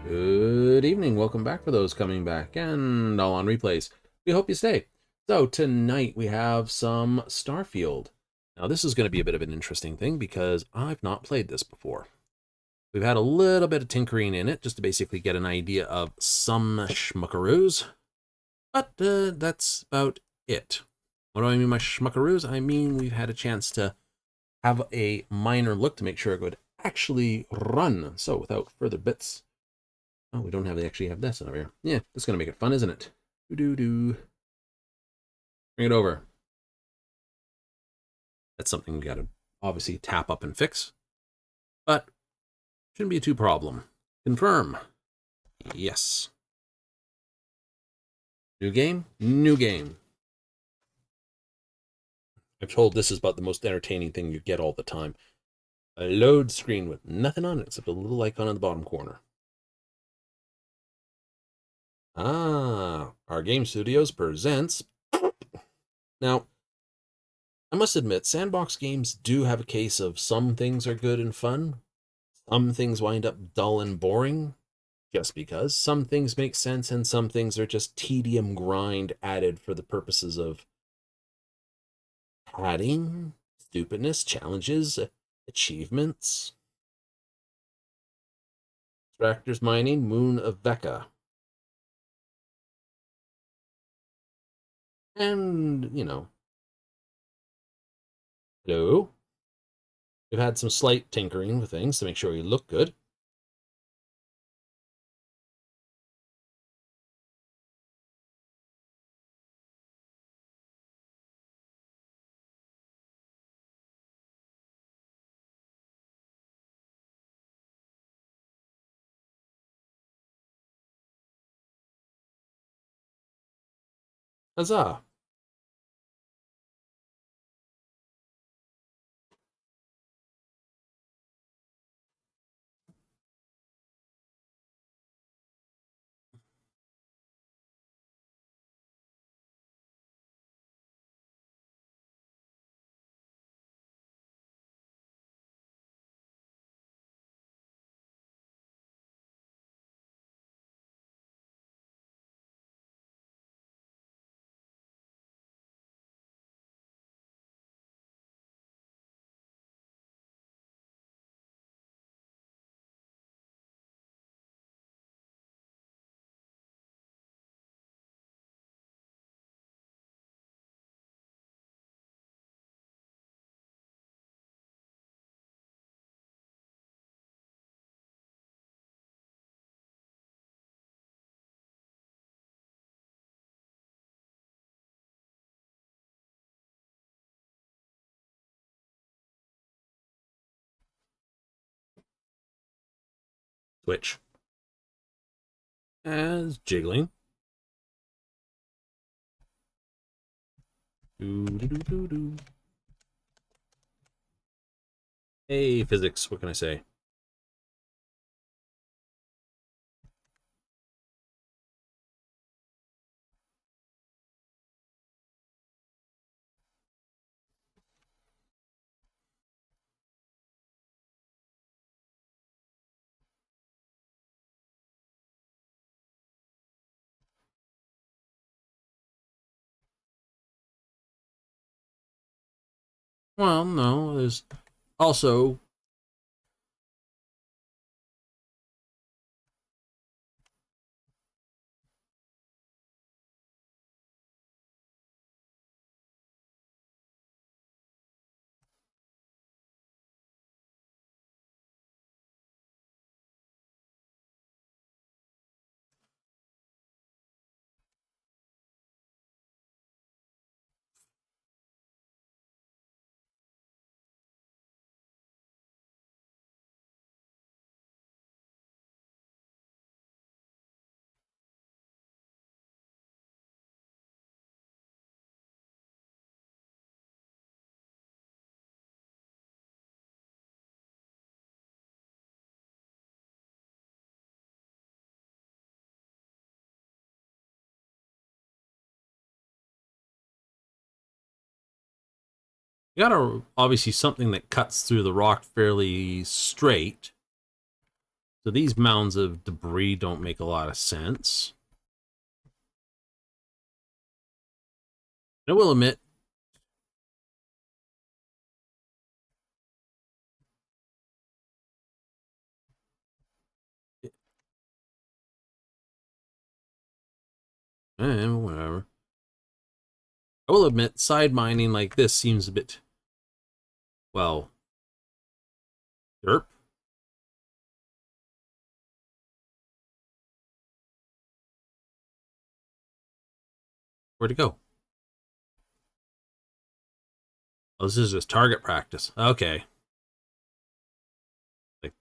Good evening. Welcome back for those coming back and all on replays. We hope you stay. So tonight we have some Starfield. Now this is going to be a bit of an interesting thing because I've not played this before. We've had a little bit of tinkering in it just to basically get an idea of some schmuckaroos. But that's about it. What do I mean by schmuckaroos? I mean we've had a chance to have a minor look to make sure it would actually run. So without further bits. Oh, we don't actually have this over here. Yeah, that's going to make it fun, isn't it? Bring it over. That's something we got to obviously tap up and fix. But shouldn't be too problem. Confirm. Yes. New game? New game. I'm told this is about the most entertaining thing you get all the time. A load screen with nothing on it except a little icon in the bottom corner. Our Game Studios presents. Now, I must admit, sandbox games do have a case of some things are good and fun, some things wind up dull and boring, just because some things make sense and some things are just tedium grind added for the purposes of padding, stupidness, challenges, achievements. Extractors Mining, Moon of Vecca. And, hello. We've had some slight tinkering with things to make sure we look good. Huzzah. Switch. As jiggling. Doo, doo, doo, doo, doo. Hey, physics, what can I say? Well, no, there's also. You gotta obviously something that cuts through the rock fairly straight. So these mounds of debris don't make a lot of sense. I will admit, whatever. I will admit, side mining like this seems a bit, well, derp. Where'd it go? Oh, this is just target practice. Okay. Like,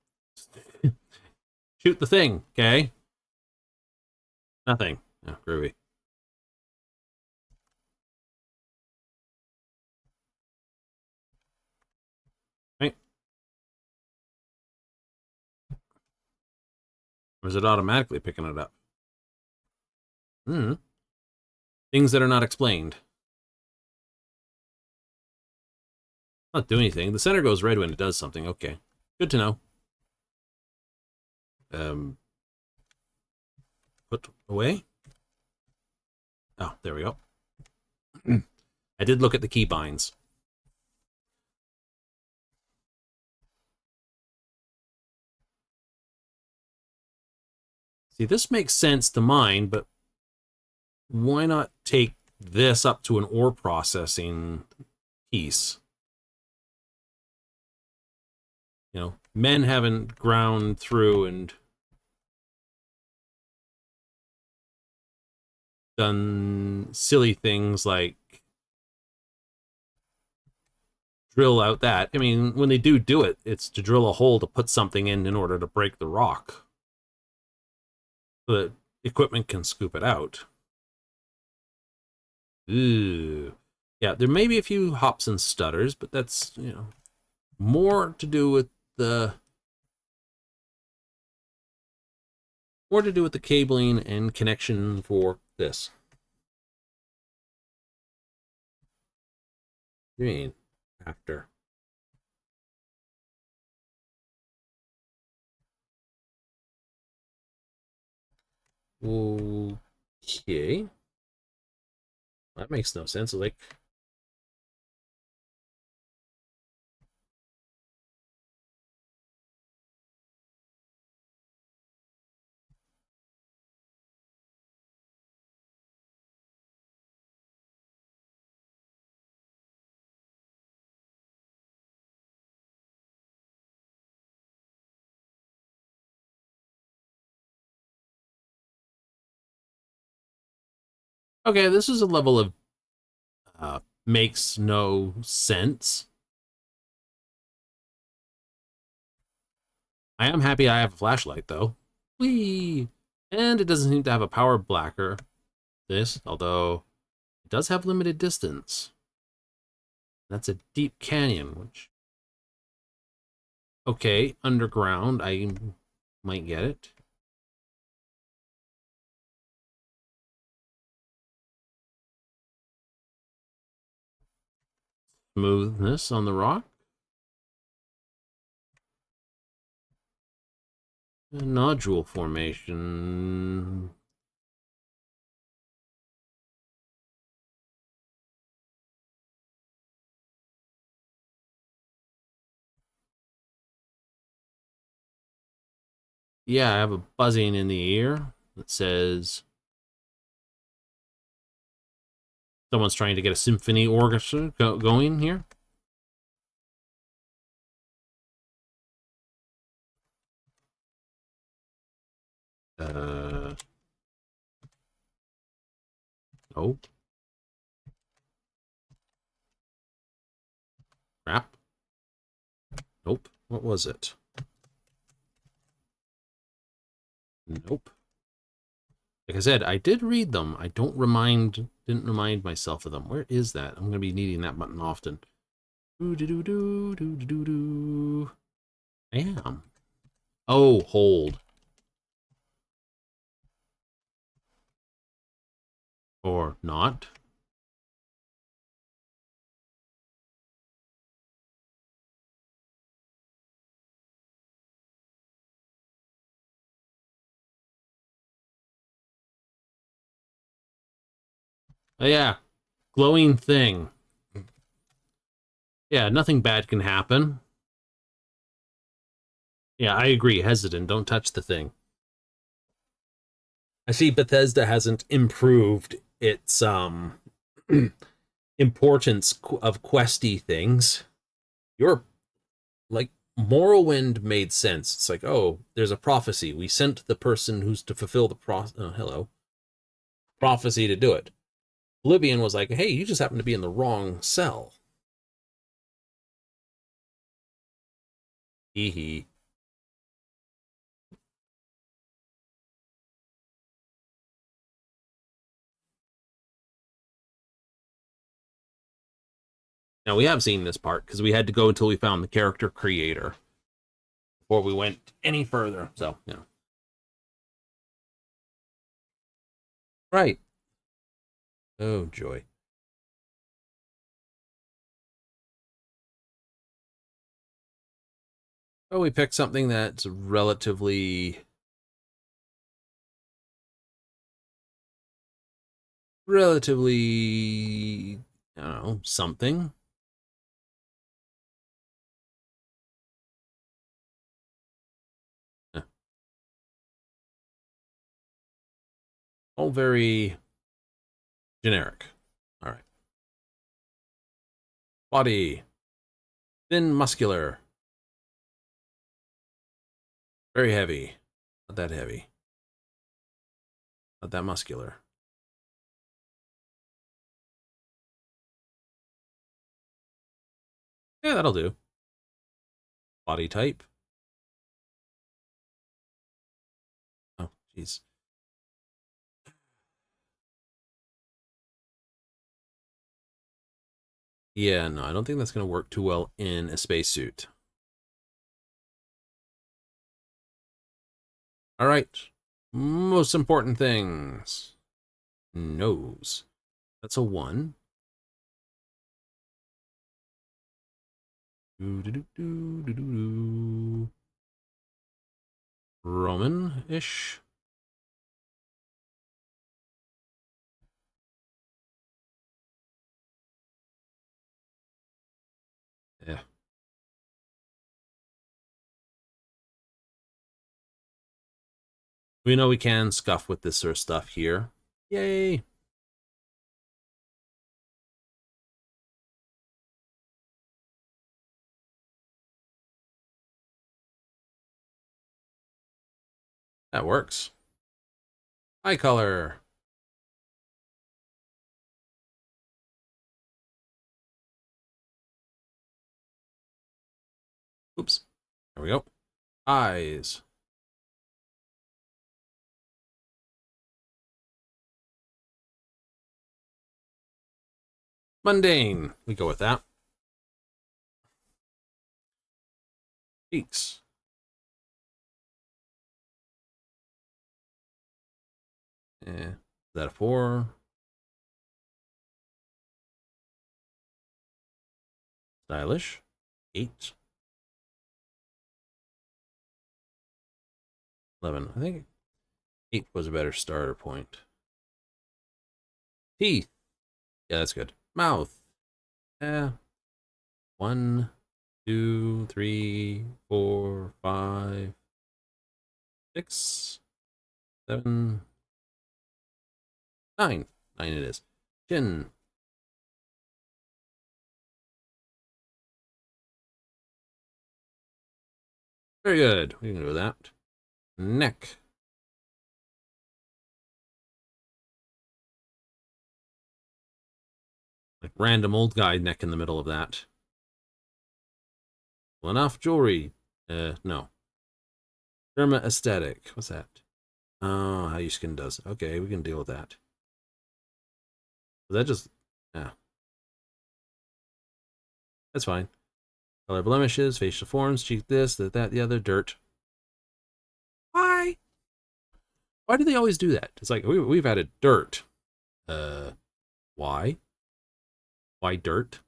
shoot the thing, okay? Nothing. Oh, groovy. Right. Or is it automatically picking it up? Hmm. Things that are not explained. Not do anything. The center goes red when it does something. Okay. Good to know. Put away. Oh, there we go. I did look at the keybinds. See, this makes sense to mine, but why not take this up to an ore processing piece? You know, men haven't ground through and done silly things like drill out that. I mean, when they do it, it's to drill a hole to put something in order to break the rock. So that equipment can scoop it out. Ooh. Yeah, there may be a few hops and stutters, but that's, you know, more to do with the cabling and connection for this. What do you mean after? Okay. That makes no sense. Like, okay, this is a level of makes no sense. I am happy I have a flashlight, though. Whee! And it doesn't seem to have a power blacker, this, although it does have limited distance. That's a deep canyon, which... Okay, underground, I might get it. Smoothness on the rock. Nodule formation. Yeah, I have a buzzing in the ear that says someone's trying to get a symphony orchestra going here. Nope. Crap. Nope. What was it? Nope. Like I said, I did read them. I didn't remind myself of them. Where is that? I'm gonna be needing that button often. Do do do do do do do. I am. Oh, hold. Or not. Oh yeah. Glowing thing. Yeah, nothing bad can happen. Yeah, I agree. Hesitant. Don't touch the thing. I see Bethesda hasn't improved its importance of questy things. You're like Morrowind made sense. It's like, oh, there's a prophecy. We sent the person who's to fulfill the prophecy to do it. Oblivion was like, hey, you just happen to be in the wrong cell. Hee hee. Now we have seen this part because we had to go until we found the character creator before we went any further. So, you know. Right. Oh, joy. Oh, we picked something that's relatively, I don't know, something. Eh, all very generic. All right. Body. Thin, muscular. Very heavy. Not that heavy. Not that muscular. Yeah, that'll do. Body type. Oh, jeez. Yeah, no, I don't think that's going to work too well in a spacesuit. All right. Most important things. Nose. That's a 1. Roman-ish. Yeah. We know we can scuff with this sort of stuff here. Yay. That works. Eye color. Oops. There we go. Eyes. Mundane. We go with that. Cheeks. Is that a 4? Stylish. 8. 11. I think 8 was a better starter point. Teeth. Yeah, that's good. Mouth. Yeah. 1, 2, 3, 4, 5, 6, 7, 9. 9 it is. Chin. Very good. We can do that. Neck. Like random old guy neck in the middle of that. Well, enough jewelry. No. Derma aesthetic. What's that? Oh, how your skin does. Okay, we can deal with that. That just, yeah, that's fine. Color blemishes, facial forms, cheek this, that, the other, dirt. Why? Why do they always do that? It's like we've added dirt. Uh, why? Why dirt?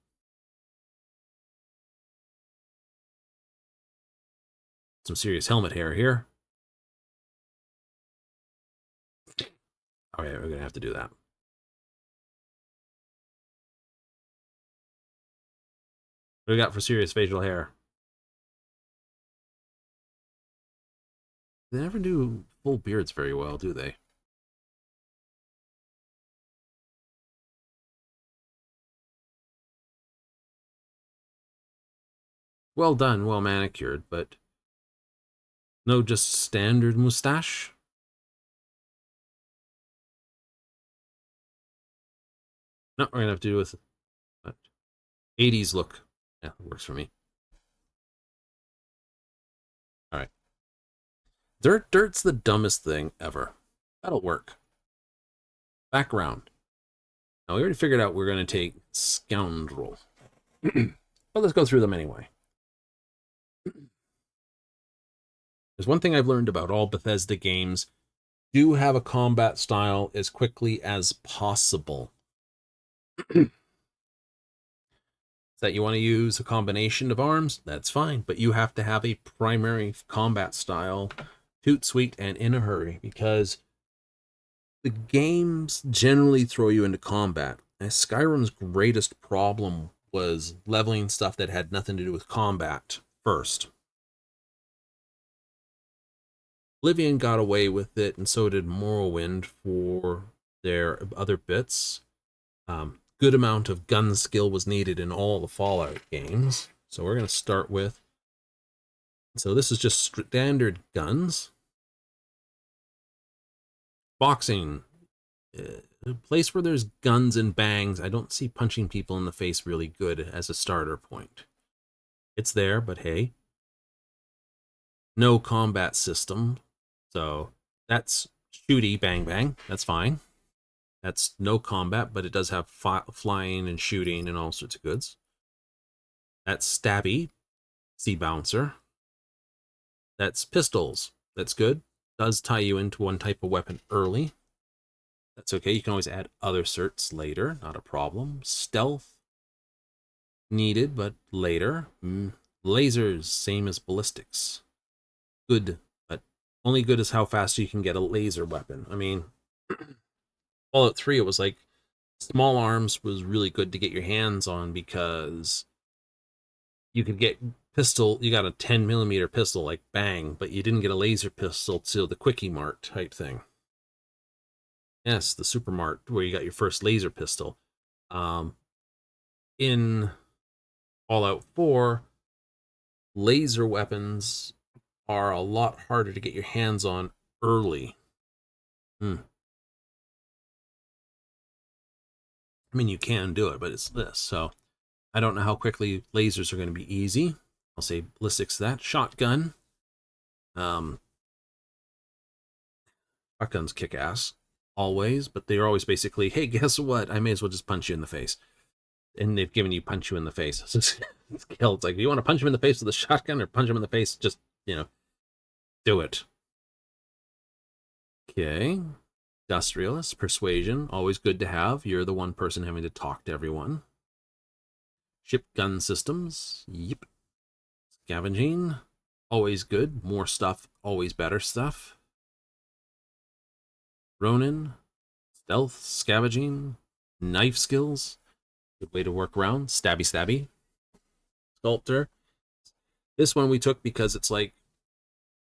Some serious helmet hair here. Okay, we're gonna have to do that. What do we got for serious facial hair? They never do full beards very well, do they? Well done, well manicured, but no just standard mustache? No, we're gonna have to do with 80s look. Yeah, it works for me. All right. Dirt's the dumbest thing ever. That'll work. Background. Now, we already figured out we're going to take Scoundrel. But let's go through them anyway. There's one thing I've learned about all Bethesda games. do have a combat style as quickly as possible. That you want to use a combination of arms, that's fine, but you have to have a primary combat style, toot sweet and in a hurry, because the games generally throw you into combat. And Skyrim's greatest problem was leveling stuff that had nothing to do with combat first. Oblivion got away with it, and so did Morrowind for their other bits. Good amount of gun skill was needed in all the Fallout games. So we're going to start with... So this is just standard guns. Boxing. A place where there's guns and bangs, I don't see punching people in the face really good as a starter point. It's there, but hey. No combat system. So that's shooty, bang, bang. That's fine. That's no combat, but it does have flying and shooting and all sorts of goods. That's stabby, sea bouncer. That's pistols. That's good. Does tie you into one type of weapon early. That's okay. You can always add other certs later. Not a problem. Stealth. Needed, but later. Lasers, same as ballistics. Good, but only good is how fast you can get a laser weapon. I mean... Fallout 3, it was like small arms was really good to get your hands on because you could get pistol, you got a 10mm pistol, like bang, but you didn't get a laser pistol till the Quickie Mart type thing. Yes, the Super Mart, where you got your first laser pistol. In Fallout 4, laser weapons are a lot harder to get your hands on early. I mean, you can do it, but it's this. So I don't know how quickly lasers are going to be easy. I'll say ballistics that. Shotgun. Shotguns kick ass. Always, but they're always basically, hey, guess what? I may as well just punch you in the face. And they've given you punch you in the face. So it's killed. It's like, you want to punch him in the face with a shotgun or punch him in the face? Just, do it. Okay. Industrialist, persuasion, always good to have. You're the one person having to talk to everyone. Ship gun systems, yep. Scavenging, always good. More stuff, always better stuff. Ronin, stealth, scavenging, knife skills, good way to work around. Stabby, stabby. Sculptor. This one we took because it's like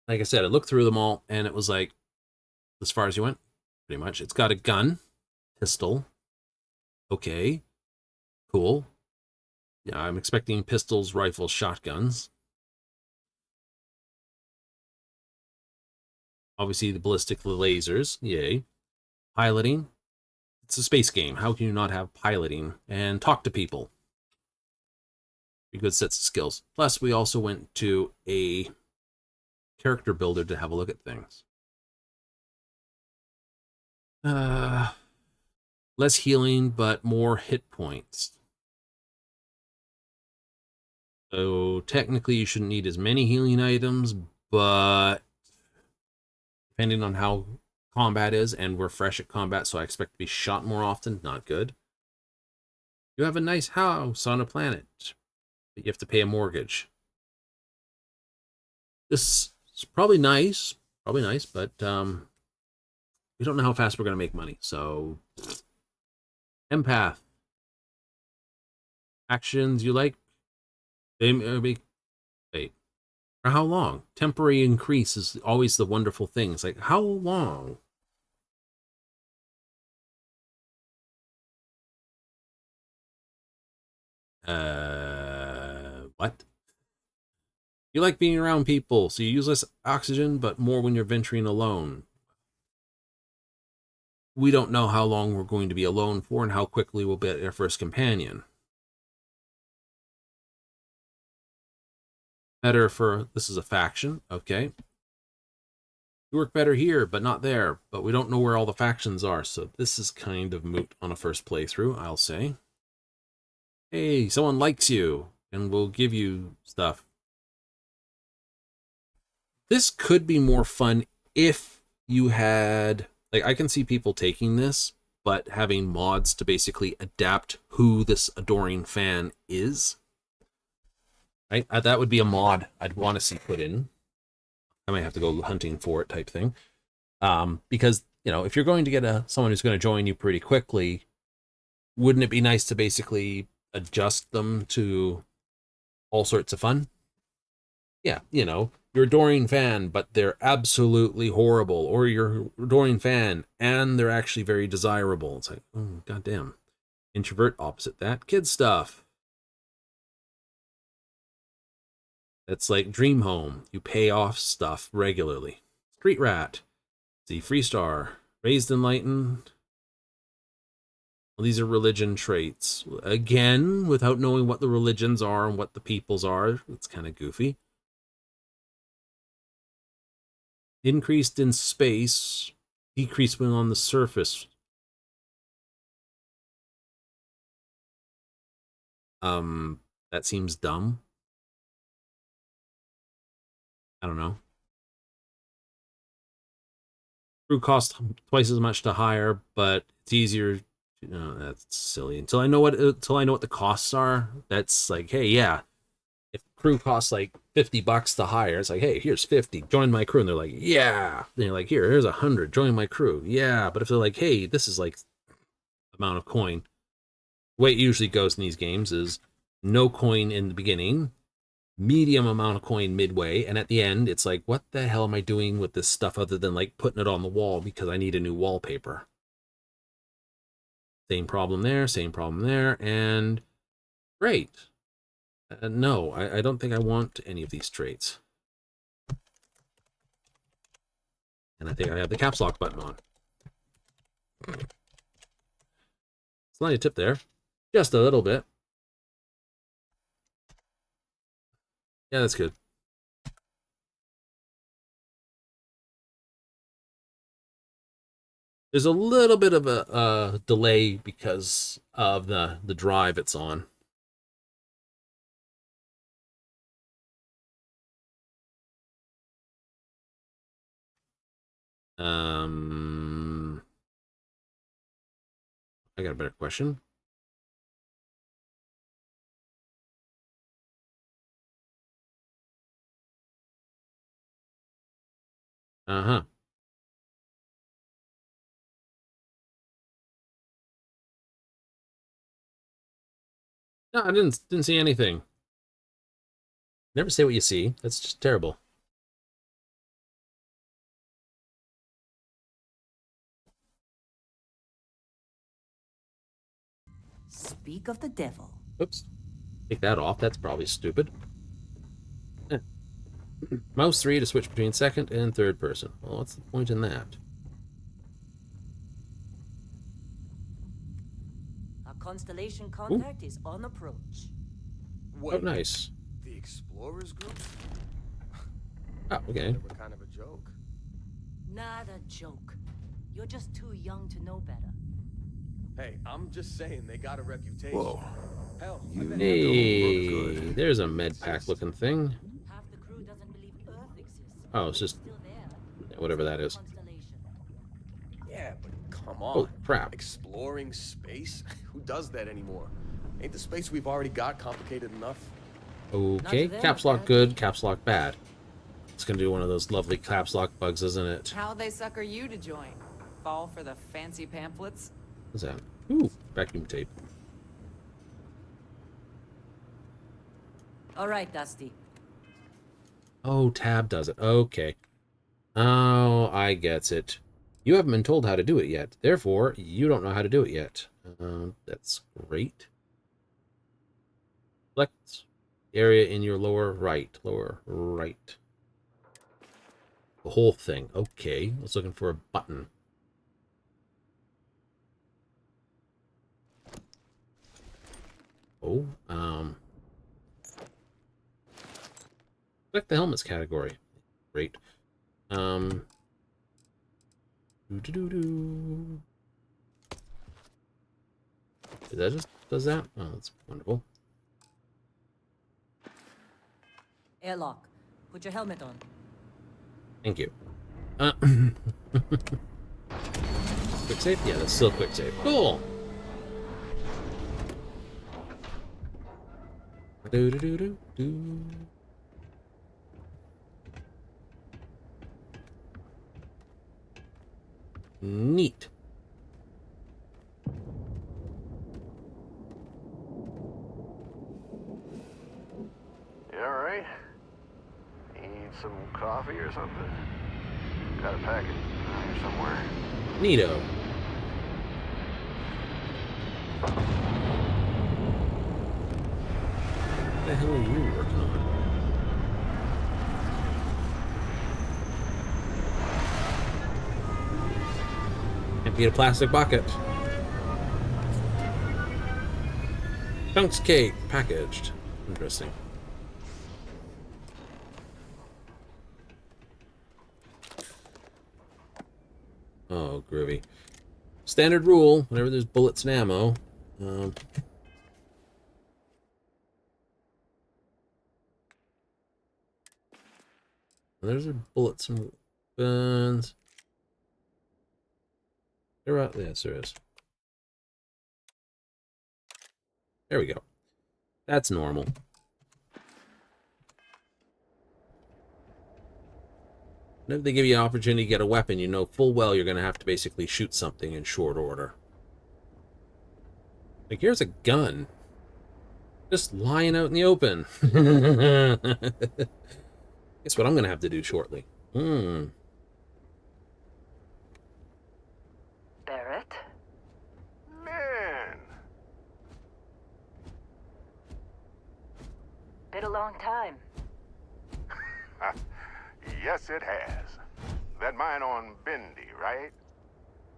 I said, I looked through them all and it was like, as far as you went, pretty much. It's got a gun, pistol. Okay, cool. Yeah, I'm expecting pistols, rifles, shotguns. Obviously, the ballistic lasers. Yay. Piloting. It's a space game. How can you not have piloting and talk to people? Pretty good sets of skills. Plus, we also went to a character builder to have a look at things. Less healing, but more hit points. So technically you shouldn't need as many healing items, but depending on how combat is, and we're fresh at combat, so I expect to be shot more often, not good. You have a nice house on a planet, but you have to pay a mortgage. This is probably nice, but we don't know how fast we're going to make money, so... Empath. Actions you like? Wait. For how long? Temporary increase is always the wonderful thing. It's like, how long? What? You like being around people, so you use less oxygen, but more when you're venturing alone. We don't know how long we're going to be alone for and how quickly we'll get our first companion. Better for, this is a faction, okay. You work better here, but not there, but we don't know where all the factions are, so this is kind of moot on a first playthrough, I'll say. Hey, someone likes you, and we'll give you stuff. This could be more fun if you had, like, I can see people taking this, but having mods to basically adapt who this adoring fan is. Right? That would be a mod I'd want to see put in. I might have to go hunting for it type thing. Because, you know, if you're going to get someone who's going to join you pretty quickly, wouldn't it be nice to basically adjust them to all sorts of fun? Yeah, you know, your adoring fan, but they're absolutely horrible, or your adoring fan and they're actually very desirable. It's like, oh, goddamn. Introvert, opposite that. Kid stuff. That's like Dream Home. You pay off stuff regularly. Street Rat. See, Freestar. Raised Enlightened. Well, these are religion traits. Again, without knowing what the religions are and what the peoples are, it's kind of goofy. Increased in space, decreased when on the surface. That seems dumb. I don't know. Crew costs twice as much to hire, but it's easier. That's silly. Until I know what the costs are. That's like, hey, yeah. If crew costs like $50 to hire, it's like, hey, here's 50. Join my crew, and they're like, yeah. Then you're like, here's 100. Join my crew, yeah. But if they're like, hey, this is like amount of coin. The way it usually goes in these games is no coin in the beginning, medium amount of coin midway, and at the end it's like, what the hell am I doing with this stuff other than like putting it on the wall because I need a new wallpaper? Same problem there, and great. No, I don't think I want any of these traits. And I think I have the caps lock button on. Slight tip there, just a little bit. Yeah, that's good. There's a little bit of a delay because of the drive it's on. I got a better question. Uh-huh. No, I didn't see anything. Never say what you see. That's just terrible. Speak of the devil. Oops. Take that off. That's probably stupid. Eh. Mouse 3 to switch between second and third person. Well, what's the point in that? Our constellation contact is on approach. Oh, nice. The Explorers group? Oh, okay. They were kind of a joke. Not a joke. You're just too young to know better. Hey, I'm just saying they got a reputation. Whoa. Hell, Hey, there's a med pack looking thing. Half the crew doesn't believe Earth exists. Oh, it's just Still there. whatever that is. Constellation. yeah, but come on. Oh, crap. Exploring space? Who does that anymore? Ain't the space we've already got complicated enough? Okay, them, caps lock Dad. good, caps lock bad. It's gonna do one of those lovely caps lock bugs, isn't it? How'd they sucker you to join? Fall for the fancy pamphlets? What's that? Ooh, vacuum tape. All right, Dusty. Oh, tab does it. Okay. Oh, I gets it. You haven't been told how to do it yet. Therefore, you don't know how to do it yet. That's great. Select area in your lower right. Lower right. The whole thing. Okay. I was looking for a button. Oh, select the helmets category. Great. Doo -doo -doo -doo. That just does that? Oh, that's wonderful. Airlock. Put your helmet on. Thank you. Quick save? Yeah, that's still quick save. Cool. Do do do do do. Neat. You alright? Need some coffee or something? Got a packet around here somewhere. Neato. What the hell are you working on? Empty a plastic bucket. Chunks cake packaged. Interesting. Oh, groovy. Standard rule, whenever there's bullets and ammo. There's bullets and weapons. There are, yes, there is. There we go. That's normal. Whenever they give you an opportunity to get a weapon, you know full well you're going to have to basically shoot something in short order. Like, here's a gun. Just lying out in the open. Guess what I'm going to have to do shortly. Barrett? Man! Been a long time. Yes, it has. That mine on Bendy, right?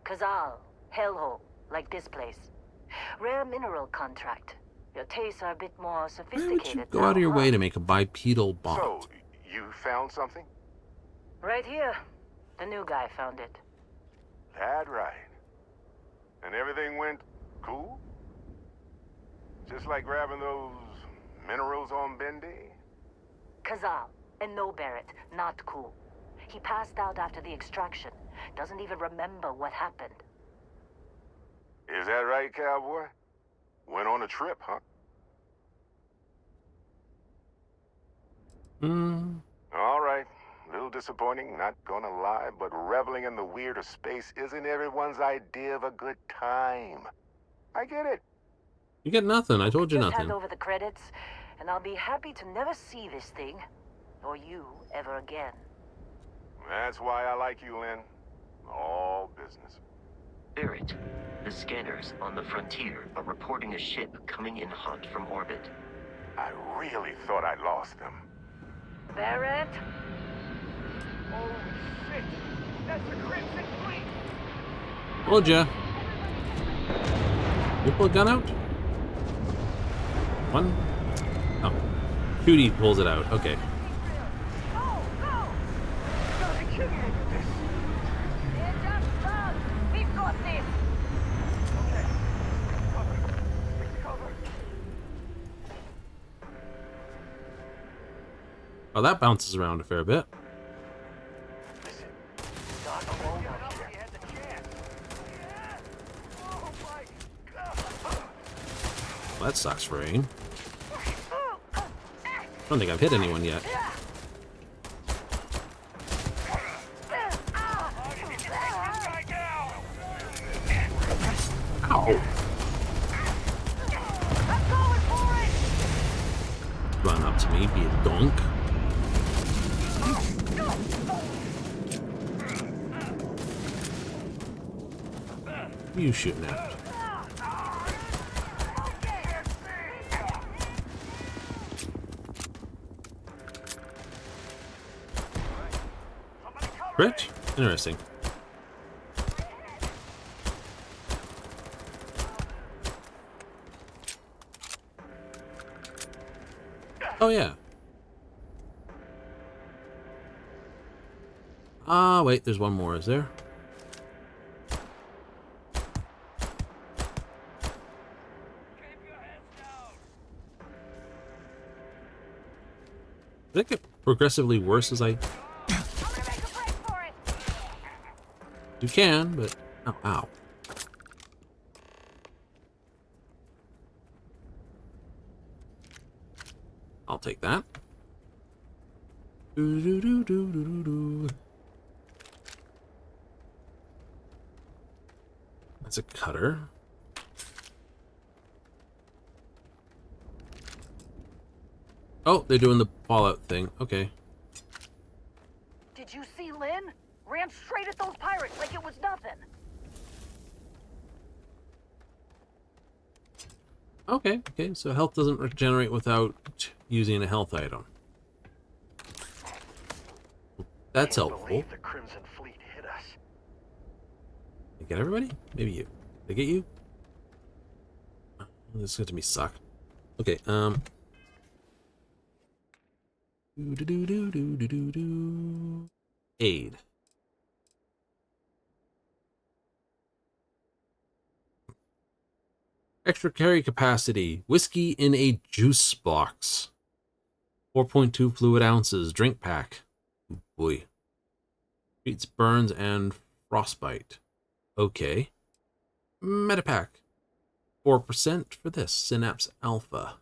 Kazal, hellhole, like this place. Rare mineral contract. Your tastes are a bit more Why sophisticated. would you go out of your now, way huh? to make a bipedal So, bot? you found something? Right here. The new guy found it. That right. And everything went cool? Just like grabbing those minerals on Bendy? Kazal. And no, Barrett, not cool. He passed out after the extraction. Doesn't even remember what happened. Is that right, cowboy? Went on a trip, huh? All right. Little disappointing, not gonna lie, but reveling in the weird of space isn't everyone's idea of a good time. I get it. You get nothing. I told you Just nothing. hand over the credits, and I'll be happy to never see this thing, or you, ever again. That's why I like you, Lynn. All business. Barrett, the scanners on the frontier are reporting a ship coming in hot from orbit. I really thought I'd lost them. Barrett? Oh, shit! That's a Crimson Fleet! Told ya. You pull a gun out? One? Oh. Shooty pulls it out. Okay. Go! Go! They're just thugs. We've got this. Okay. Cover. Oh, that bounces around a fair bit. Listen, not alone out here. You had the chance. Yeah. Oh my God. Well, that sucks for aim. I don't think I've hit anyone yet. Ow! Run up to me, be a donk. Who are you shooting at? Crit? Interesting. Oh, yeah. Ah, wait, there's one more, is there? Did it get progressively worse as I... I'm gonna make a break for it. You can, but... Ow, ow. I'll take that. Do, do, do, do, do, do. That's a cutter. Oh, they're doing the Fallout thing. Okay. Did you see Lynn? Ran straight at those pirates like it was nothing. Okay, okay. So health doesn't regenerate without using a health item. That's Can't helpful. believe the Crimson Fleet hit us. They get everybody? Maybe you. They get you? Oh, this is going to me suck. Okay, Do, do, do, do, do, do, do, do. Aid. Extra carry capacity. Whiskey in a juice box. 4.2 fluid ounces. Drink pack. Ooh, boy. Treats burns and frostbite. Okay. Metapack. 4% for this. Synapse Alpha.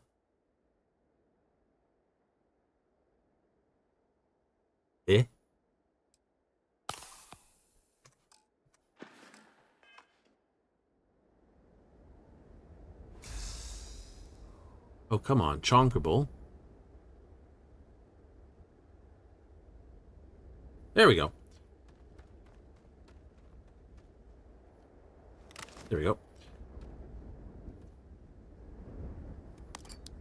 Eh? Oh, come on. Chonkable. There we go. There we go.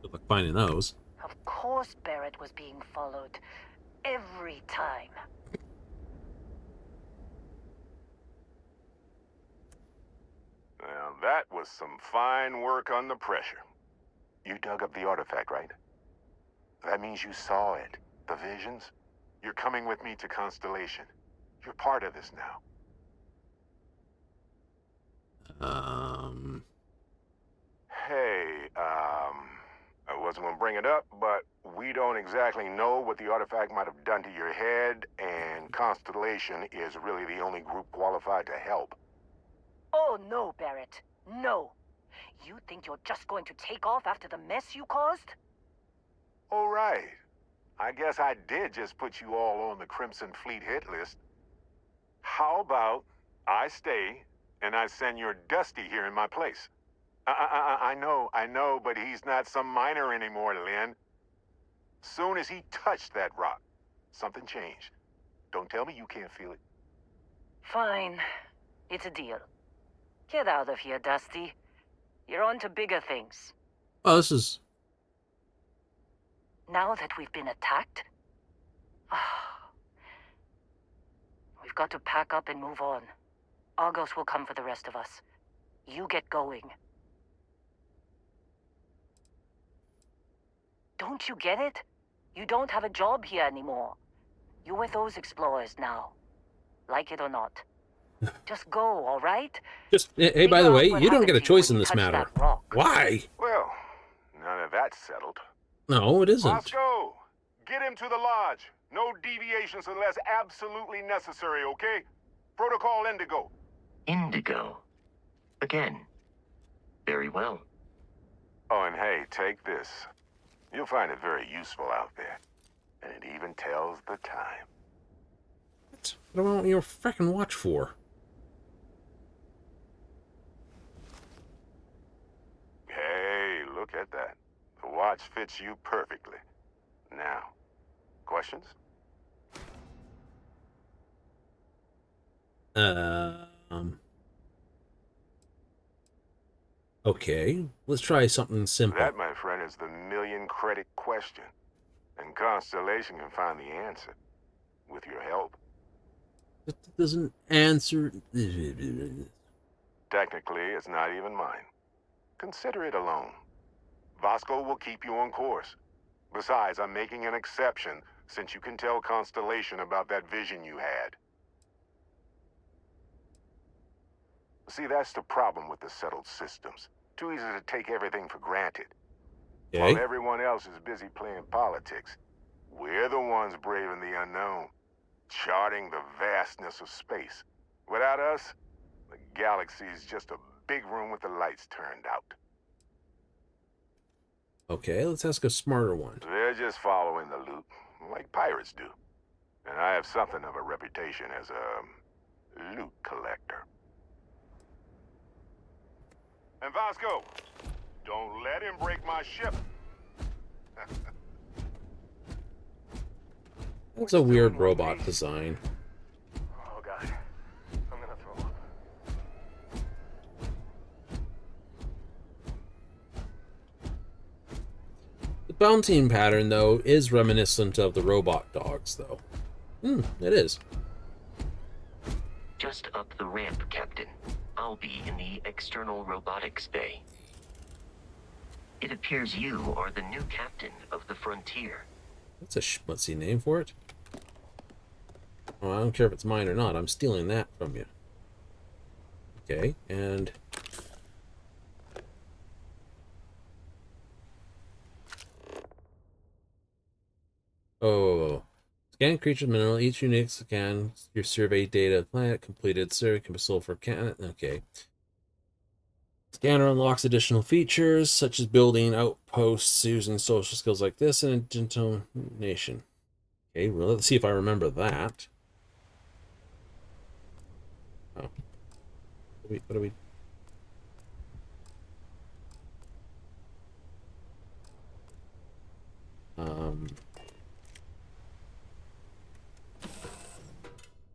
Good luck finding those. Of course Barrett was being followed. Every time. Now, that was some fine work under pressure. You dug up the artifact, right? That means you saw it. The visions? You're coming with me to Constellation. You're part of this now. Hey, I wasn't gonna bring it up, but we don't exactly know what the artifact might have done to your head, and Constellation is really the only group qualified to help. Oh no, Barrett. No. You think you're just going to take off after the mess you caused? All right. I guess I did just put you all on the Crimson Fleet hit list. How about I stay and I send your Dusty here in my place? I know, but he's not some miner anymore, Lynn. Soon as he touched that rock, something changed. Don't tell me you can't feel it. Fine. It's a deal. Get out of here, Dusty. You're on to bigger things. Oh, this is... Now that we've been attacked, we've got to pack up and move on. Argos will come for the rest of us. You get going. Don't you get it? You don't have a job here anymore. You're with those explorers now. Like it or not. Just go, all right? Just, hey, by Figure the out way, what you don't happened get a to you choice when in you this touched matter. that rock. Why? Well, none of that's settled. No, it isn't. Bosco, get him to the lodge. No deviations unless absolutely necessary, okay? Protocol Indigo. Indigo. Again. Very well. Oh, and hey, take this. You'll find it very useful out there. And it even tells the time. What do I want your frickin' watch for? Hey, look at that. The watch fits you perfectly. Now, questions? Okay, let's try something simple. That, my friend, is the million credit question. And Constellation can find the answer. With your help. It doesn't answer... Technically, it's not even mine. Consider it a loan. Vasco will keep you on course. Besides, I'm making an exception since you can tell Constellation about that vision you had. See, that's the problem with the settled systems. Too easy to take everything for granted. Okay. While everyone else is busy playing politics, we're the ones braving the unknown, charting the vastness of space. Without us, the galaxy's just a big room with the lights turned out. Okay, let's ask a smarter one. They're just following the loot, like pirates do. And I have something of a reputation as a loot collector. And Vasco, don't let him break my ship. That's a weird robot design. Oh god. I'm gonna throw up. The bountying pattern, though, is reminiscent of the robot dogs, though. It is. Just up the ramp, Captain. I'll be in the external robotics bay. It appears you are the new captain of the Frontier. That's a schmutzy name for it. Oh, I don't care if it's mine or not. I'm stealing that from you. Okay, and... Oh. Scan creature mineral. Each unique scan your survey data planet completed. Survey can be sold for can. Okay. Scanner unlocks additional features such as building outposts using social skills like this and intonation. Okay, well, let's see if I remember that. Oh. What do we...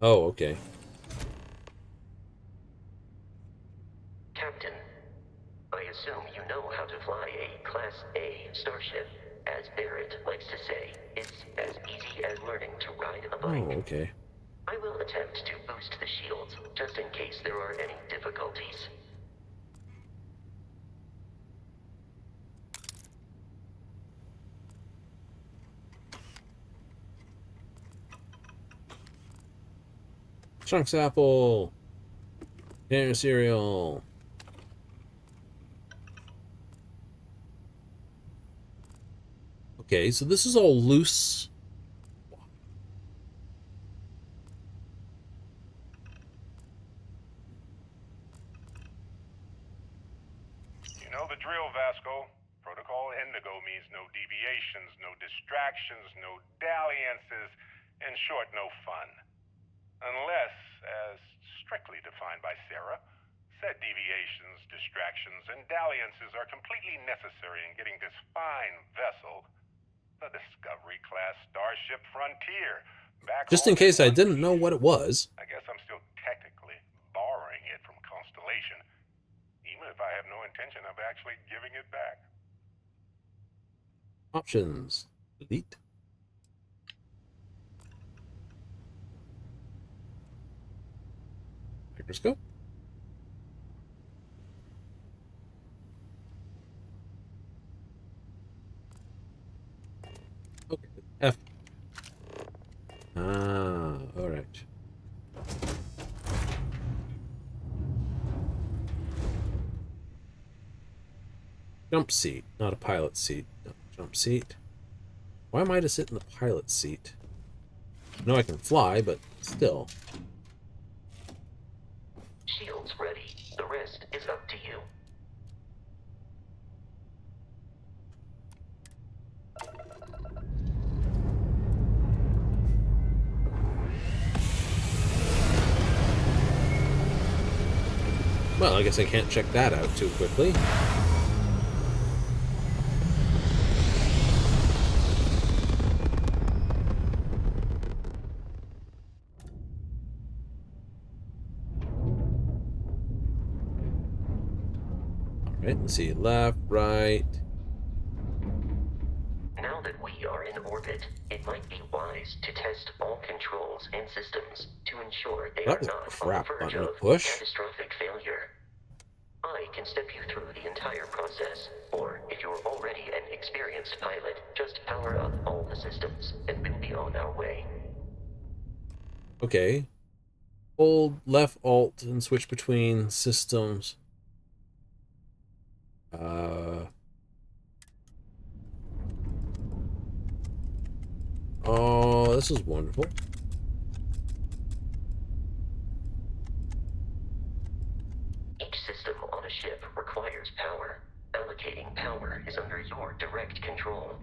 Oh, okay. Captain, I assume you know how to fly a Class A starship. As Barrett likes to say, it's as easy as learning to ride a bike. Oh, okay. I will attempt to boost the shields, just in case there are any difficulties. Chunks apple. Dinner cereal. Okay, so this is all loose. You know the drill, Vasco. Protocol Indigo means no deviations, no distractions, no dalliances, in short, no fun. Unless, as strictly defined by Sarah, said deviations, distractions, and dalliances are completely necessary in getting this fine vessel, the Discovery-class Starship Frontier, back Just home in case I one didn't know piece. what it was. I guess I'm still technically borrowing it from Constellation, even if I have no intention of actually giving it back. Options. Delete. Microscope. Okay. F. Ah, all right. Jump seat, not a pilot seat. No, jump seat. Why am I to sit in the pilot seat? I know I can fly, but still. Shields ready. The rest is up to you. Well, I guess I can't check that out too quickly. Alright, let's see. Left, right. Now that we are in orbit, it might be wise to test all controls and systems to ensure they That are was a not on the crap verge button to of push. catastrophic failure. I can step you through the entire process, or if you're already an experienced pilot, just power up all the systems, and we'll be on our way. Okay. Hold left alt and switch between systems. Oh, this is wonderful. Each system on a ship requires power. Allocating power is under your direct control.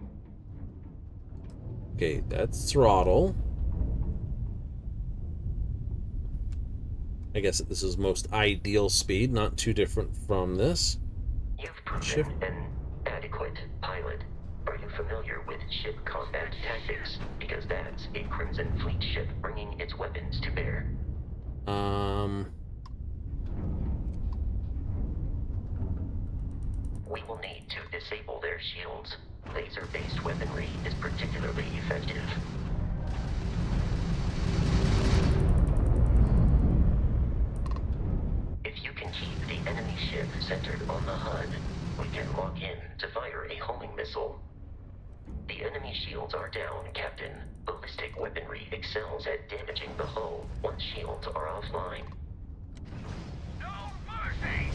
Okay, that's throttle. I guess this is most ideal speed, not too different from this. You've proven Shift. an adequate pilot. Are you familiar with ship combat tactics? Because that's a Crimson Fleet ship bringing its weapons to bear. We will need to disable their shields. Laser-based weaponry is particularly effective. If you can keep the enemy ship centered on the HUD, we can lock in to fire a homing missile. The enemy shields are down, Captain. Ballistic weaponry excels at damaging the hull once shields are offline. No mercy!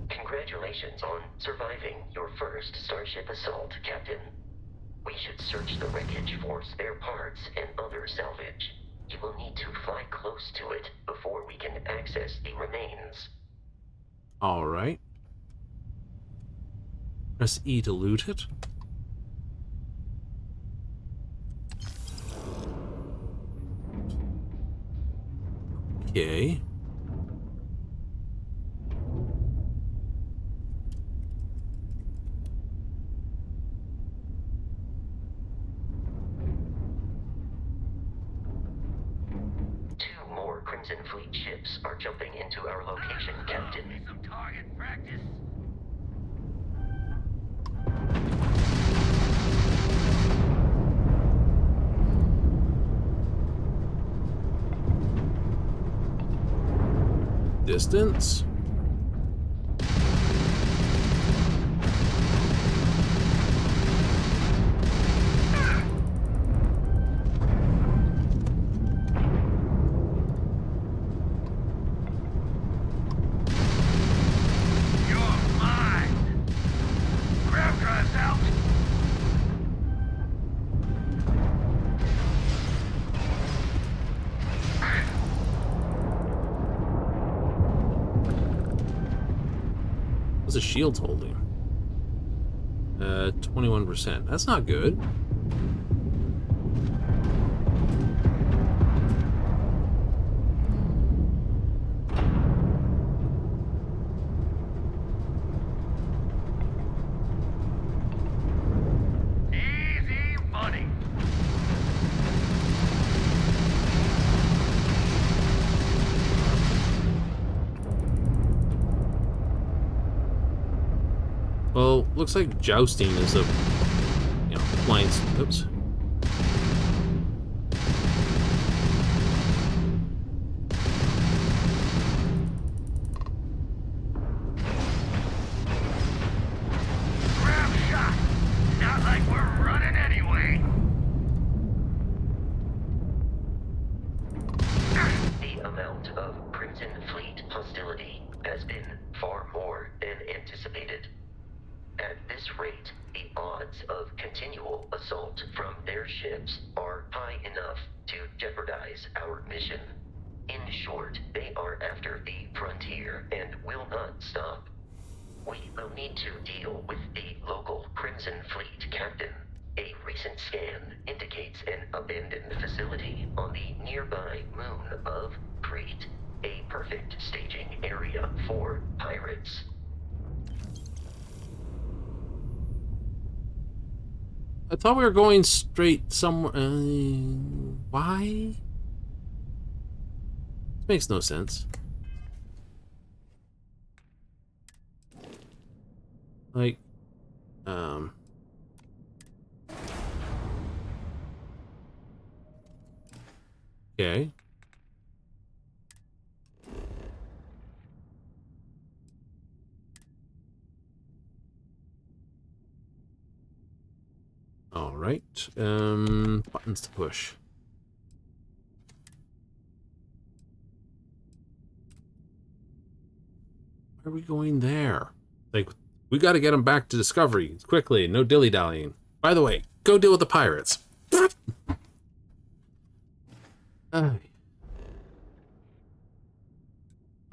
Congratulations on surviving your first Starship assault, Captain. We should search the wreckage for spare parts and other salvage. You will need to fly close to it before we can access the remains. All right. Press E to loot it. Okay. Two more Crimson Fleet ships are jumping into our location, Captain. Some target practice. Distance. You're mine. Grab drives out. What's the shields holding? 21%. That's not good. Easy money. Well, looks like jousting is a, appliance. Oops. Grab shot. Not like we're running anyway. The amount of Crimson Fleet hostility has been far more than anticipated. At this rate, the odds of continual assault from their ships are high enough to jeopardize our mission. In short, they are after the frontier and will not stop. We will need to deal with the local Crimson Fleet captain. A recent scan indicates an abandoned facility on the nearby moon of Crete, a perfect staging area for pirates. I thought we were going straight somewhere. Why? This makes no sense. Like, okay. All right. Buttons to push. Why are we going there? Like, we got to get him back to Discovery quickly. No dilly-dallying. By the way, Go deal with the pirates.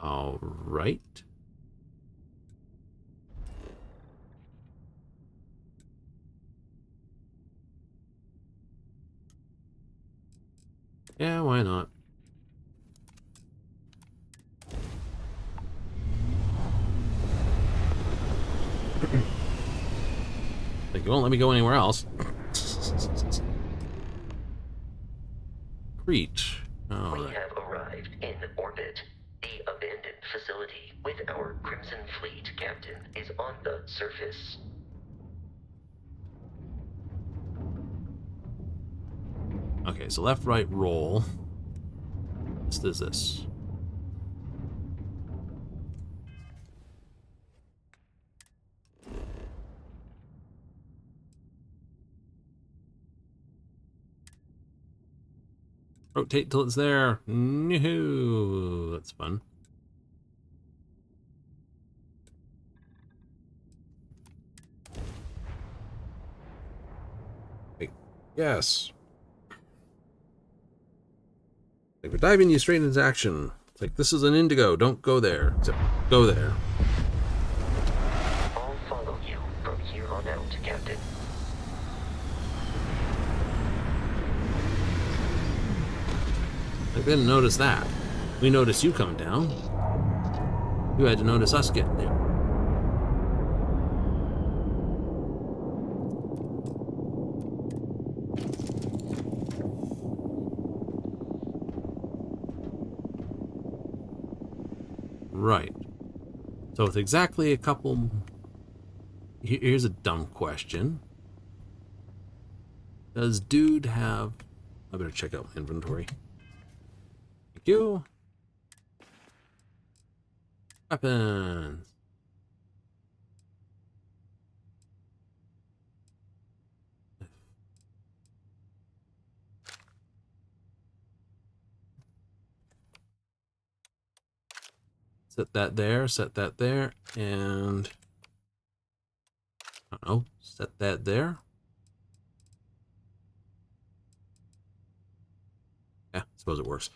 All right. Yeah, why not? Like, you won't let me go anywhere else. Crete. Oh, We have arrived in orbit. The abandoned facility with our Crimson Fleet captain is on the surface. okay, so left, right, roll. What is this? Rotate till it's there. No, that's fun. Wait, yes. Like, we're diving you straight into action. It's like, this is an Indigo. Don't go there. Except, go there. I'll follow you from here on out, Captain. I didn't notice that. We noticed you coming down. You had to notice us getting there. Right. So with exactly a couple... Here's a dumb question. Does dude have... I better check out my inventory. Thank you. Weapons. Set that there, and... I don't know, set that there. Yeah, I suppose it works.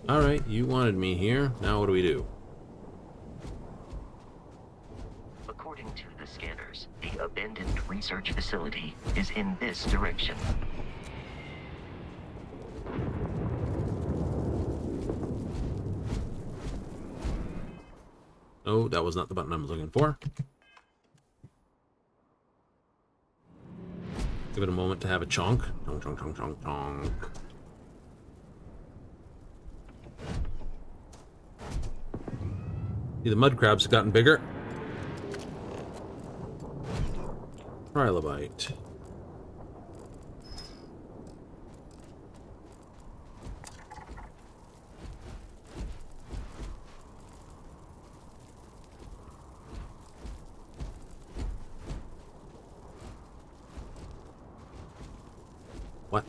Alright, you wanted me here. Now what do we do? According to the scanners, the abandoned research facility is in this direction. Oh, that was not the button I was looking for. Give it a moment to have a chonk. Chonk, chonk, chonk, chonk, chonk. See, the mud crabs have gotten bigger. Trilobite. What?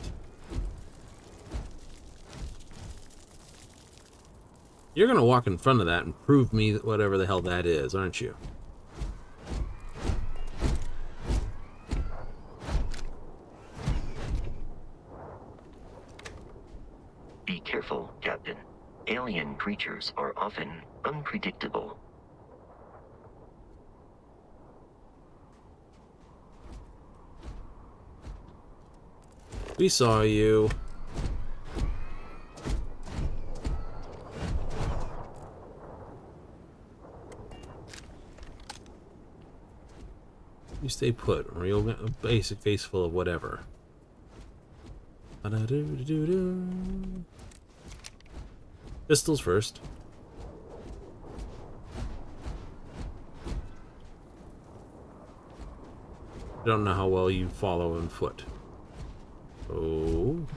You're gonna walk in front of that and prove me that whatever the hell that is, aren't you? Be careful, Captain. Alien creatures are often unpredictable. We saw you. You stay put, or you'll get a basic face full of whatever. Pistols first. I don't know how well you follow on foot. So,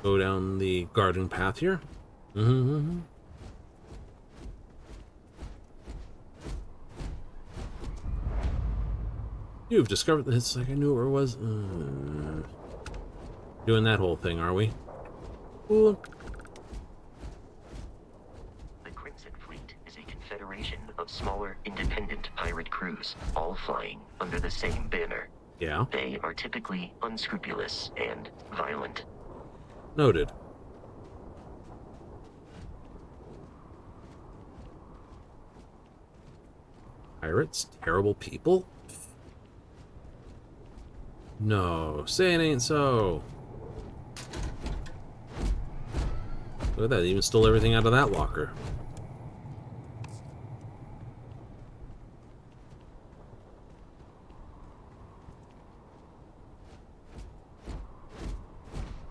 go down the garden path here. You've discovered that it's like I knew where it was. Doing that whole thing, are we? Cool. The Crimson Fleet is a confederation of smaller, independent pirate crews, all flying under the same banner. Yeah. They are typically unscrupulous and violent. Noted. Pirates? Terrible people? No, say it ain't so. Look at that, they even stole everything out of that locker.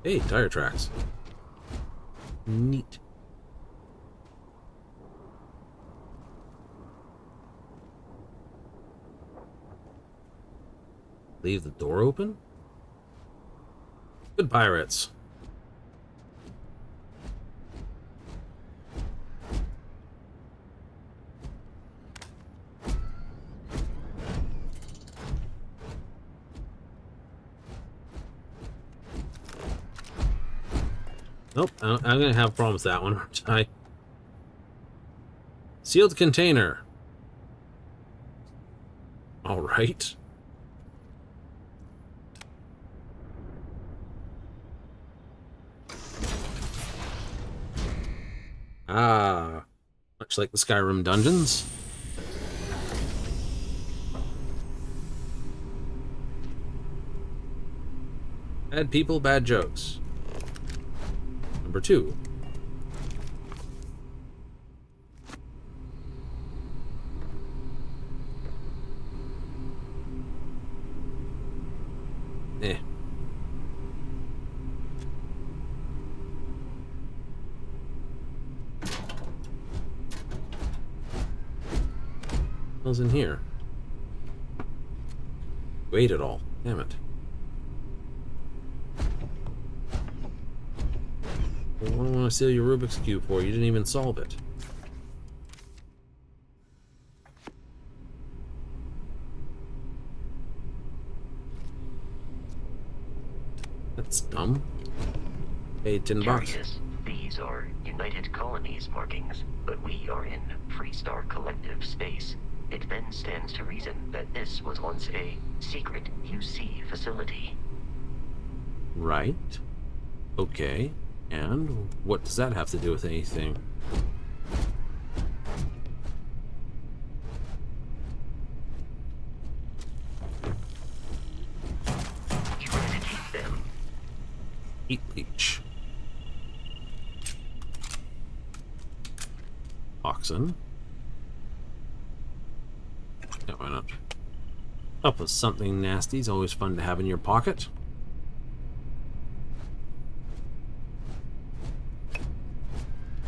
Hey, tire tracks. Neat. Leave the door open? Good pirates. Nope, I'm gonna have problems with that one, aren't I? Sealed container. Alright. Ah, much like the Skyrim dungeons. Bad people, bad jokes. Number 2. Eh. What's in here? Wait it all. Damn it. What do I want to steal your Rubik's Cube for? You didn't even solve it. That's dumb. Hey, $10. Curious, these are United Colonies markings, but we are in Freestar Collective space. It then stands to reason that this was once a secret UC facility. Right. Okay. And what does that have to do with anything? Eradicate them. Heat leech. Oxen. Yeah, why not? Up with something nasty is always fun to have in your pocket.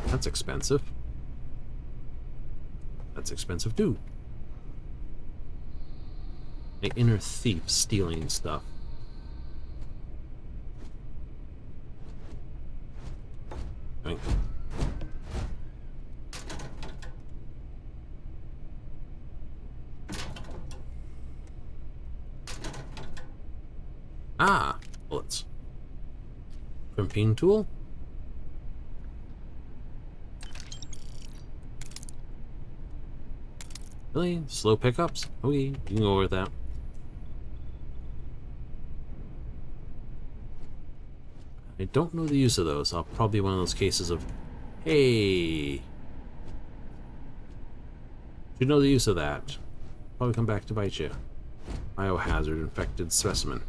That's expensive. That's expensive too. An inner thief stealing stuff. Think. Ah, bullets. Crimping tool. Really? Slow pickups? Okay, you can go with that. I don't know the use of those. I'll probably be one of those cases of, hey, you know the use of that. Probably come back to bite you. Biohazard infected specimen.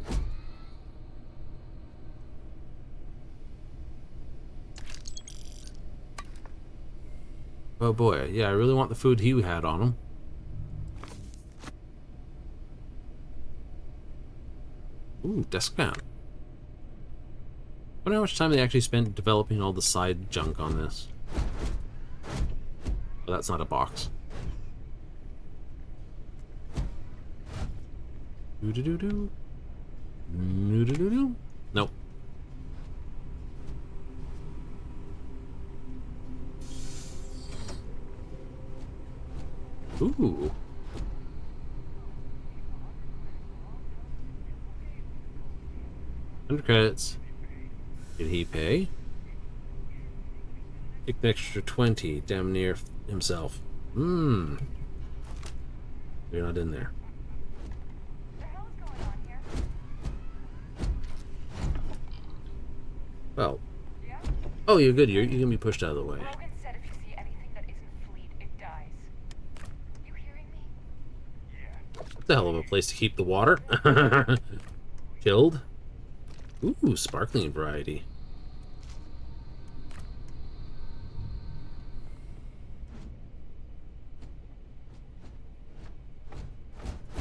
Oh boy, yeah, I really want the food he had on him. Ooh, desk fan. I wonder how much time they actually spent developing all the side junk on this. Oh, that's not a box. Doo-doo-doo-doo. Doo-doo-doo-doo. Nope. Ooh. 100 credits. Did he pay? Take the extra 20. Damn near himself. You're not in there. What the hell is going on here? Well. Yeah? Oh, you're good. You can be pushed out of the way. Logan said if you see anything that isn't fleet, it dies. You hearing me? What the hell of a place to keep the water? Chilled. Ooh, sparkling variety.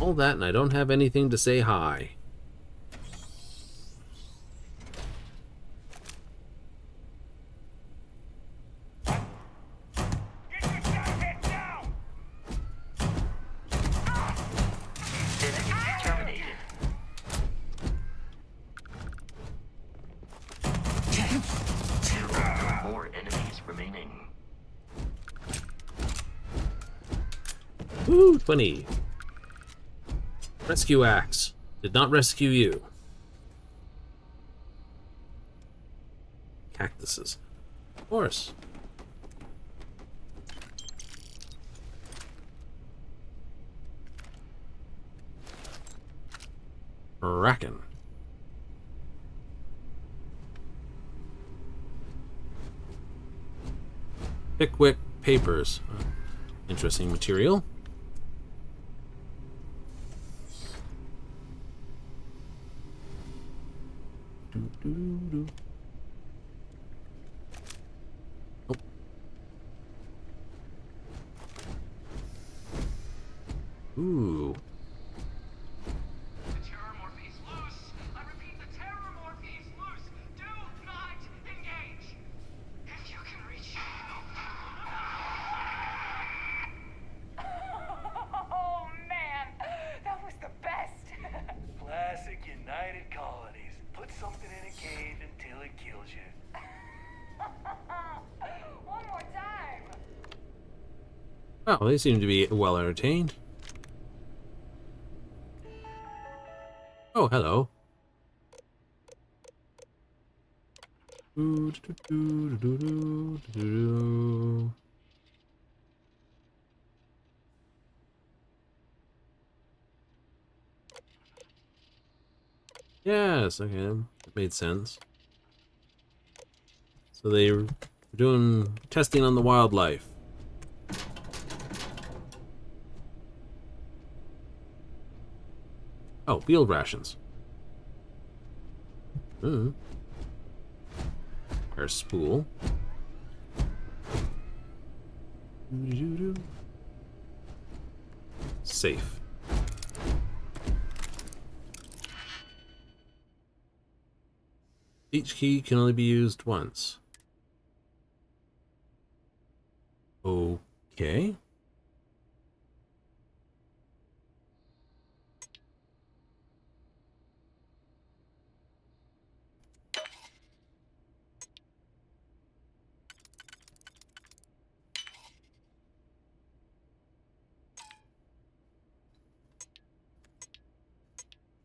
All that, and I don't have anything to say hi. Enemy terminated. There are no more enemies remaining. Ooh, 20. Rescue axe. Did not rescue you. Cactuses. Of course. Bracken. Pickwick papers. Interesting material. Oh. Ooh. The terror morphe is loose. I repeat, the terror morphe is loose. Do not engage. If you can reach. Oh man, that was the best. Classic United Colonies. Put something in a cave until it kills you. One more time. Oh, they seem to be well entertained. Oh, hello. Yes, okay, that made sense. So they were doing testing on the wildlife. Oh, field rations. Our spool. Safe. Each key can only be used once. Okay.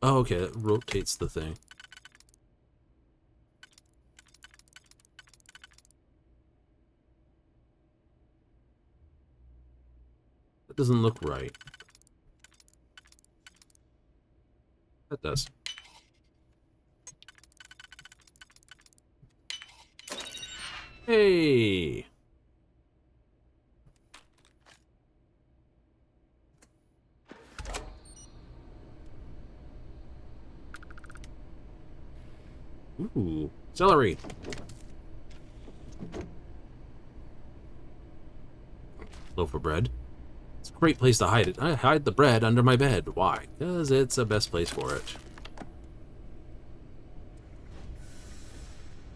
Oh, okay, it rotates the thing. That doesn't look right. That does. Hey! Ooh, celery. Loaf of bread. It's a great place to hide it. I hide the bread under my bed. Why? Because it's the best place for it.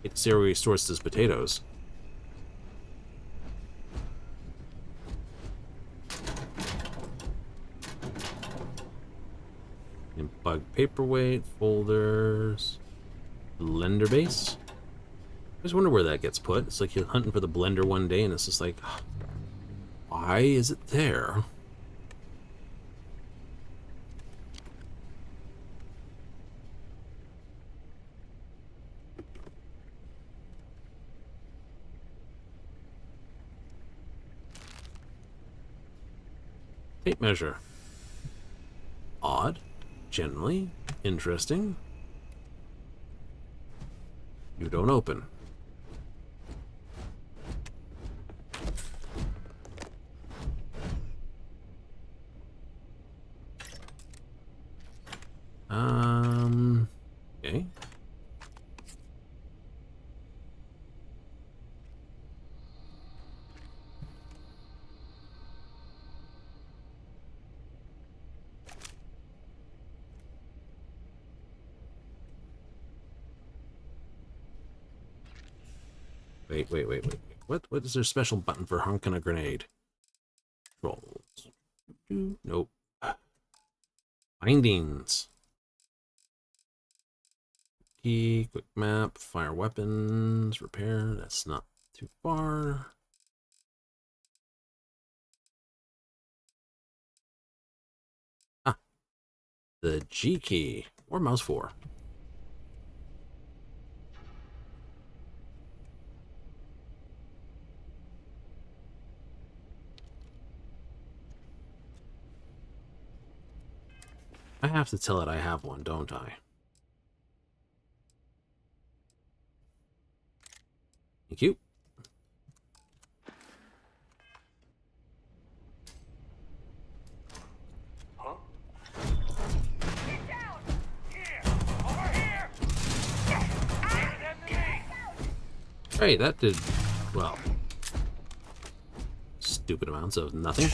Hate to see where he stores his potatoes. And bug paperweight, folders, blender base. I just wonder where that gets put. It's like you're hunting for the blender one day and it's just like, why is it there? Tape measure. Odd. Generally. Interesting. You don't open. Okay. Wait. What is there a special button for honking a grenade? Controls. Nope. Bindings. Key, quick map, fire weapons, repair. That's not too far. Ah, the G key, or mouse 4. I have to tell it I have one, don't I? Thank you. Huh? Get down! Here! Over here! Leave them to me! Hey, that did, well, stupid amounts of nothing.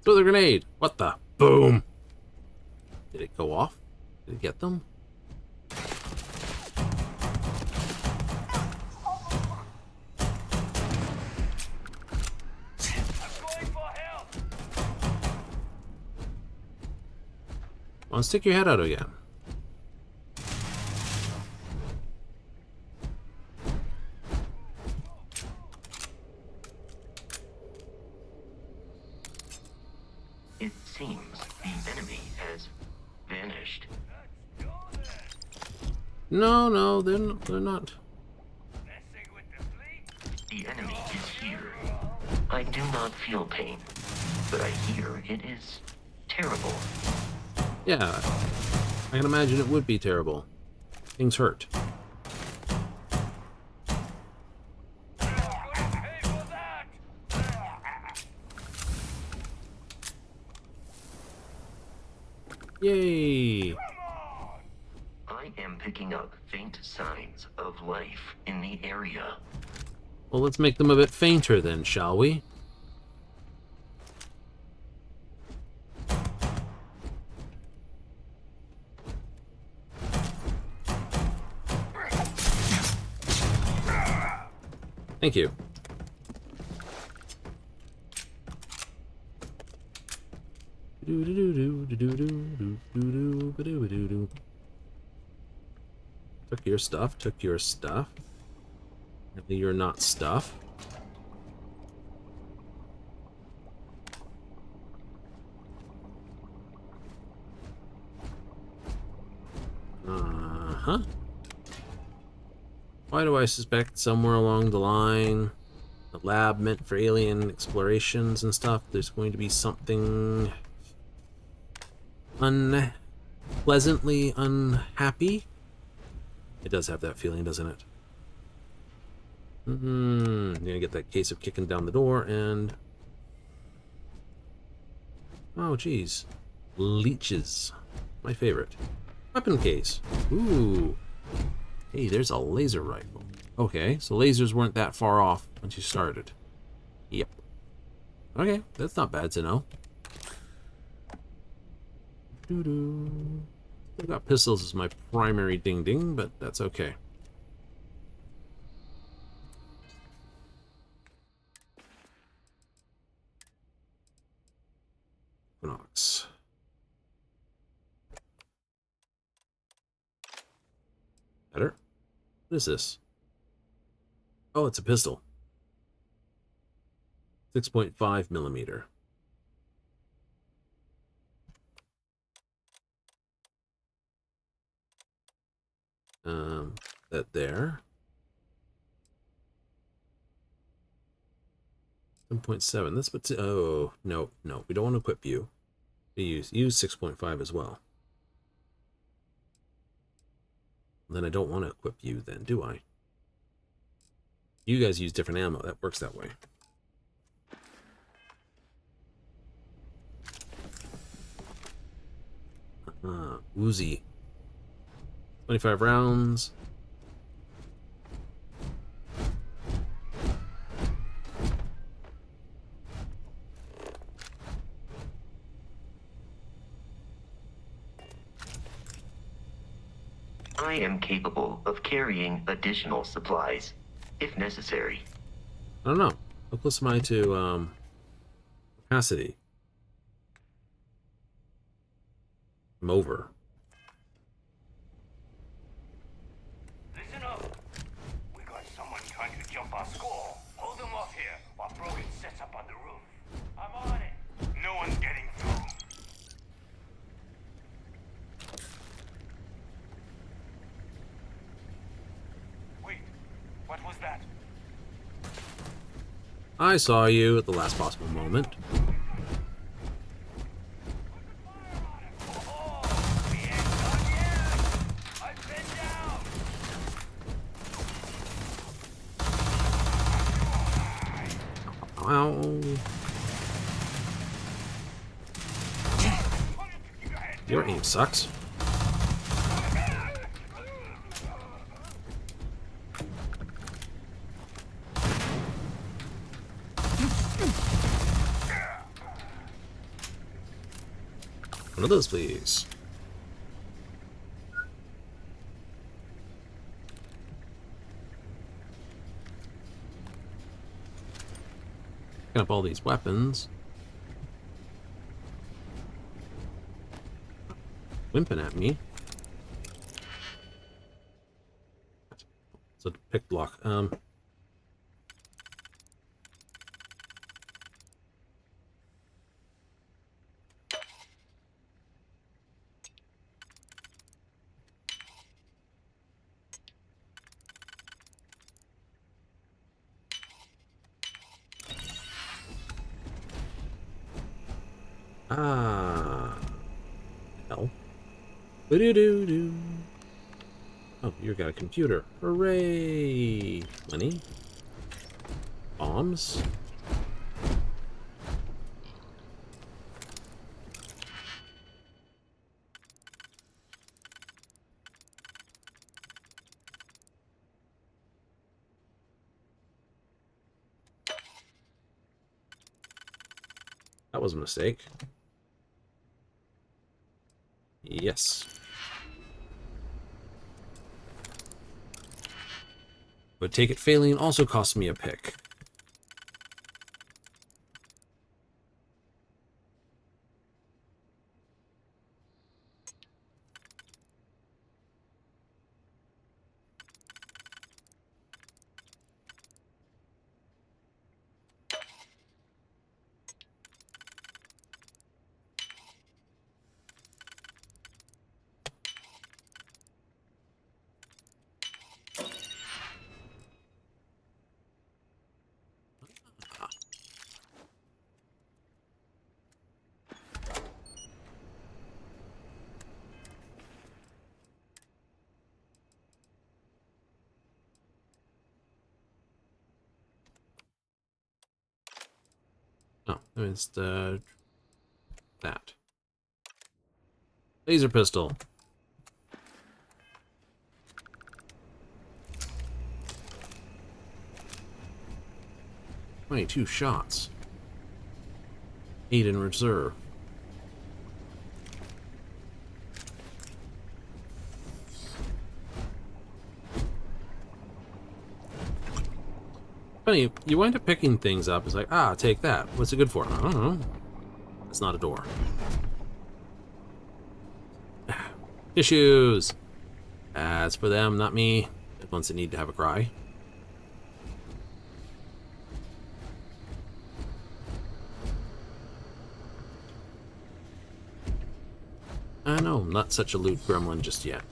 Throw the grenade! What the? Boom! Did it go off? Did it get them? Going for help! Come on, stick your head out again. It seems the enemy has vanished. No, they're not. Messing with the fleet? The enemy is here. I do not feel pain, but I hear it is terrible. Yeah, I can imagine it would be terrible. Things hurt. Pay for that! Yay! I am picking up faint signs of life in the area. Well, let's make them a bit fainter then, shall we? Thank you. Took your stuff, took your stuff. Apparently you're not stuff. Uh-huh. Why do I suspect somewhere along the line, the lab meant for alien explorations and stuff, there's going to be something unpleasantly unhappy? It does have that feeling, doesn't it? Gonna get that case of kicking down the door and... oh, geez. Leeches. My favorite. Weapon case. Ooh. Hey, there's a laser rifle. Okay, so lasers weren't that far off once you started. Yep. Okay, that's not bad to know. Doo-doo. Still got pistols as my primary ding-ding, but that's okay. Knox. Better. What is this? Oh, it's a pistol. 6.5 millimeter. That there. 7.7. That's what's... Oh, no, no. We don't want to equip you. We use 6.5 as well. Then I don't want to equip you then, do I? You guys use different ammo. That works that way. Uzi. 25 rounds. I am capable of carrying additional supplies, if necessary. I don't know. How close am I to capacity? I'm over. Listen up. We got someone trying to jump our score. Hold them off here while Brogan sets up on the roof. I'm on it. No one's getting through. Wait, what was that? I saw you at the last possible moment. Oh, we ain't done yet. I've been down. Ow. Your aim sucks. One of those, please. Picking up all these weapons. Wimping at me. It's a pick block. Hell. Doo-doo-doo-doo. Oh, you got a computer. Hooray! Money. Bombs. That was a mistake. Yes. But take it failing also cost me a pick. Oh, it's the that laser pistol. 22 shots. 8 in reserve. Funny, you wind up picking things up. It's like, ah, take that. What's it good for? I don't know. It's not a door. Tissues. That's for them, not me. Ones that need to have a cry. I know, I'm not such a loot gremlin just yet.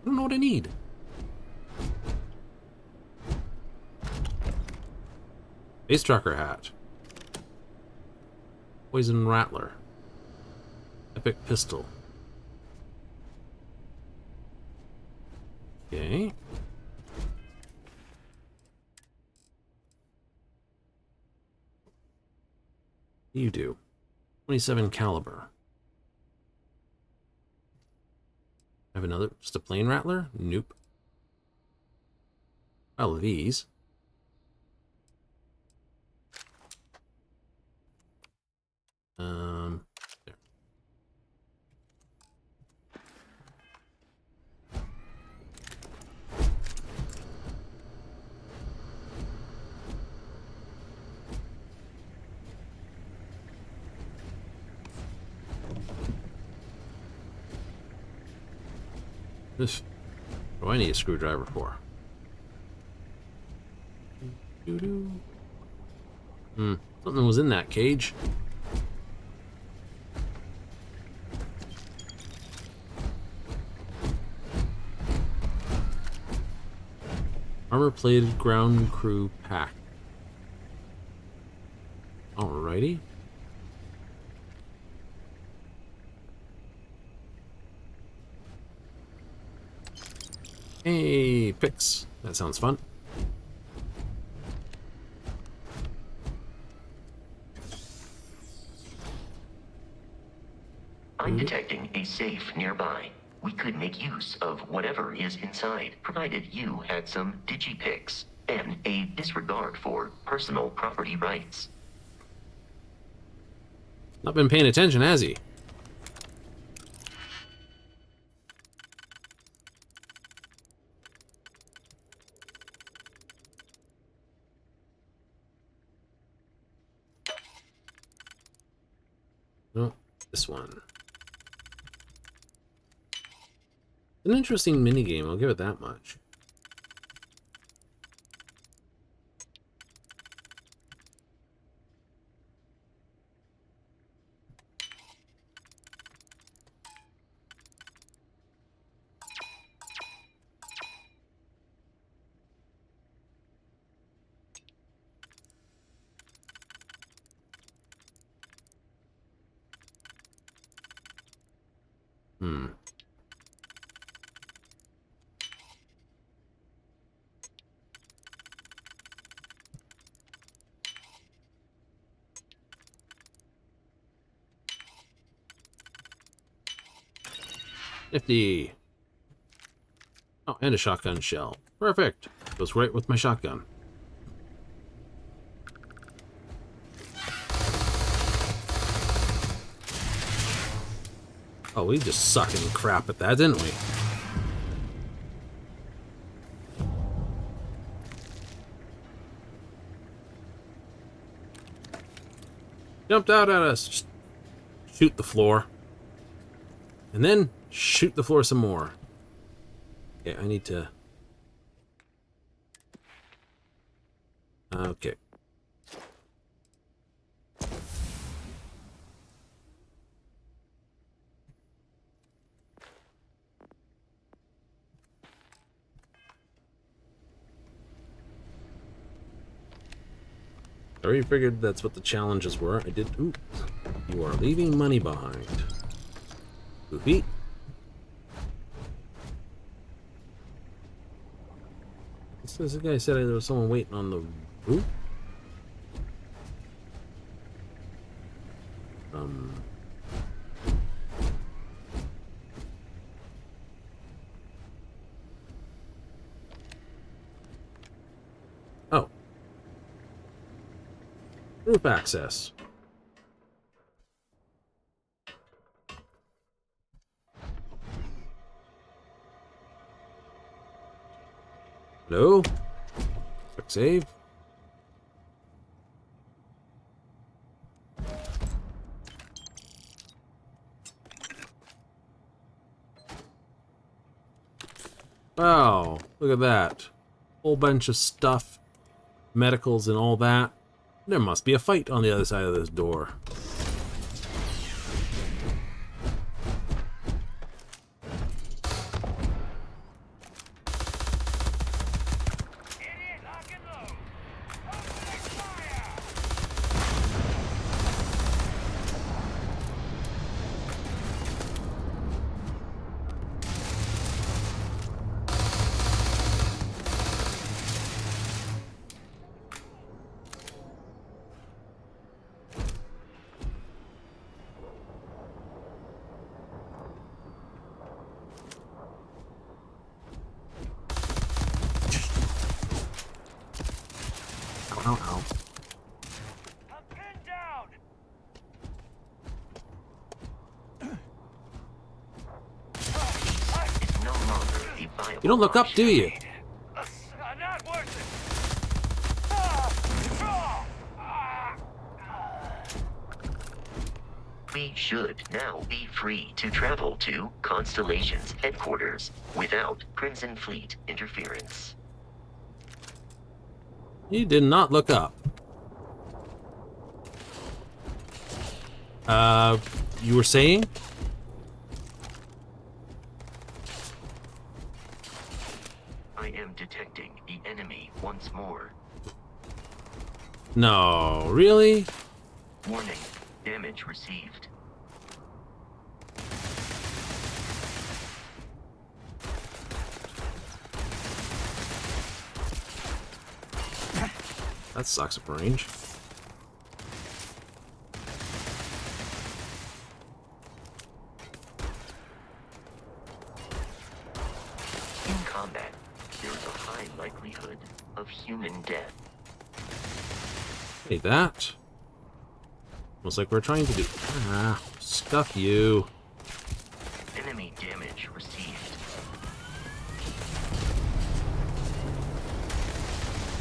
I don't know what I need. Space Trucker hat. Poison Rattler. Epic Pistol. Okay. You do. 27 caliber. Have another, just a plain Rattler? Nope. All of these. There. This, what do I need a screwdriver for? Doo-doo. Something was in that cage. Armor-plated ground crew pack. Alrighty. Hey, picks. That sounds fun. I'm detecting a safe nearby. We could make use of whatever is inside, provided you had some digipicks and a disregard for personal property rights. Not been paying attention, has he? No, this one. An interesting minigame, I'll give it that much. Nifty. Oh, and a shotgun shell. Perfect. Goes right with my shotgun. Oh, we just sucking crap at that, didn't we? Jumped out at us. Just shoot the floor. And then shoot the floor some more. Okay, I need to... Okay. I already figured that's what the challenges were. I did... Ooh. You are leaving money behind. Goofy. This guy said there was someone waiting on the roof. Oh. Roof access. Hello? Quick save. Wow, look at that. Whole bunch of stuff. Medicals and all that. There must be a fight on the other side of this door. Idiot, lock and load. Opening fire! ow, ow. I'm pinned down. It's no longer a viable You don't look up, do option. you? Not worth it. Ah! Ah! We should now be free to travel to Constellation's headquarters without Crimson Fleet interference. You did not look up. You were saying? I am detecting the enemy once more. No, really? Warning, damage received. That sucks at range. In combat, there is a high likelihood of human death. Hey, that. Looks like we're trying to do. Ah, stuff you. Enemy damage received.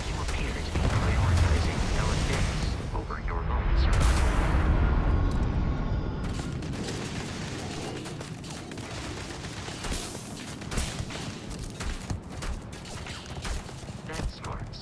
You appear to be prioritizing our deaths over your own survival. That's smarts.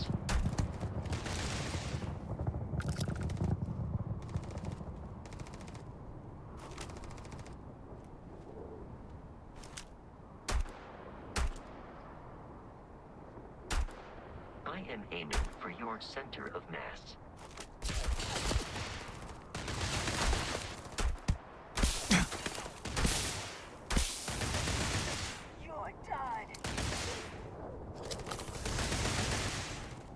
I am aiming for your center of mass. You're done.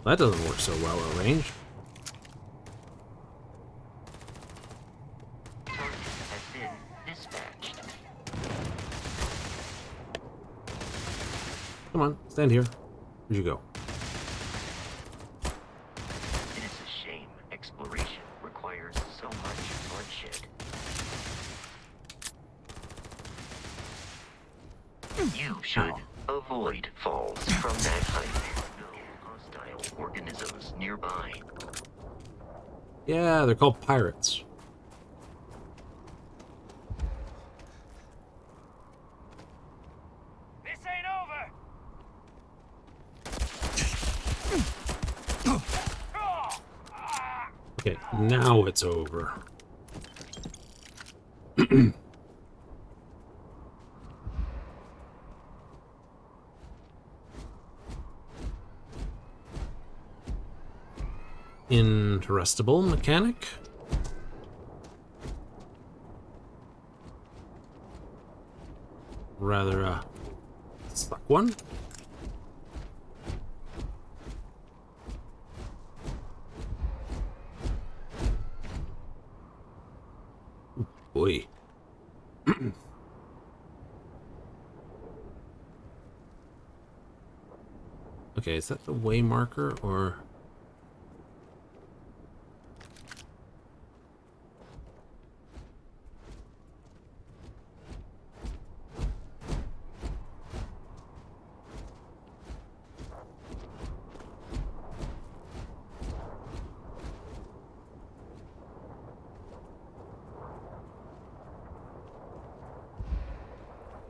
That doesn't work so well at range. Target has been dispatched. Come on, stand here. Where'd you go? It is a shame exploration requires so much bloodshed. You should avoid falls from that height. No hostile organisms nearby. Yeah, they're called pirates. This ain't over. Okay, now it's over. Interestable mechanic. Rather a stuck one. Ooh, boy. Okay, is that the way marker or?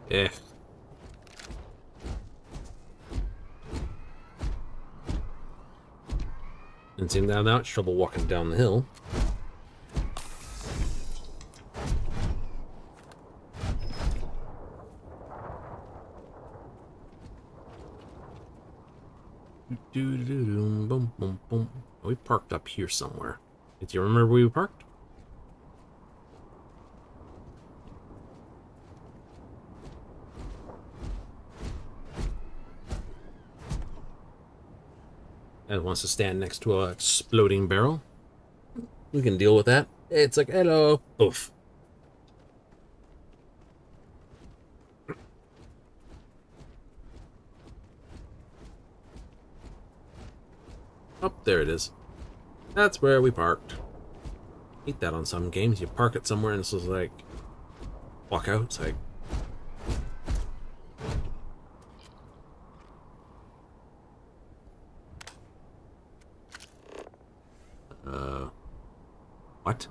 Eh. Didn't seem to have that much trouble walking down the hill. Boom, boom, boom. We parked up here somewhere. Do you remember where we parked? And wants to stand next to a exploding barrel. We can deal with that. It's like, hello. Oof. Oh, there it is. That's where we parked. Hate that on some games. You park it somewhere and it's just like, walk out. It's like, what?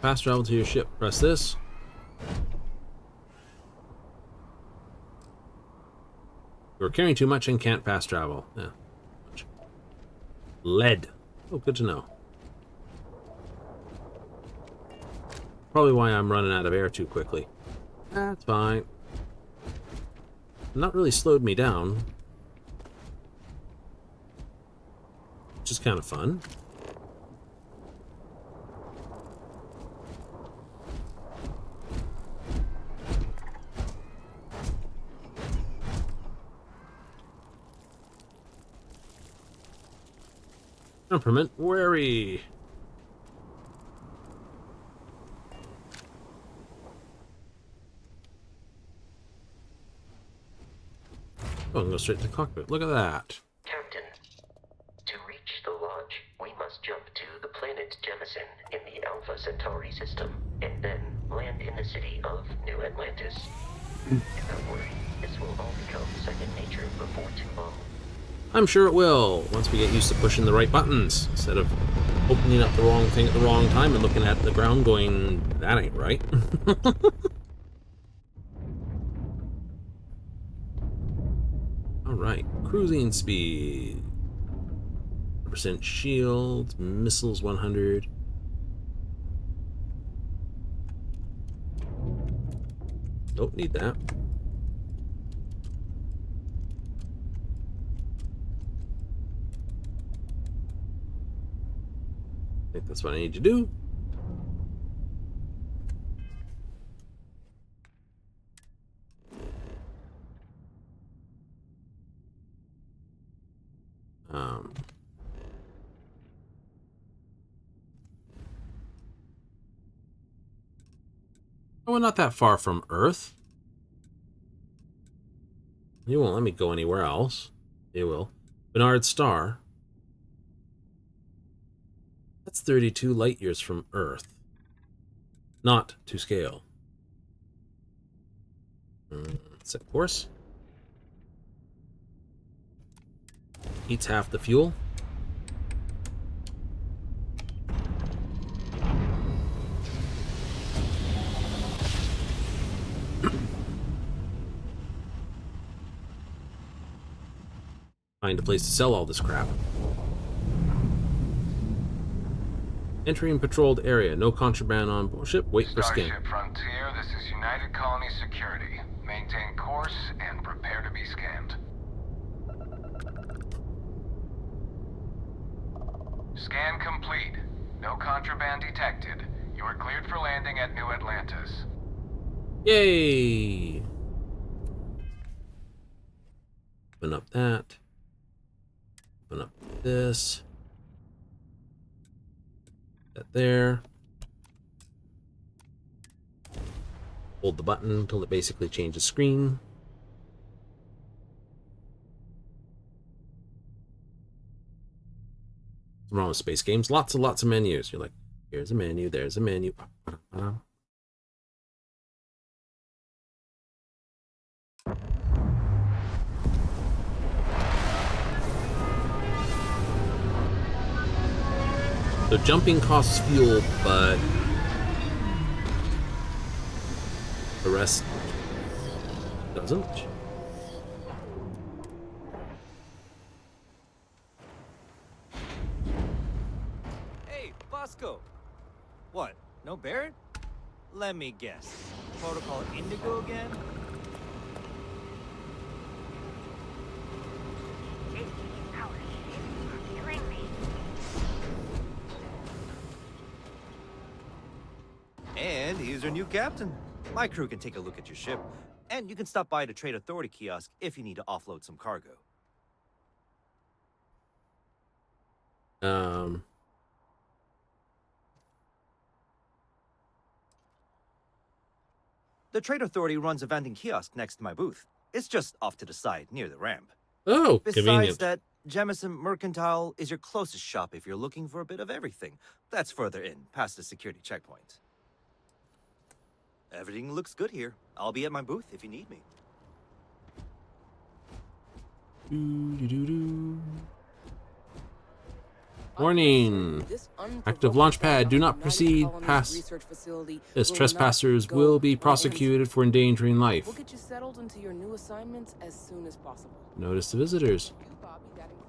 Fast travel to your ship. Press this. You're carrying too much and can't fast travel. Yeah. Lead. Oh, good to know. Probably why I'm running out of air too quickly. That's fine. Not really slowed me down. Which is kind of fun. Temperament wary. Oh, and go straight to the cockpit. Look at that. Captain, to reach the lodge, we must jump to the planet Jemison in the Alpha Centauri system, and then land in the city of New Atlantis. Do not worry, this will all become second nature before too long. I'm sure it will, once we get used to pushing the right buttons, instead of opening up the wrong thing at the wrong time and looking at the ground going, that ain't right. Alright, cruising speed. 100% shield, missiles 100. Don't need that. I think that's what I need to do. Oh, we're not that far from Earth. You won't let me go anywhere else. You will. Bernard Star. That's 32 light years from Earth. Not to scale. Set course. Eats half the fuel. Find a place to sell all this crap. Entering patrolled area. No contraband on board ship. Wait for scan. Starship Frontier, this is United Colony Security. Maintain course and prepare to be scanned. Scan complete. No contraband detected. You are cleared for landing at New Atlantis. Yay! Open up that. Open up this. That there. Hold the button until it basically changes screen. What's wrong with space games? Lots and lots of menus. You're like, here's a menu, there's a menu. So jumping costs fuel, but the rest doesn't. Hey, Bosco. What? No Barrett? Let me guess. Protocol Indigo again? And he's our new captain. My crew can take a look at your ship. And you can stop by the Trade Authority kiosk if you need to offload some cargo. The Trade Authority runs a vending kiosk next to my booth. It's just off to the side, near the ramp. Oh, Besides convenient. that, Jemison Mercantile is your closest shop if you're looking for a bit of everything. That's further in, past the security checkpoint. Everything looks good here. I'll be at my booth if you need me. Warning! Active launch pad. Do not proceed past this. Trespassers will be prosecuted for endangering life. We'll get you settled into your new assignments as soon as possible. Notice to visitors.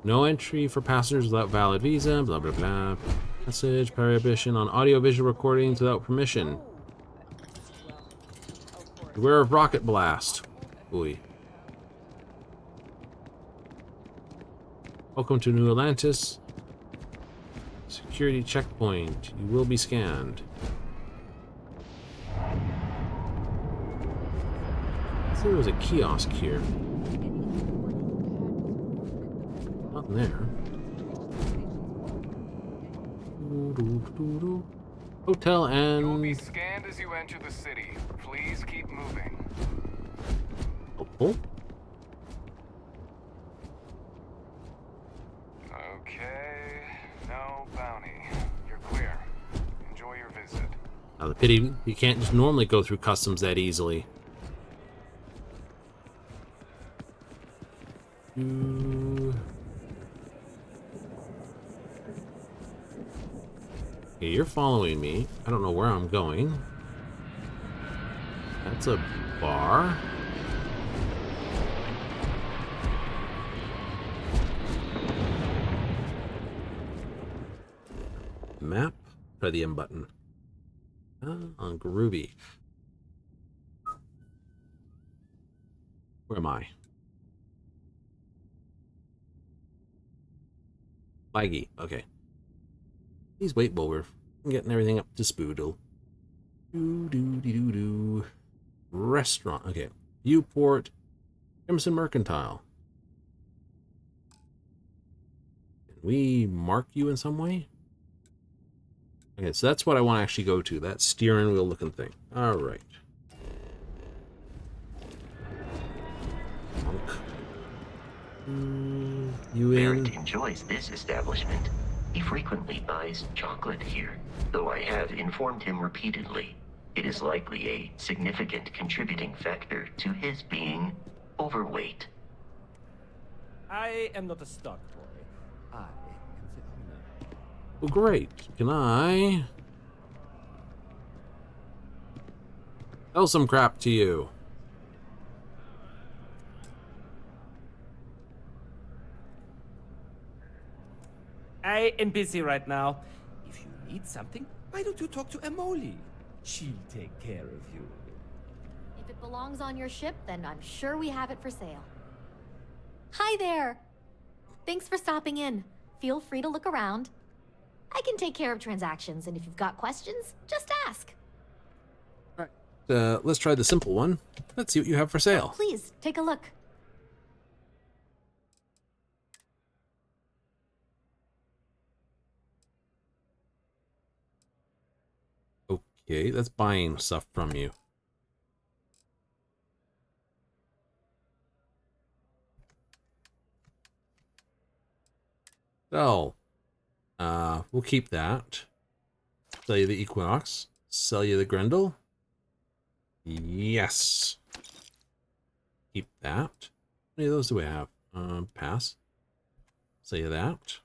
No entry for passengers without valid visa. Blah blah blah. Message. Prohibition on audio-visual recordings without permission. Beware of rocket blast. Ooh. Welcome to New Atlantis. Security checkpoint. You will be scanned. So there was a kiosk here. Nothing there. Hotel and... You will be scanned as you enter the city. Please keep moving. Oh. Okay. No bounty. You're clear. Enjoy your visit. Now the pity, you can't just normally go through customs that easily. Okay, you're following me. I don't know where I'm going. That's a bar. Map. Try the M button. On Groovy. Where am I? Laggy. Okay. Please wait while we're getting everything up to spoodle. Do. Restaurant. Okay. Viewport. Crimson Mercantile. Can we mark you in some way? Okay, so that's what I want to actually go to. That steering wheel looking thing. All right. You in? Barrett enjoys this establishment. He frequently buys chocolate here, though I have informed him repeatedly. It is likely a significant contributing factor to his being overweight. I am not a stock boy. I am the owner. Well, great. Can I sell some crap to you? I am busy right now. If you need something, why don't you talk to Emoli? She'll take care of you. If it belongs on your ship, then I'm sure we have it for sale. Hi there! Thanks for stopping in. Feel free to look around. I can take care of transactions, and if you've got questions, just ask. Let's try the simple one. Let's see what you have for sale. Please, take a look. Okay, that's buying stuff from you. So, we'll keep that. Sell you the Equinox. Sell you the Grendel. Yes. Keep that. How many of those do we have? Pass. Sell you that.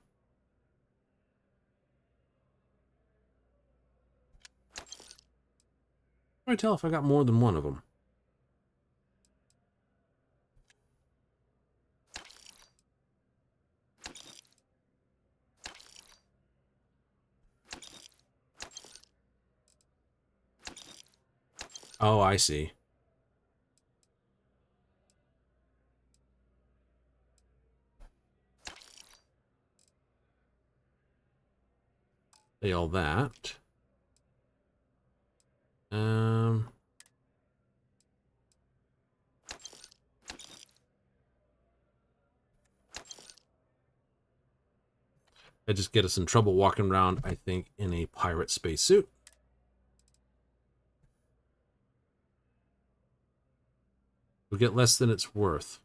How do I tell if I got more than one of them? Oh, I see. Say all that. I just get us in trouble walking around, I think, in a pirate spacesuit. We'll get less than it's worth.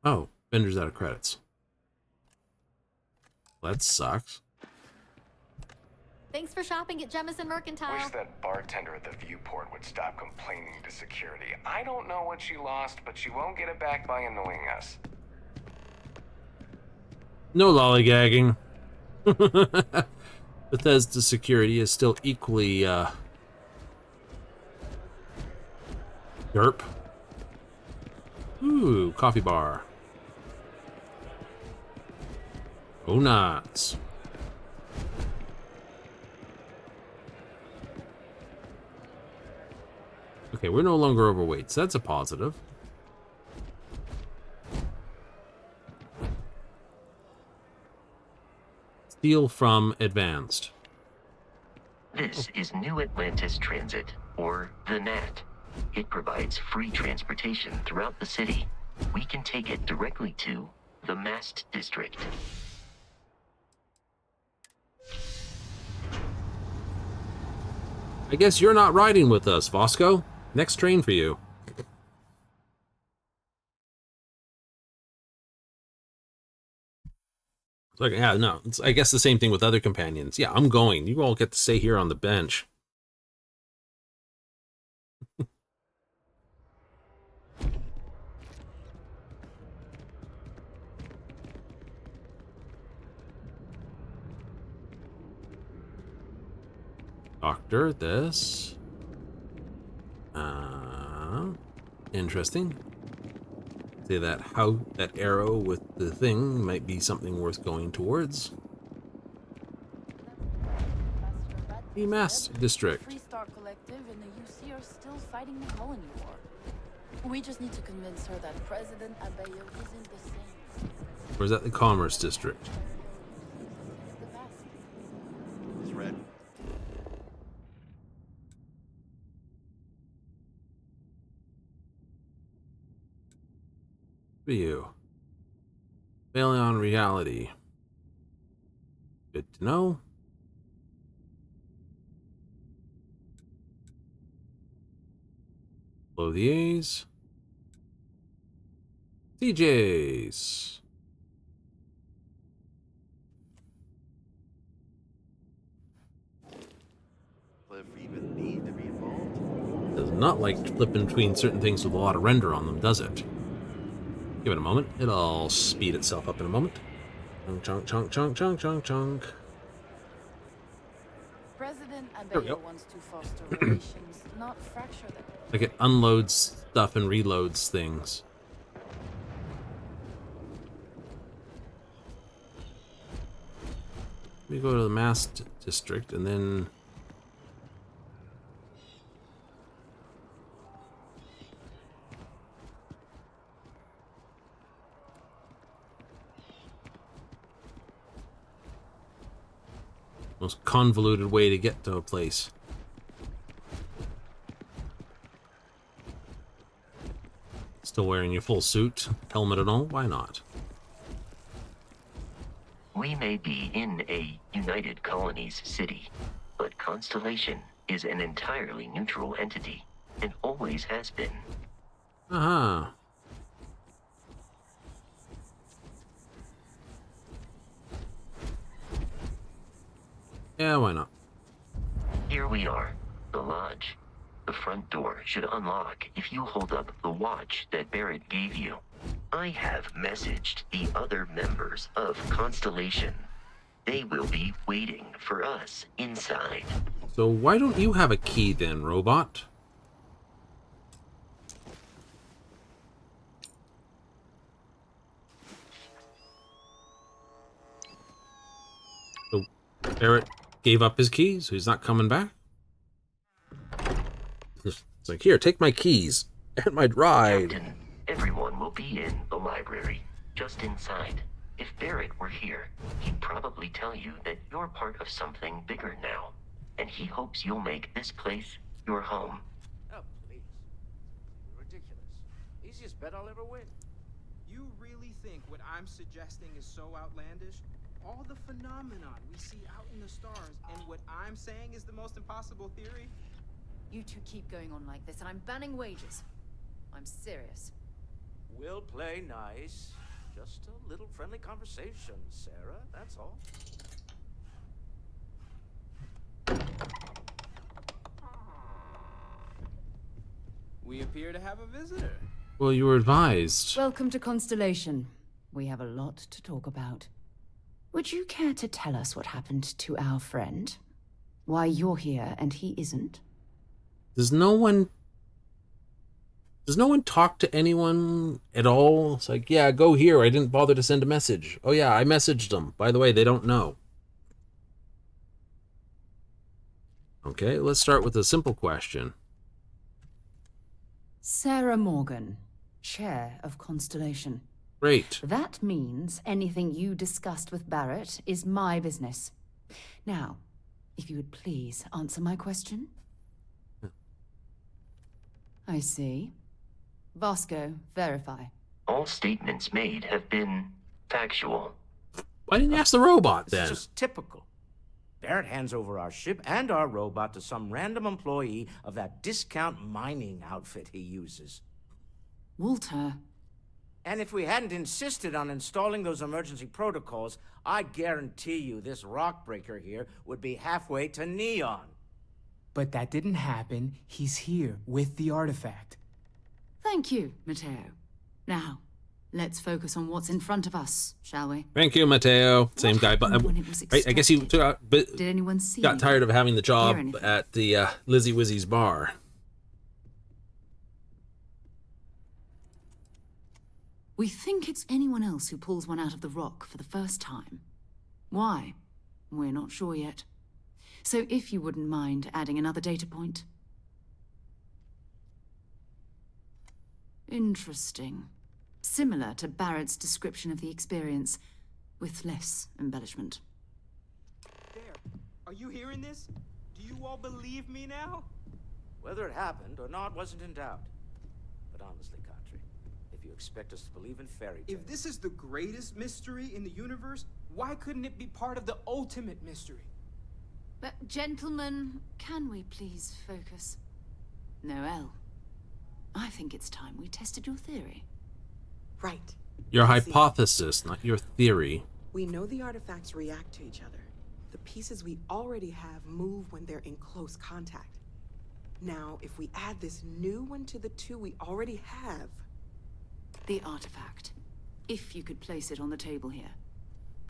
Oh, vendor's out of credits. That sucks. Thanks for shopping at Jemison Mercantile. Wish that bartender at the viewport would stop complaining to security. I don't know what she lost, but she won't get it back by annoying us. No lollygagging. Bethesda security is still equally, derp. Ooh, coffee bar. Oh, nuts. Okay, we're no longer overweight, so that's a positive. Steal from Advanced. This is New Atlantis Transit, or the NAT. It provides free transportation throughout the city. We can take it directly to the Mast District. I guess you're not riding with us, Vasco. Next train for you. Like, yeah, no, it's, I guess the same thing with other companions. Yeah, I'm going. You all get to stay here on the bench. Doctor, this. Interesting. Say that how that arrow with the thing might be something worth going towards. The Mast District. Freestar Collective and the UC are still fighting the colony war. We just need to convince her that President Abayo isn't the same. Or is that the Commerce District? It's red. For you. Failing on reality. Good to know. Below the A's. CJ's. Cliff even need to be involved? Does not like flipping between certain things with a lot of render on them, does it? Give it a moment. It'll speed itself up in a moment. Chunk, chunk, chunk, chunk, chunk, chunk. President Abayo wants to foster relations, not fracture them. Like it unloads stuff and reloads things. We go to the Mast District and then most convoluted way to get to a place. Still wearing your full suit, helmet and all? Why not? We may be in a United Colonies city, but Constellation is an entirely neutral entity, and always has been. Uh-huh. Yeah, why not? Here we are, the lodge. The front door should unlock if you hold up the watch that Barrett gave you. I have messaged the other members of Constellation. They will be waiting for us inside. So why don't you have a key then, robot? So Barrett gave up his keys, so he's not coming back? It's like, here, take my keys and my ride. Captain, everyone will be in the library, just inside. If Barrett were here, he'd probably tell you that you're part of something bigger now, and he hopes you'll make this place your home. Oh, please. Ridiculous. Easiest bet I'll ever win. You really think what I'm suggesting is so outlandish? all the phenomenon we see out in the stars, and what I'm saying is the most impossible theory? You two keep going on like this, and I'm banning wages. I'm serious. We'll play nice. Just a little friendly conversation, Sarah, that's all. We appear to have a visitor. Well, you were advised. Welcome to Constellation. We have a lot to talk about. Would you care to tell us what happened to our friend? Why you're here and he isn't? Does no one talk to anyone at all? It's like, yeah, go here. I didn't bother to send a message. Oh yeah, I messaged them. By the way, they don't know. Okay, let's start with a simple question. Sarah Morgan, Chair of Constellation. Great. That means anything you discussed with Barrett is my business. Now, if you would please answer my question. I see. Vasco, verify. All statements made have been factual. Why didn't you ask the robot then? It's just typical. Barrett hands over our ship and our robot to some random employee of that discount mining outfit he uses. Walter. And if we hadn't insisted on installing those emergency protocols, I guarantee you this rock breaker here would be halfway to Neon. But that didn't happen. He's here with the artifact. Thank you, Matteo. Now, let's focus on what's in front of us, shall we? Thank you, Matteo. Same guy, but I guess he took out, but did anyone see? Got tired of having the job at the Lizzie Wizzy's bar. We think it's anyone else who pulls one out of the rock for the first time. Why? We're not sure yet. So if you wouldn't mind adding another data point. Interesting. Similar to Barrett's description of the experience, with less embellishment. There. Are you hearing this? Do you all believe me now? Whether it happened or not wasn't in doubt. But honestly, Kadri, if you expect us to believe in fairy tales... If this is the greatest mystery in the universe, why couldn't it be part of the ultimate mystery? But, gentlemen, can we please focus? Noel, I think it's time we tested your theory. Right. Your hypothesis, not your theory. We know the artifacts react to each other. The pieces we already have move when they're in close contact. Now, if we add this new one to the two we already have... The artifact. If you could place it on the table here.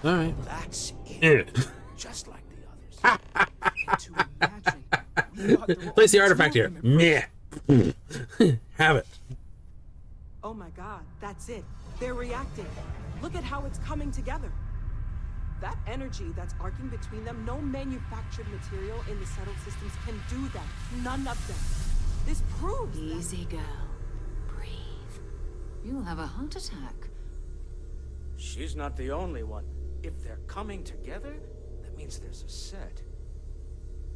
All right. That's it. Just like the others. To imagine. Place the artifact here. Meh. Have it. Oh my god, that's it. They're reacting. Look at how it's coming together. That energy that's arcing between them, no manufactured material in the settled systems can do that. None of them. This proves Easy, girl. Breathe. You'll have a heart attack. She's not the only one. If they're coming together, that means there's a set.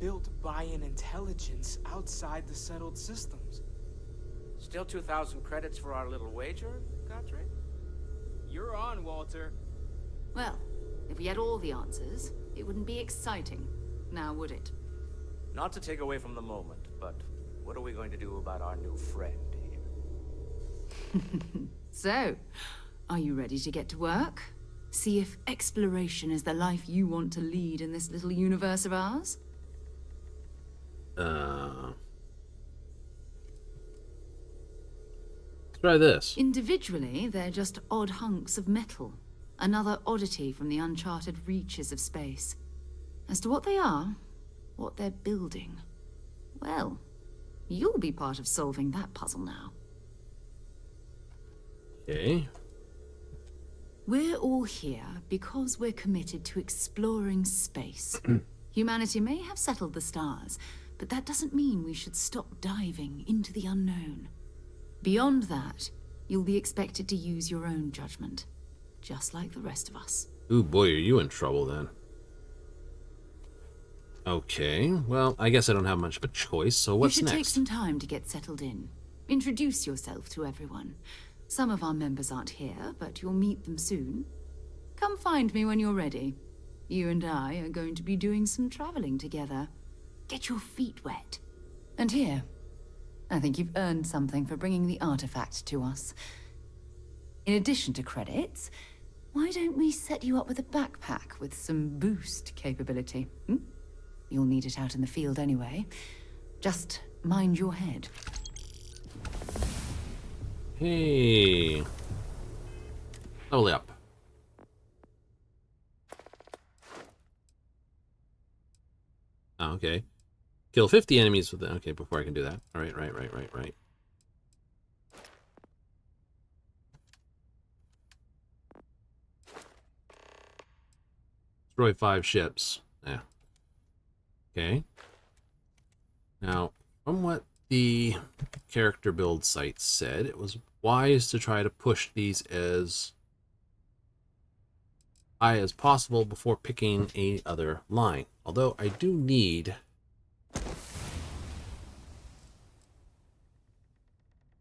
Built by an intelligence outside the settled systems. Still 2,000 credits for our little wager, Kadri? You're on, Walter. Well, if we had all the answers, it wouldn't be exciting, now would it? Not to take away from the moment, but what are we going to do about our new friend here? So, are you ready to get to work? See if exploration is the life you want to lead in this little universe of ours? Try this. Individually, they're just odd hunks of metal. Another oddity from the uncharted reaches of space. As to what they are, what they're building, well, you'll be part of solving that puzzle now. Okay. We're all here because we're committed to exploring space. Humanity may have settled the stars, but that doesn't mean we should stop diving into the unknown. Beyond that, you'll be expected to use your own judgment, just like the rest of us. Ooh, boy, are you in trouble then. Okay, well, I guess I don't have much of a choice, so what's you should next? take some time to get settled in. Introduce yourself to everyone. Some of our members aren't here, but you'll meet them soon. Come find me when you're ready. You and I are going to be doing some traveling together. Get your feet wet. And here, I think you've earned something for bringing the artifact to us. In addition to credits, why don't we set you up with a backpack with some boost capability? Hmm? You'll need it out in the field anyway. Just mind your head. Hey. Level up. Oh, okay. Kill 50 enemies with it. Okay, before I can do that. All right, right. Destroy 5 ships. Yeah. Okay. Now, from what the character build site said, it was wise to try to push these as high as possible before picking a other line. Although I do need... It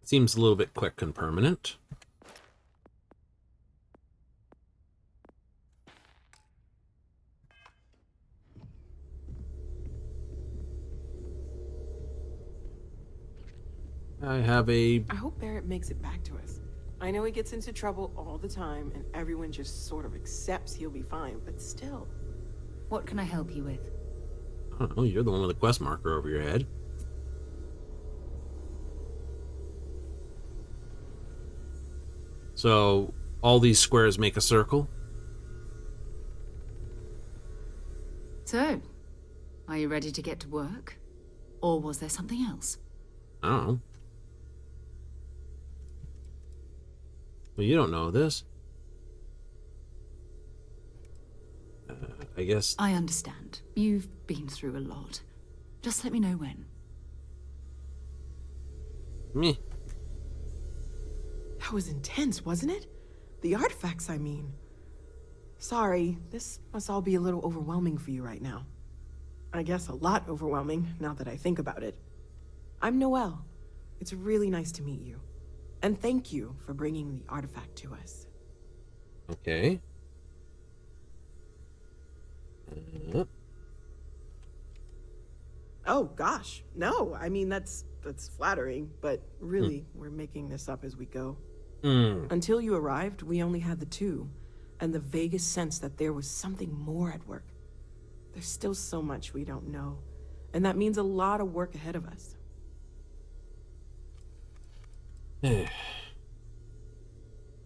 seems a little bit quick and permanent. I have a... I hope Barrett makes it back to us. I know he gets into trouble all the time, and everyone just sort of accepts he'll be fine, but still. What can I help you with? I don't know, you're the one with the quest marker over your head. So, all these squares make a circle? So, are you ready to get to work? Or was there something else? I don't know. Well, you don't know this. I guess... I understand. You've been through a lot. Just let me know when. Me. That was intense, wasn't it? The artifacts, I mean. Sorry, this must all be a little overwhelming for you right now. I guess a lot overwhelming, now that I think about it. I'm Noelle. It's really nice to meet you. And thank you for bringing the artifact to us. Okay. Oh, gosh. No, I mean, that's flattering, but really, we're making this up as we go. Until you arrived, we only had the two, and the vaguest sense that there was something more at work. There's still so much we don't know, and that means a lot of work ahead of us.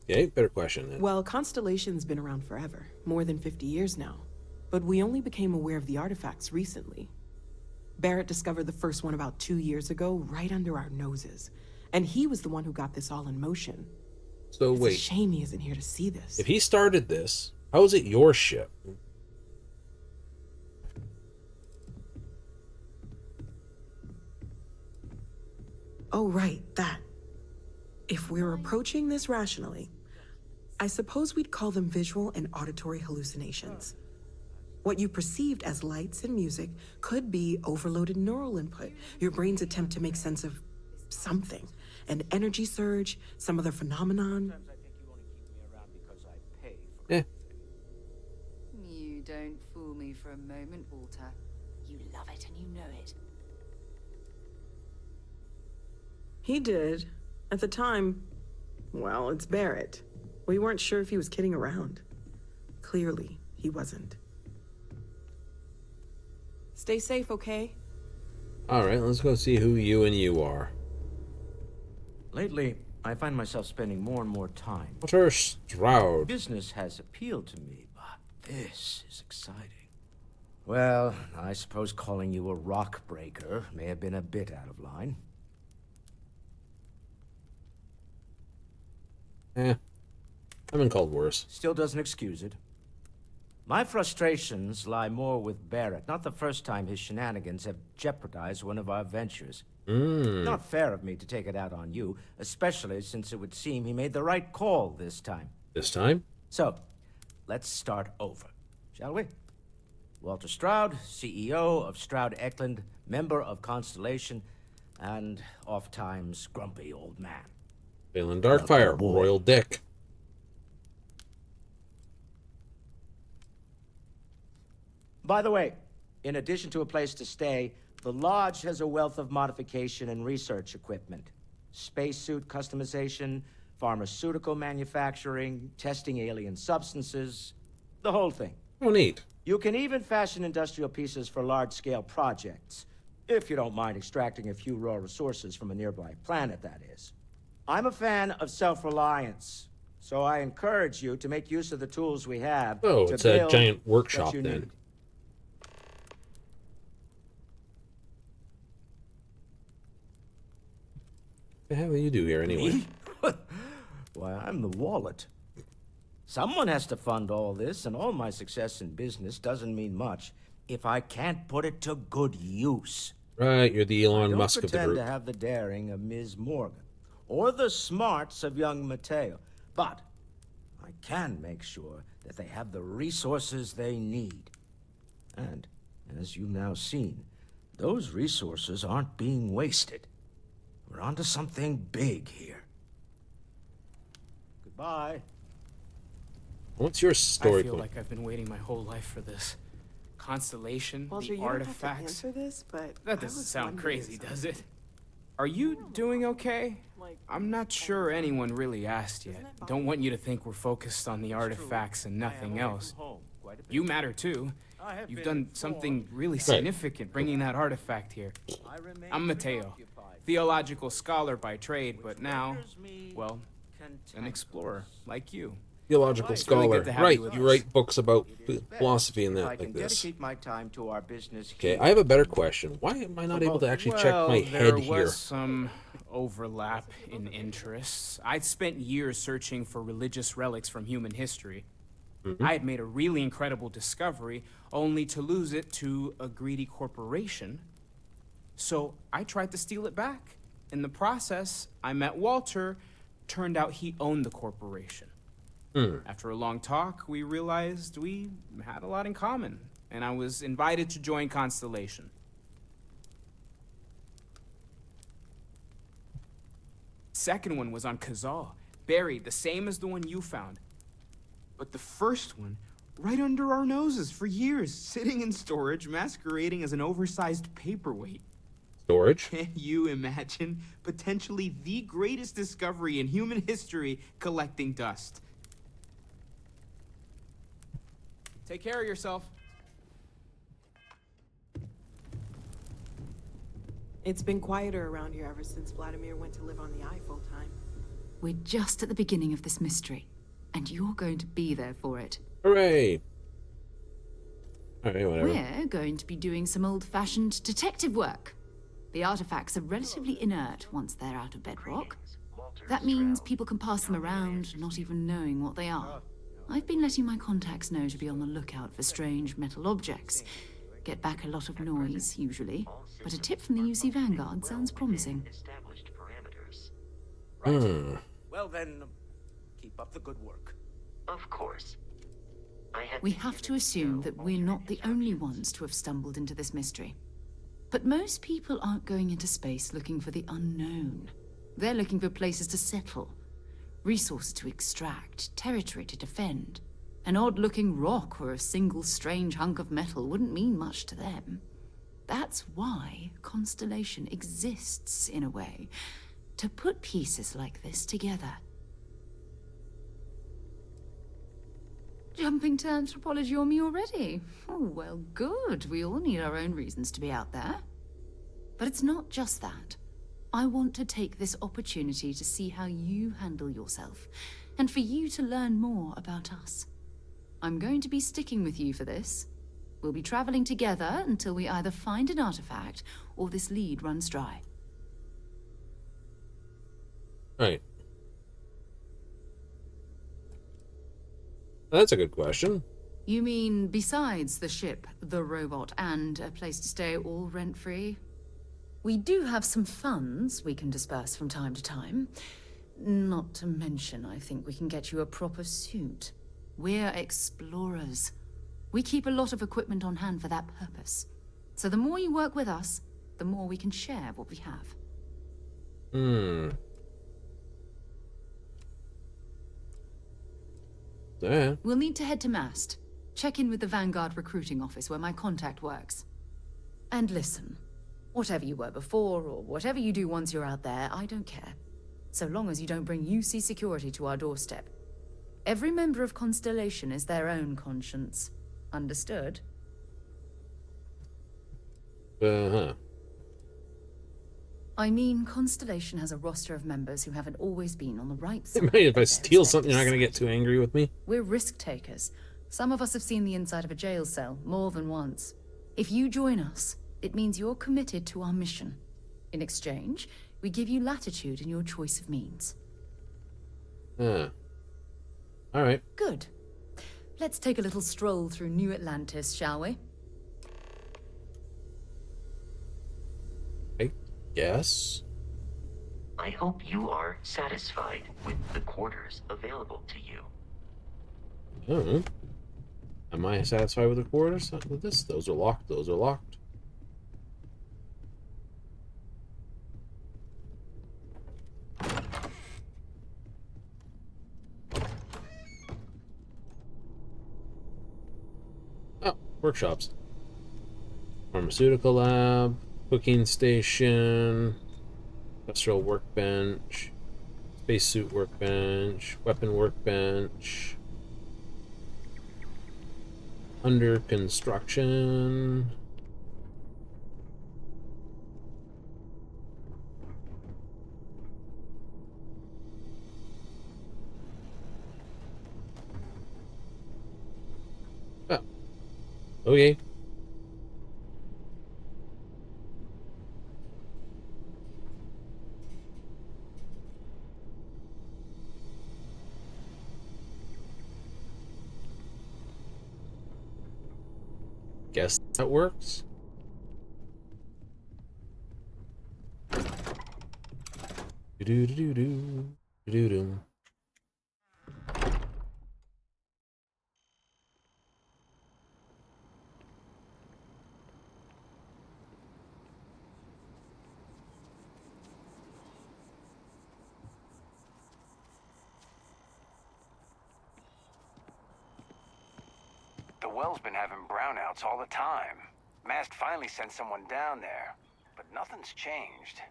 Okay, better question then. Well, Constellation's been around forever, more than 50 years now, but we only became aware of the artifacts recently. Barrett discovered the first one about 2 years ago, right under our noses, and he was the one who got this all in motion. So It's wait, a shame he isn't here to see this. if he started this, how is it your ship? Oh, right, that. If we're approaching this rationally, I suppose we'd call them visual and auditory hallucinations. What you perceived as lights and music could be overloaded neural input, your brain's attempt to make sense of something. An energy surge, some other phenomenon. Eh. You don't fool me for a moment, Walter. You love it and you know it. He did. At the time, well, it's Barrett. We weren't sure if he was kidding around. Clearly, he wasn't. Stay safe, okay? Alright, let's go see who you and you are. Lately, I find myself spending more and more time. Walter Stroud. Business has appealed to me, but this is exciting. Well, I suppose calling you a rock breaker may have been a bit out of line. I've been called worse. Still doesn't excuse it. My frustrations lie more with Barrett. Not the first time his shenanigans have jeopardized one of our ventures. Not fair of me to take it out on you, especially since it would seem he made the right call this time. This time? So, let's start over, shall we? Walter Stroud, CEO of Stroud Eklund, member of Constellation, and oft-times grumpy old man. Phelan Darkfire, Royal Dick. By the way, in addition to a place to stay, the Lodge has a wealth of modification and research equipment. Spacesuit customization, pharmaceutical manufacturing, testing alien substances, the whole thing. Oh, neat. You can even fashion industrial pieces for large-scale projects, if you don't mind extracting a few raw resources from a nearby planet, that is. I'm a fan of self-reliance, so I encourage you to make use of the tools we have Oh, to it's a build giant what workshop you then. need. What the hell do you do here anyway? Me? Why, I'm the wallet. Someone has to fund all this, and all my success in business doesn't mean much if I can't put it to good use. Right, you're the Elon I Musk of the don't pretend group. to have the daring of Ms. Morgan, or the smarts of young Mateo, but I can make sure that they have the resources they need. And, as you've now seen, those resources aren't being wasted. We're onto something big here. Goodbye. What's your story I feel point? like I've been waiting my whole life for this. Constellation, Walter, the you don't have to artifacts. answer this, but That I doesn't was sound wondering crazy, something. does it? Are you doing okay? I'm not sure anyone really asked yet. Don't want you to think we're focused on the artifacts and nothing else. You matter too. You've done something really significant bringing that artifact here. I'm Mateo, theological scholar by trade, but now, well, an explorer like you. Theological It's really scholar. good to have Right, you with you us. write books about philosophy and I that can like this. dedicate my time to our business Okay, here. I have a better question. Why am I not able to actually check my head there here? was some overlap in interests. I'd spent years searching for religious relics from human history. I had made a really incredible discovery, only to lose it to a greedy corporation. So I tried to steal it back. In the process, I met Walter. Turned out he owned the corporation. After a long talk, we realized we had a lot in common, and I was invited to join Constellation. Second one was on Kazal, buried, the same as the one you found. But the first one, right under our noses for years, sitting in storage, masquerading as an oversized paperweight. Storage? Can you imagine potentially the greatest discovery in human history collecting dust? Take care of yourself. It's been quieter around here ever since Vladimir went to live on the eye full time. We're just at the beginning of this mystery, and you're going to be there for it. Hooray! Alright, whatever. We're going to be doing some old-fashioned detective work. The artifacts are relatively inert once they're out of bedrock. That means people can pass them around, not even knowing what they are. I've been letting my contacts know to be on the lookout for strange metal objects. Get back a lot of noise, usually, but a tip from the UC Vanguard sounds promising. Well then, keep up the good work. Of course. We have to assume that we're not the only ones to have stumbled into this mystery. But most people aren't going into space looking for the unknown. They're looking for places to settle, resources to extract, territory to defend. An odd-looking rock or a single strange hunk of metal wouldn't mean much to them. That's why Constellation exists, in a way, to put pieces like this together. Jumping to anthropology on me already? Oh, well, good. We all need our own reasons to be out there. But it's not just that. I want to take this opportunity to see how you handle yourself, and for you to learn more about us. I'm going to be sticking with you for this. We'll be traveling together until we either find an artifact or this lead runs dry. Right. That's a good question. You mean besides the ship, the robot, and a place to stay all rent-free? We do have some funds we can disperse from time to time. Not to mention, I think we can get you a proper suit. We're explorers. We keep a lot of equipment on hand for that purpose. So the more you work with us, the more we can share what we have. Yeah. We'll need to head to Mast. Check in with the Vanguard recruiting office where my contact works. And listen, whatever you were before, or whatever you do once you're out there, I don't care. So long as you don't bring UC security to our doorstep. Every member of Constellation is their own conscience. Understood? Uh-huh. I mean, Constellation has a roster of members who haven't always been on the right side. Hey, if I steal something, you're not going to get too angry with me? We're risk takers. Some of us have seen the inside of a jail cell more than once. If you join us, it means you're committed to our mission. In exchange, we give you latitude in your choice of means. All right. Good. Let's take a little stroll through New Atlantis, shall we? I guess. I hope you are satisfied with the quarters available to you. Oh. Am I satisfied with the quarters? With this? Those are locked. Those are locked. Oh, workshops. Pharmaceutical lab, cooking station, industrial workbench, spacesuit workbench, weapon workbench. Under construction. Oh. Okay. Guess that works. Do-do-do-do. The well's been having brownouts all the time. Mast finally sent someone down there, but nothing's changed.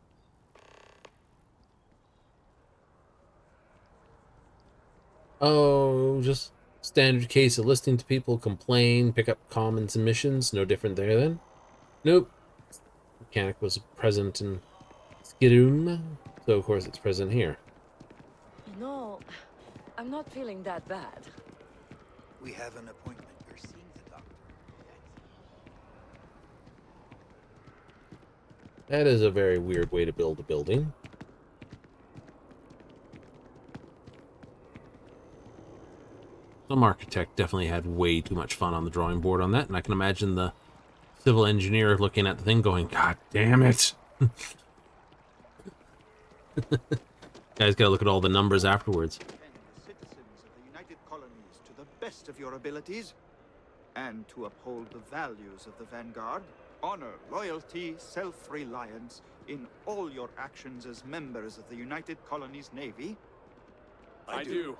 Oh, just standard case of listening to people complain, pick up common submissions. No different there then? Nope. Mechanic was present in Skidoon, so of course it's present here. You know, I'm not feeling that bad. We have an appointment. You're seeing the doctor. That is a very weird way to build a building. Some architect definitely had way too much fun on the drawing board on that, and I can imagine the civil engineer looking at the thing going, God damn it. Guys gotta look at all the numbers afterwards. Defend the citizens of the United Colonies to the best of your abilities, and to uphold the values of the Vanguard, honor, loyalty, self-reliance in all your actions as members of the United Colonies Navy. I do.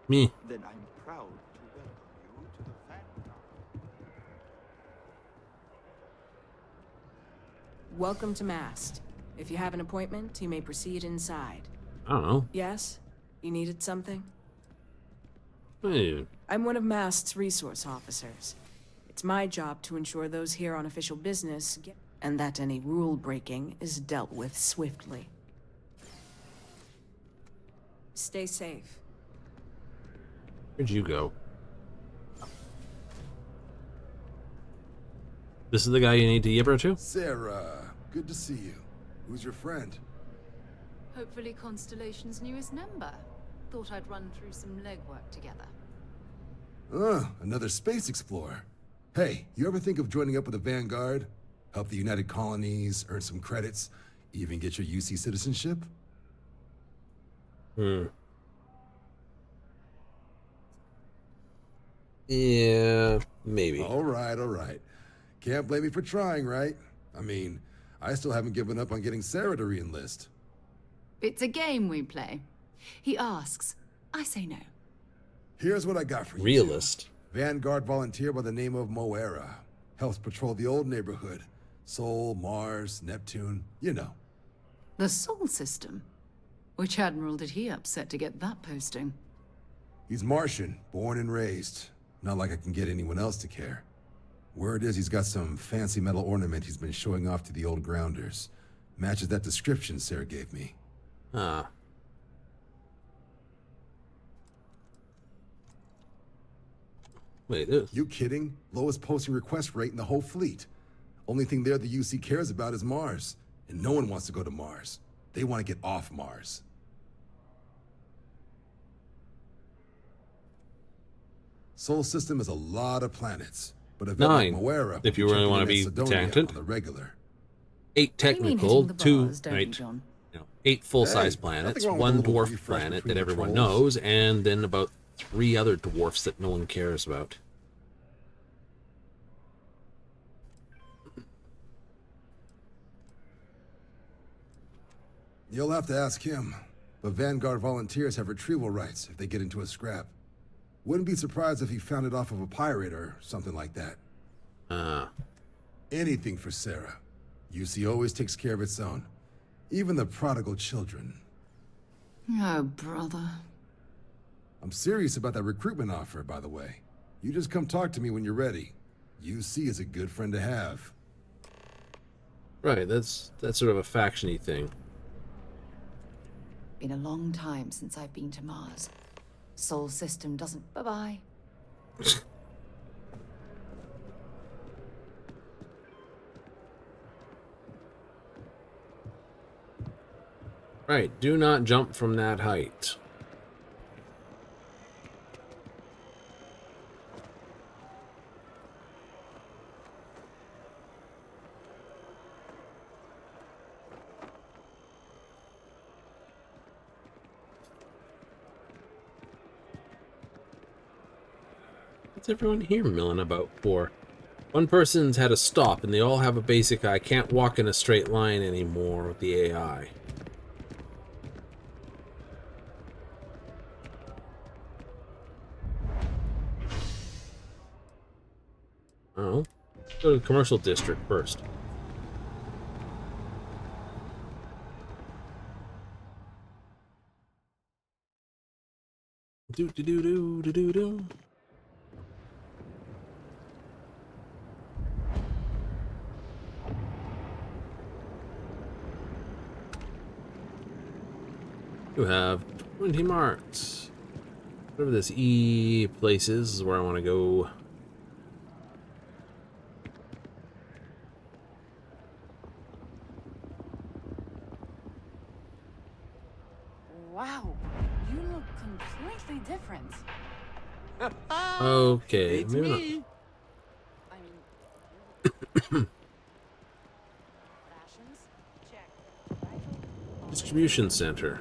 Me. Then I'm proud to welcome you to the Vanguard. Welcome to Mast. If you have an appointment, you may proceed inside. I don't know. Yes? You needed something? Hey. I'm one of Mast's resource officers. It's my job to ensure those here on official business get, and that any rule breaking is dealt with swiftly. Stay safe. Where'd you go? This is the guy you need to yibber to? Sarah, good to see you. Who's your friend? Hopefully Constellation's newest member. Thought I'd run through some legwork together. Another space explorer. Hey, you ever think of joining up with the Vanguard? Help the United Colonies, earn some credits, even get your UC citizenship? Yeah, maybe. All right. Can't blame me for trying, right? I mean, I still haven't given up on getting Sarah to re-enlist. It's a game we play. He asks, I say no. Here's what I got for you. Realist. Vanguard volunteer by the name of Moera. Helps patrol the old neighborhood. Sol, Mars, Neptune, you know. The Sol system? Which admiral did he upset to get that posting? He's Martian, born and raised. Not like I can get anyone else to care. Word is he's got some fancy metal ornament he's been showing off to the old grounders. Matches that description Sarah gave me. Ah. Wait, this? You kidding? Lowest posting request rate in the whole fleet. Only thing there the UC cares about is Mars. And no one wants to go to Mars. They want to get off Mars. Sol system is a lot of planets. But a 9, Moera if you really want to be tangent. On the regular. 8 technical, 2, bars, right, 8 full-size planets, 1 dwarf planet that everyone knows, and then about 3 other dwarfs that no one cares about. You'll have to ask him. But Vanguard volunteers have retrieval rights if they get into a scrap. Wouldn't be surprised if he found it off of a pirate or something like that. Anything for Sarah. UC always takes care of its own. Even the prodigal children. Oh, brother. I'm serious about that recruitment offer, by the way. You just come talk to me when you're ready. UC is a good friend to have. Right, that's sort of a faction-y thing. Been a long time since I've been to Mars. Sol system doesn't... Bye-bye. Right, do not jump from that height. What's everyone here milling about for? One person's had a stop, and they all have a basic I can't walk in a straight line anymore with the AI. Oh, let's go to the commercial district first. Do do do do do do do. You have 20 marks. Whatever this E place is where I want to go. Wow, you look completely different. Okay, It's maybe me. not. Distribution center.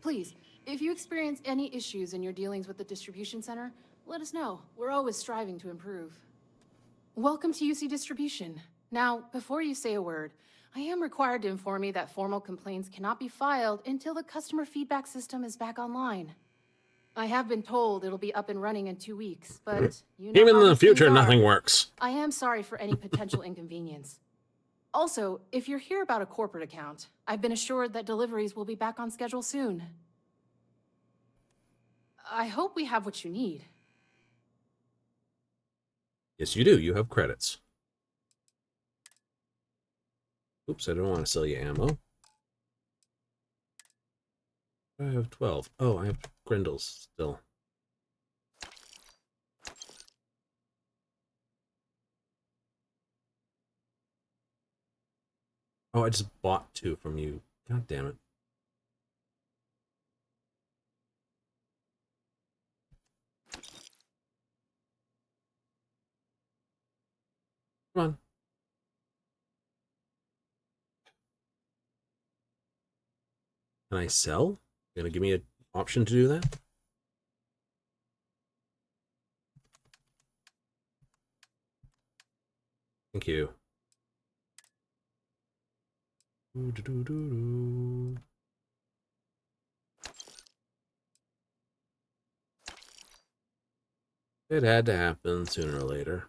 Please, if you experience any issues in your dealings with the distribution center, let us know. We're always striving to improve. Welcome to UC Distribution. Now, before you say a word, I am required to inform you that formal complaints cannot be filed until the customer feedback system is back online. I have been told it'll be up and running in 2 weeks, but you know even how in the these things future, are. nothing works. I am sorry for any potential inconvenience. Also, if you're here about a corporate account, I've been assured that deliveries will be back on schedule soon. I hope we have what you need. Yes, you do. You have credits. Oops, I don't want to sell you ammo. I have 12. Oh, I have Grindles still. Oh, I just bought 2 from you. God damn it. Come on. Can I sell? You gonna give me an option to do that? Thank you. Doo-doo-doo-doo-doo. It had to happen sooner or later.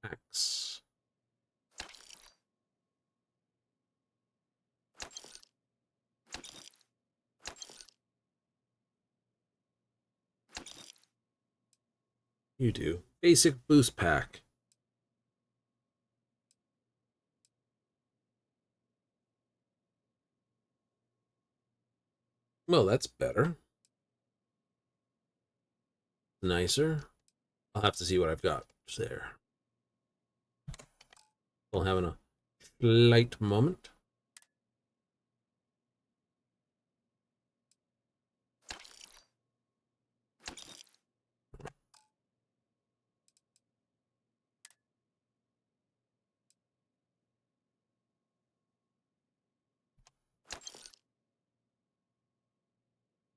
X. You do. Basic boost pack. Well, that's better. Nicer. I'll have to see what I've got there. We'll have a light moment.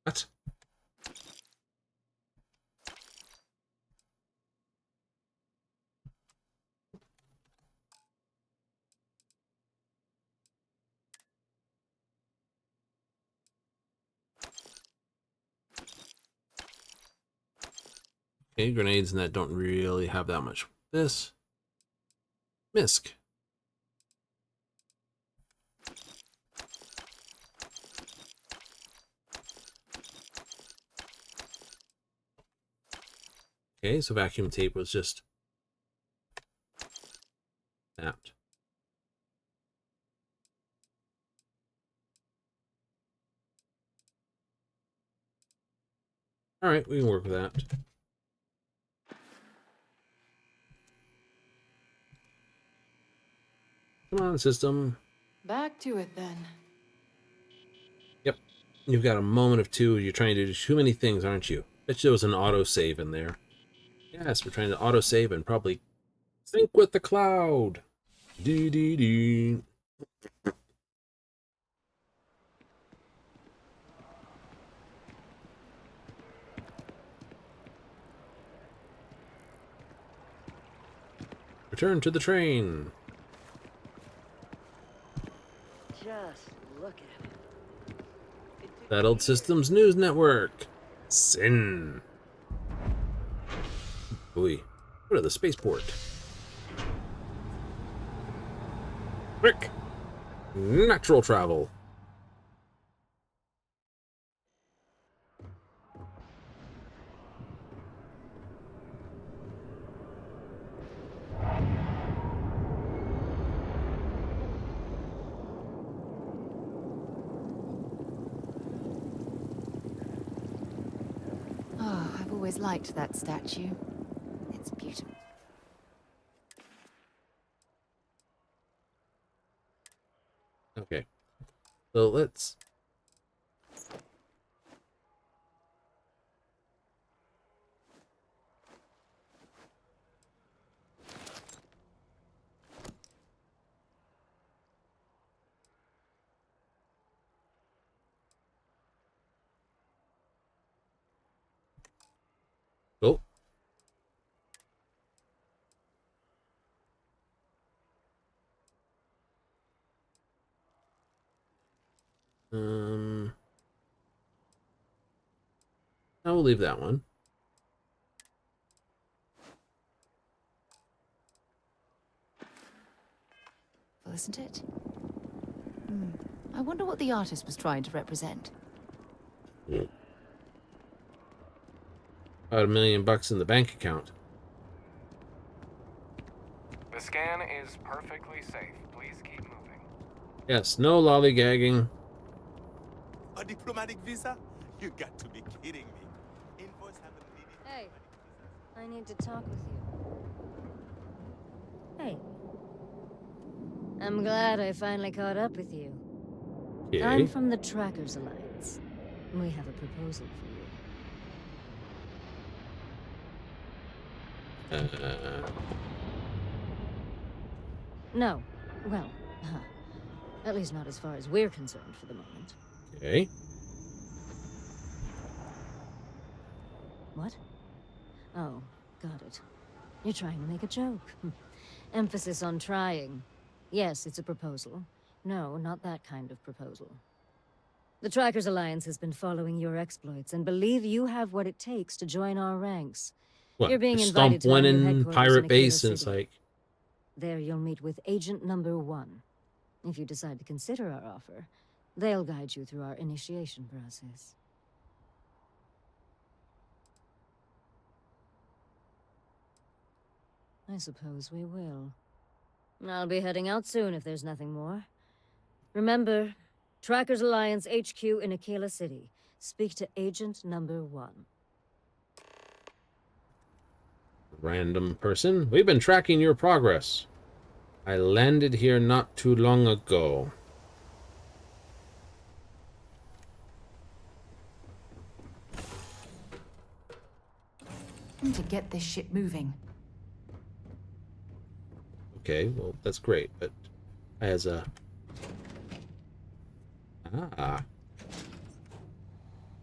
What? Okay, grenades and that don't really have that much. This. Misk. Okay, so vacuum tape was just snapped. All right, we can work with that. Come on, system. Back to it then. Yep. You've got a moment of two. You're trying to do too many things, aren't you? Bet you there was an autosave in there. Yes, we're trying to autosave and probably sync with the cloud. Dee dee dee. Return to the train. Just look at it. Settled Systems News Network. Sin. Boy, go to the spaceport. Quick. Natural travel. Oh, I've always liked that statue. It's beautiful. Okay. So let's... Oh. I will leave that one. Well, isn't it? I wonder what the artist was trying to represent. About $1 million in the bank account. The scan is perfectly safe. Please keep moving. Yes, no lollygagging. A diplomatic visa? You got to be kidding me. Invoice haven't needed. Hey, I need to talk with you. Hey. I'm glad I finally caught up with you. Okay. I'm from the Trackers Alliance. We have a proposal for you. No. Well, at least not as far as we're concerned for the moment. Okay. What? Oh, got it. You're trying to make a joke. Emphasis on trying. Yes, it's a proposal. No, not that kind of proposal. The Trackers Alliance has been following your exploits and believe you have what it takes to join our ranks. What? You're being Stomp invited to one our new in headquarters pirate in Aquila base, and it's City. like, There you'll meet with Agent Number 1. If you decide to consider our offer, they'll guide you through our initiation process. I suppose we will. I'll be heading out soon if there's nothing more. Remember, Trackers Alliance HQ in Aquila City. Speak to Agent Number 1. random person. We've been tracking your progress. I landed here not too long ago. To get this ship moving. Okay, well, that's great, but as a...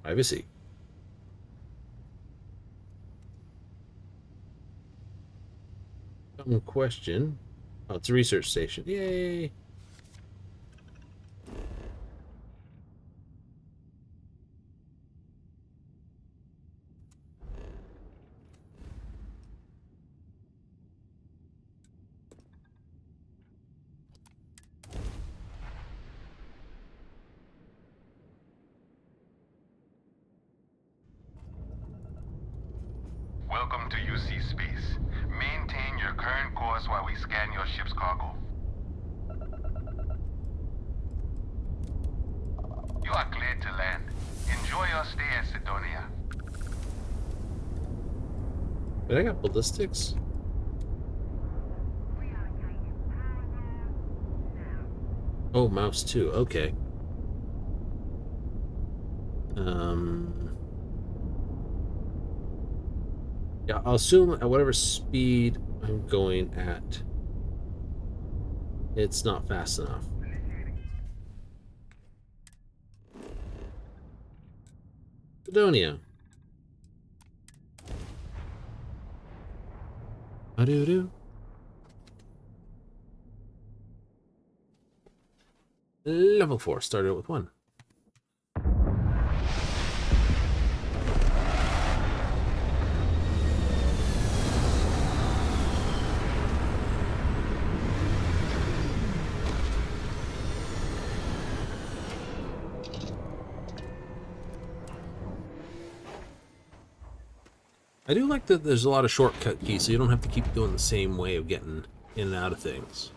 privacy. Some question. Oh, it's a research station. Yay! Welcome to UC Space. Maintain your current course while we scan your ship's cargo. You are cleared to land. Enjoy your stay at Sidonia. But I got ballistics. Oh, mouse too. Okay. Yeah, I'll assume at whatever speed I'm going at, it's not fast enough. Sidonia. A-doo-doo. Level 4, started with 1. I do like that there's a lot of shortcut keys, so you don't have to keep doing the same way of getting in and out of things.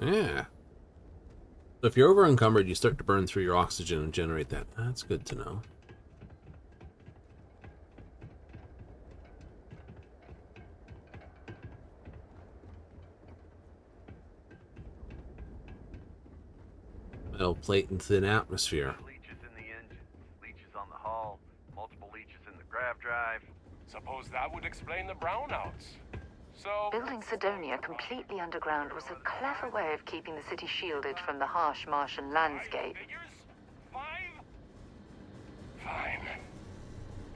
Yeah. So if you're over encumbered, you start to burn through your oxygen and generate that. That's good to know. Metal plate and thin atmosphere. Leeches in the engine, leeches on the hull, multiple leeches in the grav drive. Suppose that would explain the brownouts. So... Building Sidonia completely underground was a clever way of keeping the city shielded from the harsh Martian landscape. Fine.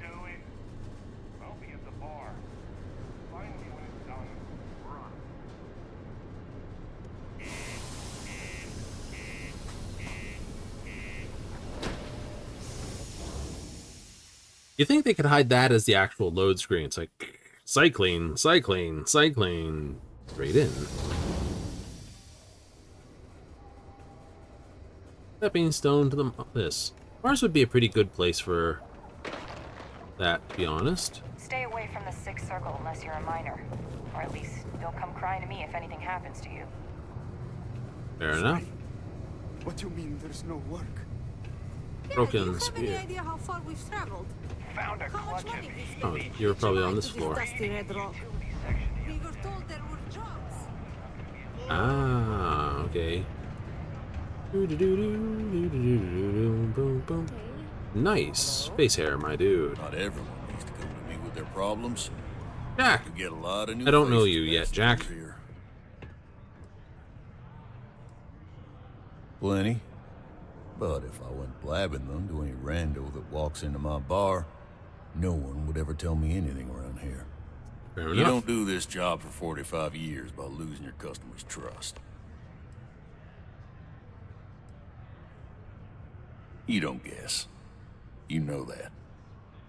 Do it. I'll be at the bar. Find me when it's done. Run. You think they could hide that as the actual load screen? It's like cycling, cycling, cycling, straight in. Stepping stone to the this. Mars would be a pretty good place for that, to be honest. Stay away from the Sixth Circle unless you're a minor. Or at least don't come crying to me if anything happens to you. Fair enough. What do you mean there's no work? Broken spear. idea how far we've traveled? Found a clutch of Oh, you were probably on this floor. We were told there were jobs. Ah, okay. Boom, boom. Nice face hair, my dude. Not everyone needs to come to me with their problems. Jack! You get a lot of new I don't know faces you yet, passing Jack. through here. Plenty. But if I went blabbing them to any rando that walks into my bar, no one would ever tell me anything around here. Fair You enough. don't do this job for 45 years by losing your customers' trust. You don't guess. You know that.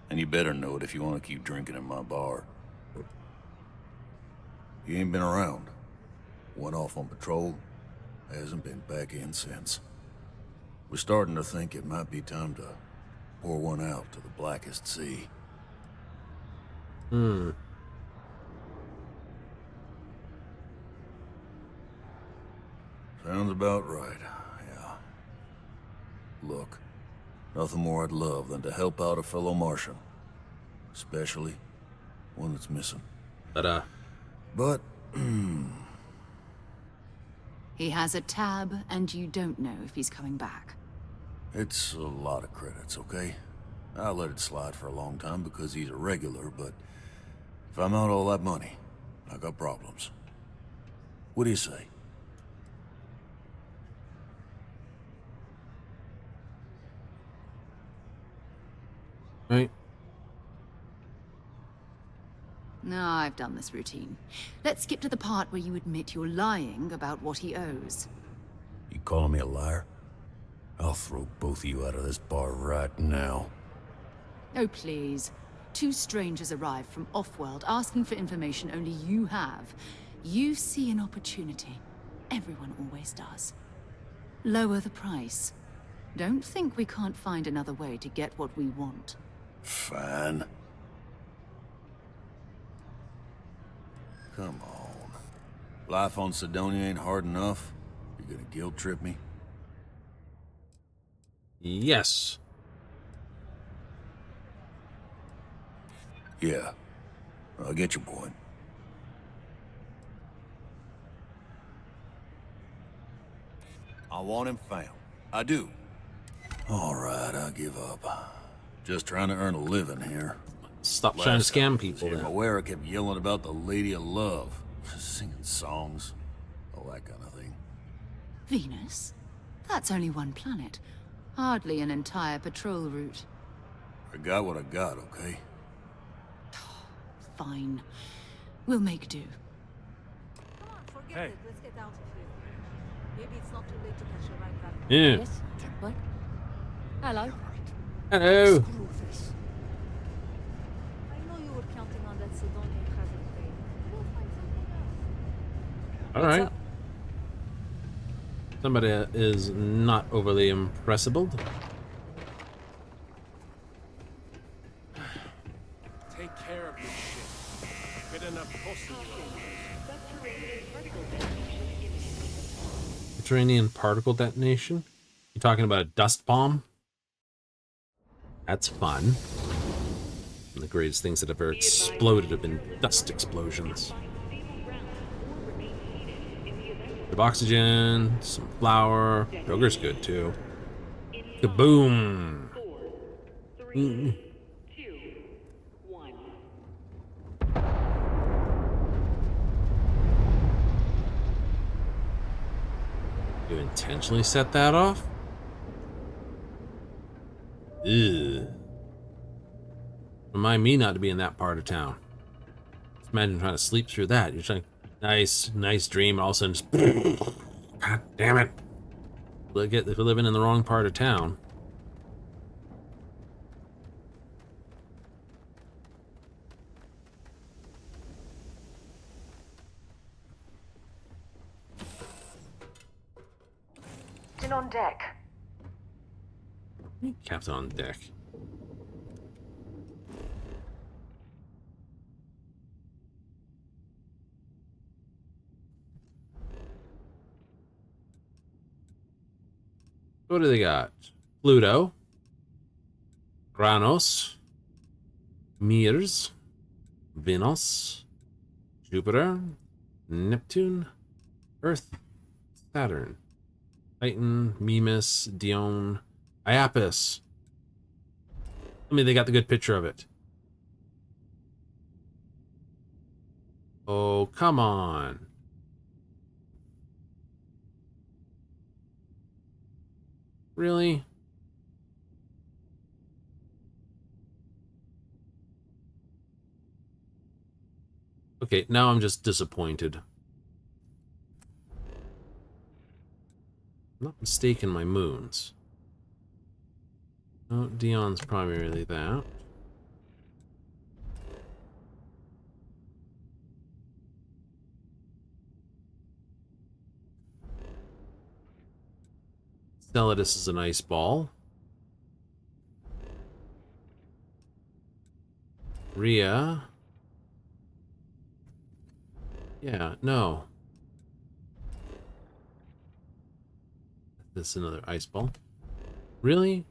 And you better know it if you want to keep drinking in my bar. You ain't been around. Went off on patrol. Hasn't been back in since. We're starting to think it might be time to pour one out to the blackest sea. Sounds about right, yeah. Look, nothing more I'd love than to help out a fellow Martian. Especially one that's missing. But, He has a tab, and you don't know if he's coming back. it's a lot of credits, okay? I let it slide for a long time because he's a regular, but if I'm out all that money, I got problems. What do you say? right. No, I've done this routine. Let's skip to the part where you admit you're lying about what he owes. You calling me a liar? I'll throw both of you out of this bar right now. Oh, please. Two strangers arrive from off-world asking for information only you have. You see an opportunity. Everyone always does. Lower the price. Don't think we can't find another way to get what we want. Fine. Come on. Life on Sidonia ain't hard enough. You gonna guilt trip me? Yes. Yeah. I get your point. I want him found. I do. All right, I give up. Just trying to earn a living here. Stop trying to scam people then. Mawera kept yelling about the Lady of Love, singing songs, all that kind of thing. Venus? That's only one planet. Hardly an entire patrol route. I got what I got, okay? Fine. We'll make do. Hey. Let's get out of here. Maybe it's not too late to catch a ride back. Yeah. Yes? What? Hello? Hello. Screw this. I know you were counting on that Sidonian present day. We'll find something else. All right. Somebody is not overly impressible. Take care of this shit. Good enough postal. Mediterranean particle detonation? You talking about a dust bomb? That's fun. One of the greatest things that ever exploded have been dust explosions. Of oxygen, some flour. Sugar's good too. Kaboom! You intentionally set that off? Ugh. Remind me not to be in that part of town. Just imagine trying to sleep through that. You're trying, nice dream, and all of a sudden just, God damn it. Look at if you're living in the wrong part of town. Captain on deck. Captain on deck. What do they got? Pluto, Granos, Mars, Venus, Jupiter, Neptune, Earth, Saturn. Titan, Mimas, Dion, Iapis. I mean, they got the good picture of it. Oh, come on. Really? Okay, now I'm just disappointed. I'm not mistaken my moons. Oh, Dion's primarily that. Celadus is an ice ball. Rhea. Yeah, no. This is another ice ball. Really?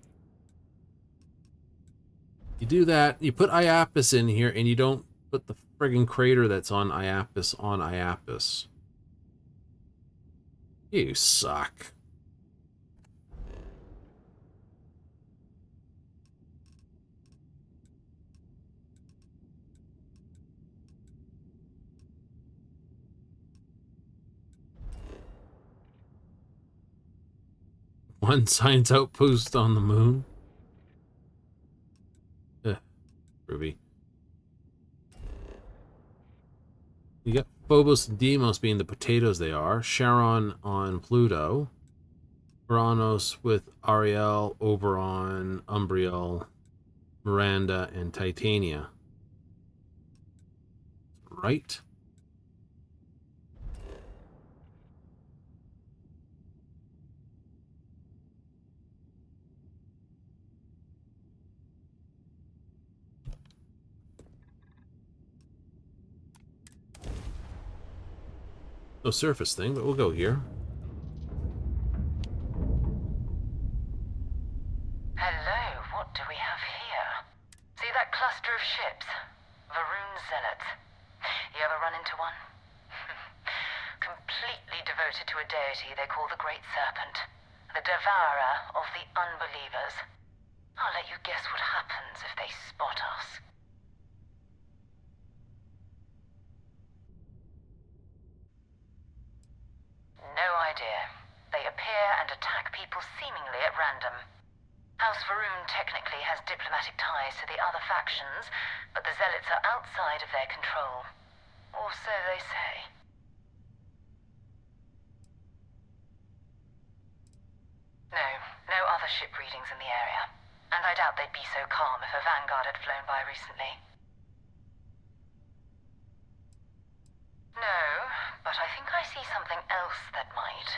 You do that, you put Iapis in here, and you don't put the friggin' crater that's on Iapis. You suck. One science outpost on the moon? Ruby. You got Phobos and Deimos being the potatoes they are. Charon on Pluto. Uranus with Ariel, Oberon, Umbriel, Miranda, and Titania. Right? No surface thing, but we'll go here. Hello, what do we have here? See that cluster of ships? Varun Zealots. You ever run into one? Completely devoted to a deity they call the Great Serpent, the devourer of the unbelievers. I'll let you guess what happens if they spot us. No idea. They appear and attack people seemingly at random. House Varun technically has diplomatic ties to the other factions, but the Zealots are outside of their control. Or so they say. No other ship readings in the area. And I doubt they'd be so calm if a Vanguard had flown by recently. No, but I think I see something else that might.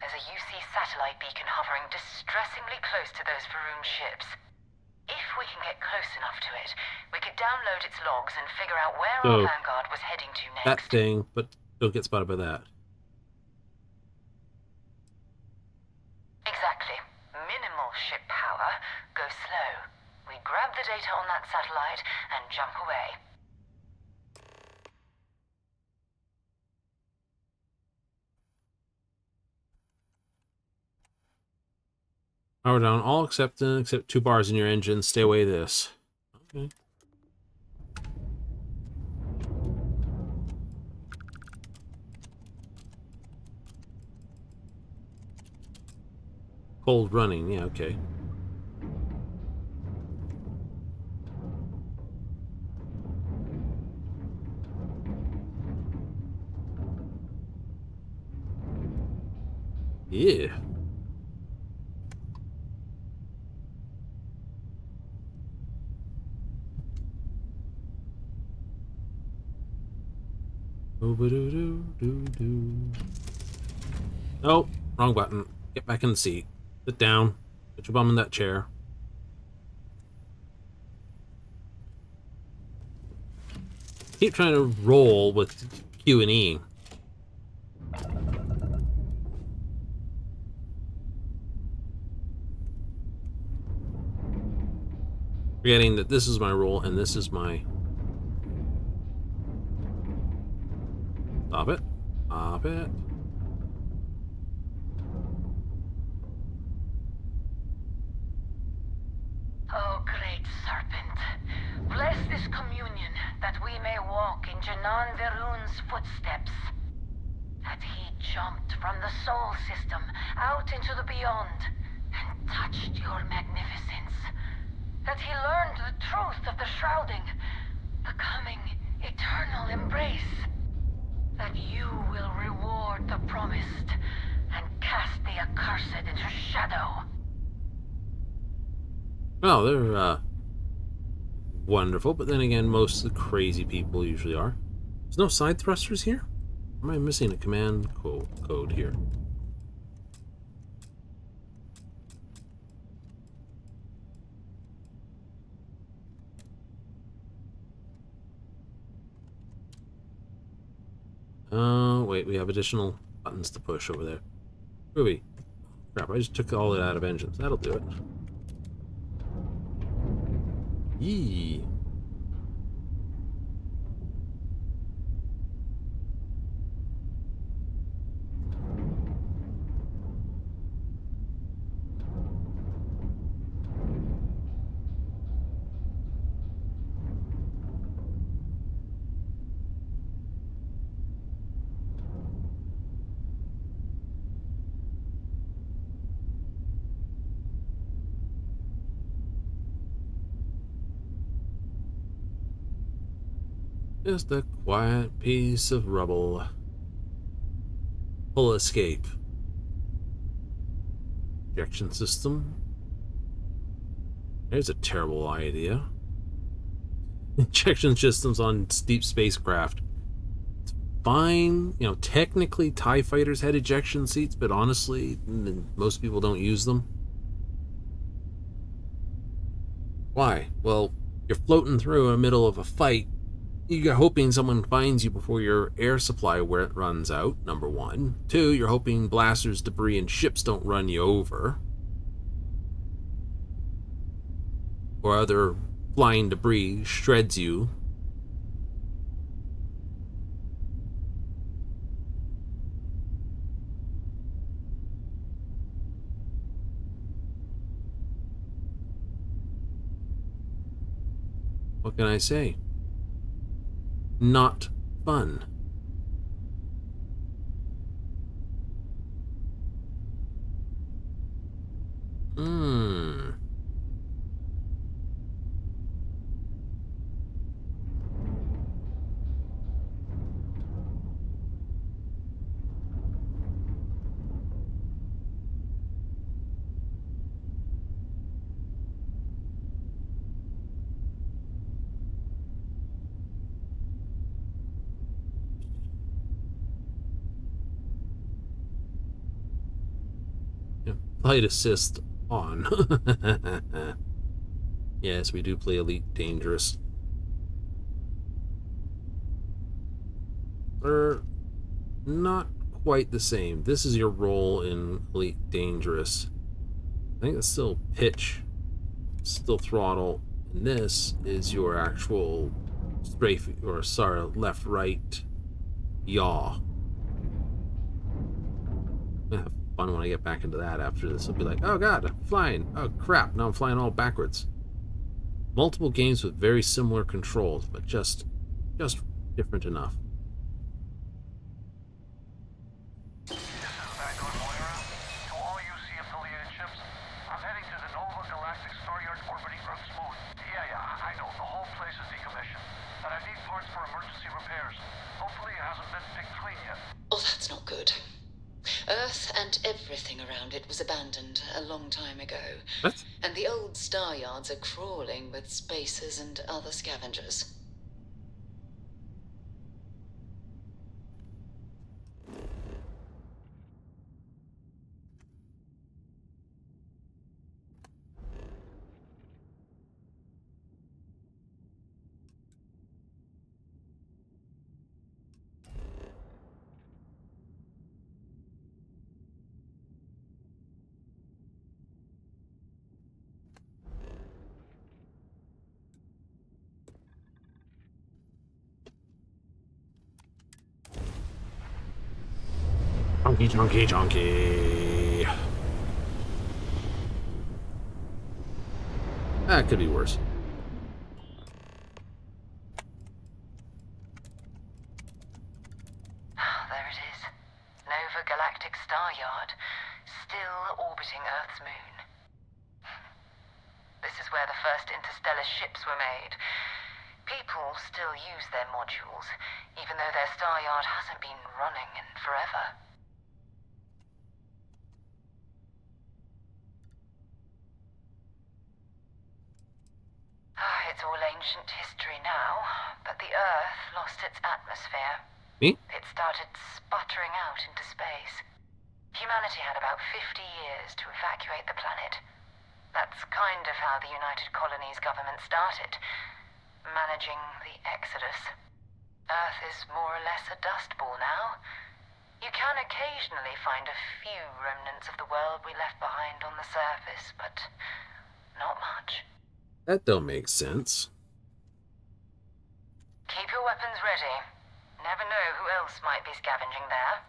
There's a UC satellite beacon hovering distressingly close to those Varun ships. If we can get close enough to it, we could download its logs and figure out where our Vanguard was heading to next. That thing, but don't get spotted by that. Exactly. Minimal ship power. Go slow. We grab the data on that satellite and jump away. Power down all except 2 bars in your engine. Stay away this. Okay. Cold running, yeah, okay. Yeah. Oh, wrong button. Get back in the seat. Sit down. Put your bum in that chair. Keep trying to roll with Q and E. Forgetting that this is my roll and this is my... Stop it. Stop it. Non-Veroon's footsteps. That he jumped from the soul system out into the beyond and touched your magnificence. That he learned the truth of the shrouding, the coming eternal embrace. That you will reward the promised and cast the accursed into shadow. Well, they're wonderful, but then again, most of the crazy people usually are. There's no side thrusters here? Am I missing a command code here? Wait, we have additional buttons to push over there. Ruby. Crap, I just took all it out of engines. That'll do it. Yee. Just a quiet piece of rubble. Full escape. Ejection system. There's a terrible idea. Ejection systems on deep spacecraft. It's fine. You know, technically TIE fighters had ejection seats, but honestly, most people don't use them. Why? Well, you're floating through in the middle of a fight. You're hoping someone finds you before your air supply runs out, number one. Two, you're hoping blasters, debris, and ships don't run you over. Or other flying debris shreds you. What can I say? Not fun. Flight assist on. Yes, we do play Elite Dangerous. They're not quite the same. This is your role in Elite Dangerous. I think it's still pitch, still throttle, and this is your actual strafe, or sorry, left, right, yaw. Have fun when I get back into that after this. I'll be like, oh god, I'm flying. Oh crap, now I'm flying all backwards. Multiple games with very similar controls, but just different enough. Oh, that's not good. Earth and everything around it was abandoned a long time ago. What? And the old star yards are crawling with spacers and other scavengers. Chunky. That could be worse. intergalactic star yard, still orbiting Earth's moon. This is where the first interstellar ships were made. People still use their modules, even though their star yard hasn't been running in forever. It's all ancient history now, but the Earth lost its atmosphere. Me? It started sputtering out into space. Humanity had about 50 years to evacuate the planet. That's kind of how the United Colonies government started, managing the exodus. Earth is more or less a dust ball now. You can occasionally find a few remnants of the world we left behind on the surface, but not much. That don't make sense. Keep your weapons ready. Never know who else might be scavenging there.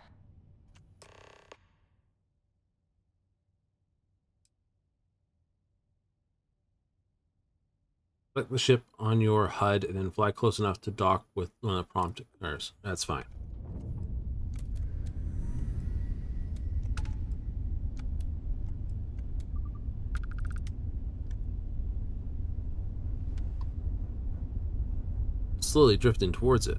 Click the ship on your HUD and then fly close enough to dock with when the prompt occurs. That's fine. Slowly drifting towards it.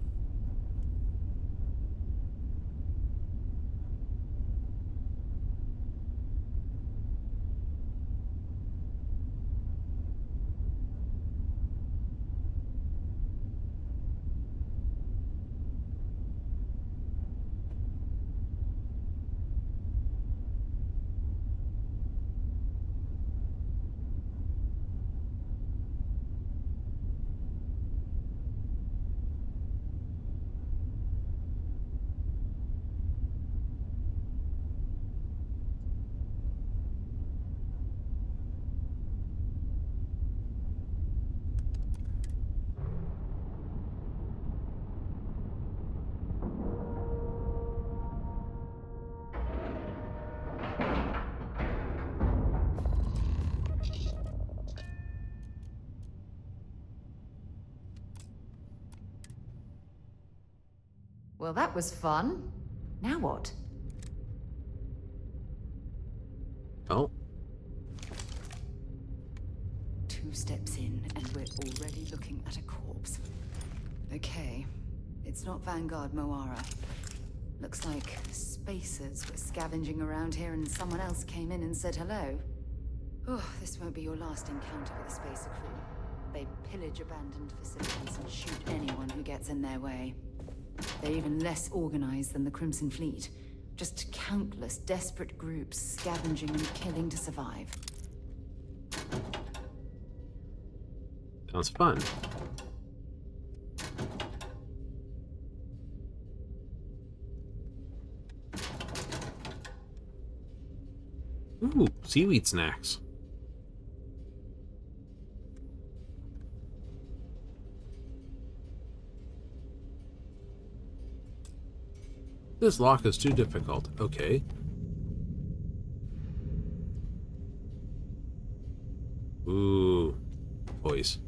Well, that was fun. Now what? Oh. 2 steps in, and we're already looking at a corpse. Okay, it's not Vanguard Moara. Looks like spacers were scavenging around here and someone else came in and said hello. Oh, this won't be your last encounter with a spacer crew. They pillage abandoned facilities and shoot anyone who gets in their way. They're even less organized than the Crimson Fleet. Just countless desperate groups scavenging and killing to survive. Sounds fun. Ooh, seaweed snacks. This lock is too difficult. Okay. Ooh, boys.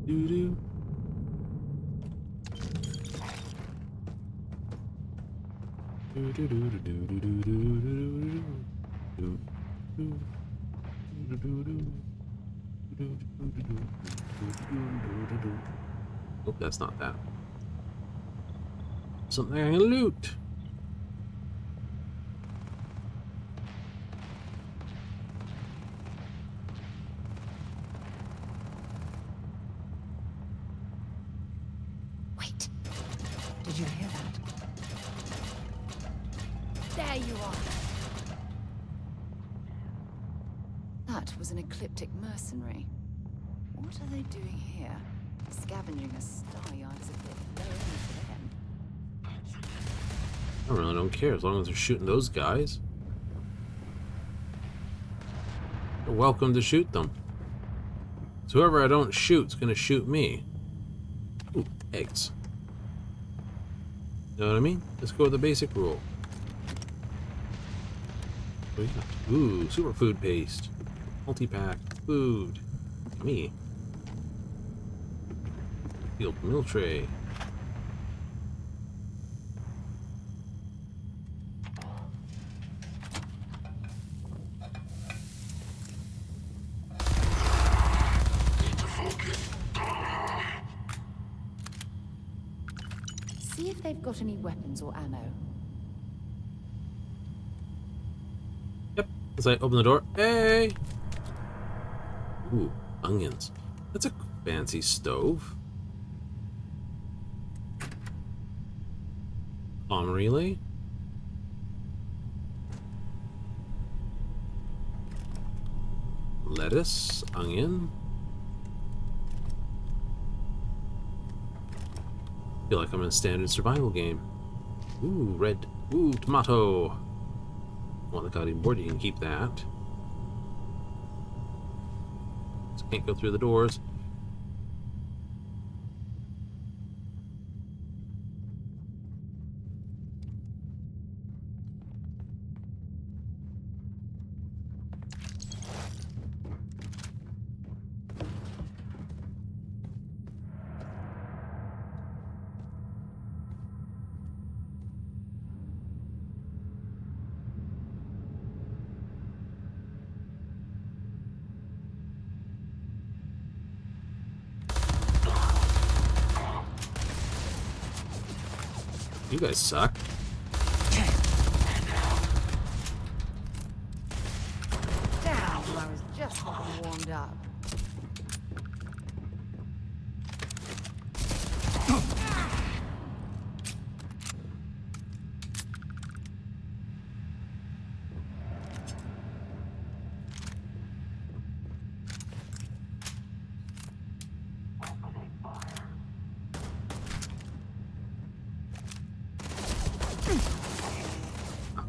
Doo-doo. Oh, that's not that. Something I can loot. Wait. Did you hear that? There you are. That was an ecliptic mercenary. What are they doing here? Scavenging a star yard is a bit low for them. I really don't care as long as they're shooting those guys. You're welcome to shoot them. So whoever I don't shoot's gonna shoot me. Ooh, eggs. You know what I mean? Let's go with the basic rule. What do we got? Ooh, superfood paste. Multi-pack. Food. Me. Field meal tray. See if they've got any weapons or ammo. Yep. As I open the door. Hey! Ooh, onions. That's a fancy stove. Palm relay. Lettuce, onion. Feel like I'm in a standard survival game. Ooh, red. Ooh, tomato. Want the cutting board? You can keep that. Just can't go through the doors. You guys suck. Damn, I was just getting warmed up.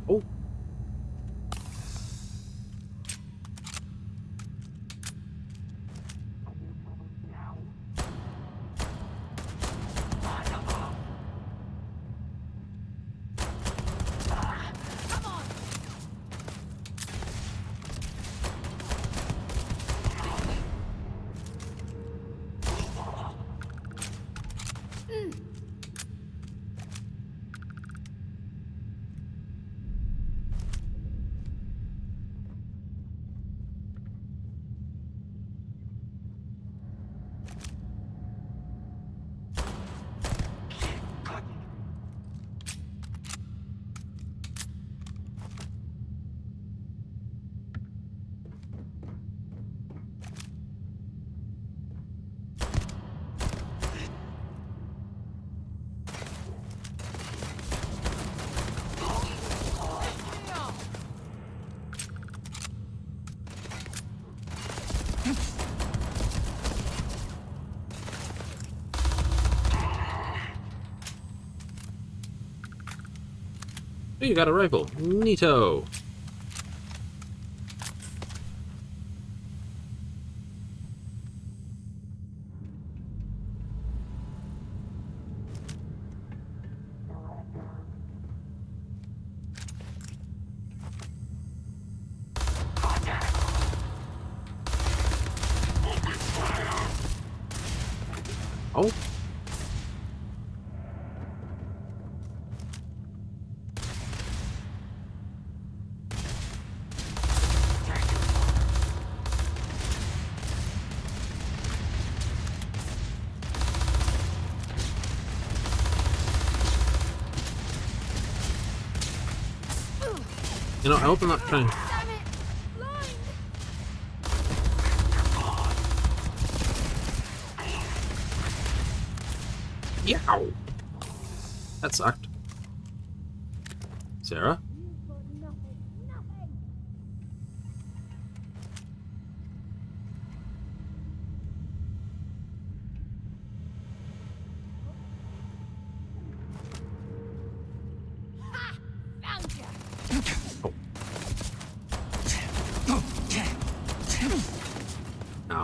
Oh. Oh, you got a rifle. Neato. Oh. You know, I hope I'm not trying. Yow! That sucked. Sarah?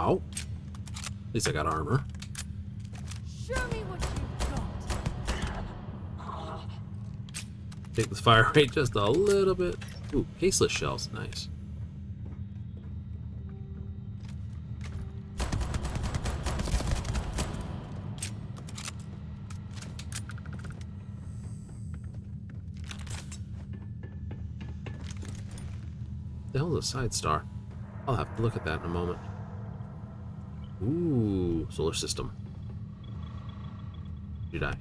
Ow. At least I got armor. Show me what you've got. Take the fire rate just a little bit. Ooh, caseless shells. Nice. The hell is a side star? I'll have to look at that in a moment. Ooh, solar system. Did I?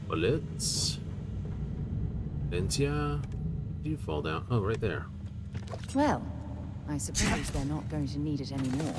Bullets. Valencia. Did you fall down? Oh, right there. Well, I suppose they're not going to need it anymore.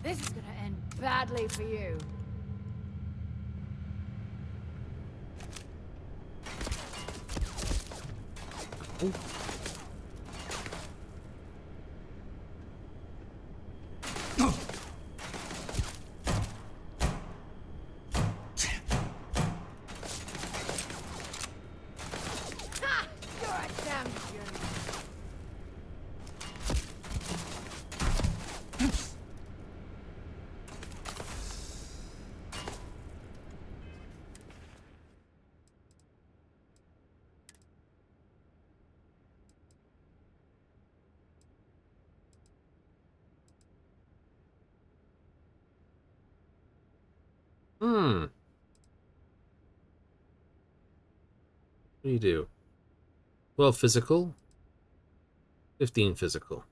This is gonna end badly for you. Ha! You're a champion. What do you do? 12 physical, 15 physical.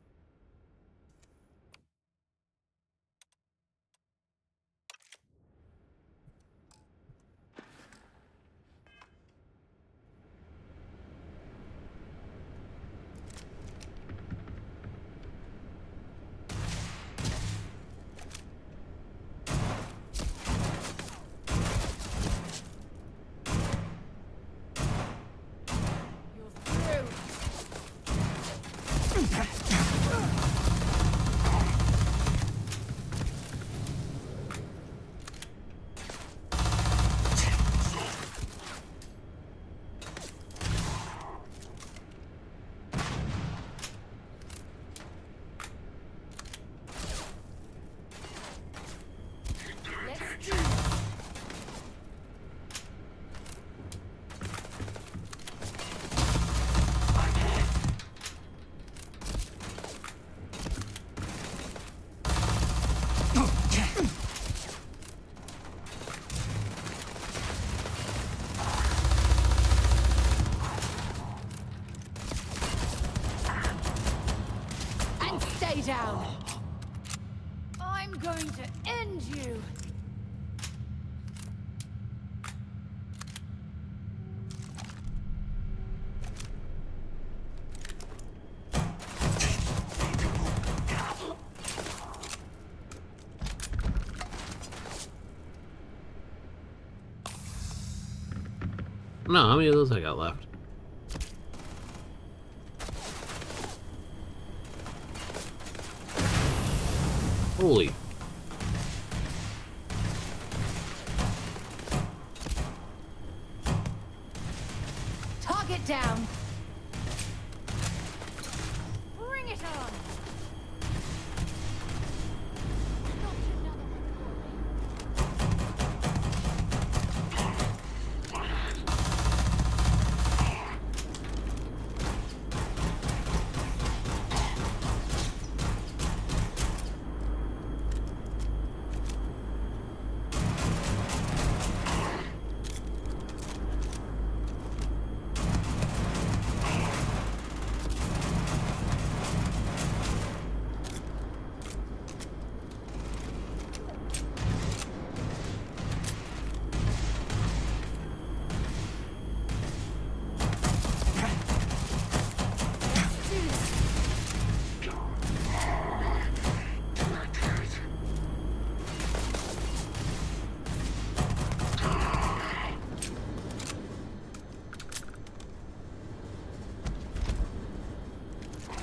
Stay down. I'm going to end you. No, how many of those I got left? Holy. Target down. Bring it on.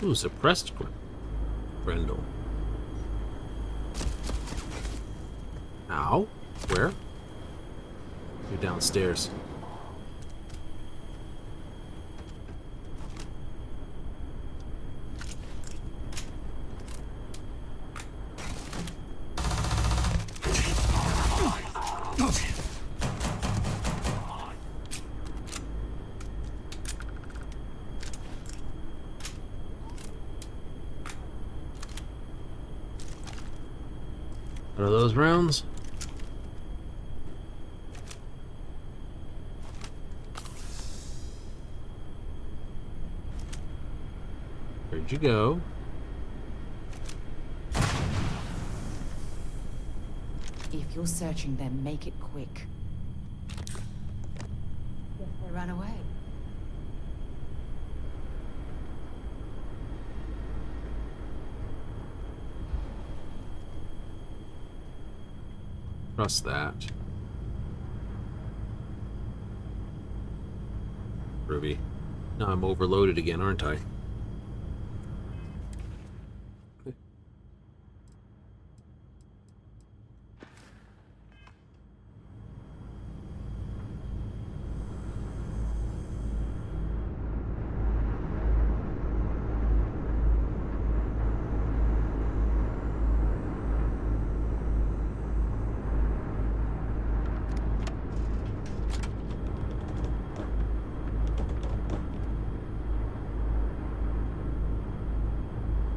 Ooh, suppressed Grendel. Ow. Where? You're downstairs. What are those rounds? Where'd you go? If you're searching them, make it quick. Guess they ran away. Trust that. Ruby. Now I'm overloaded again, aren't I?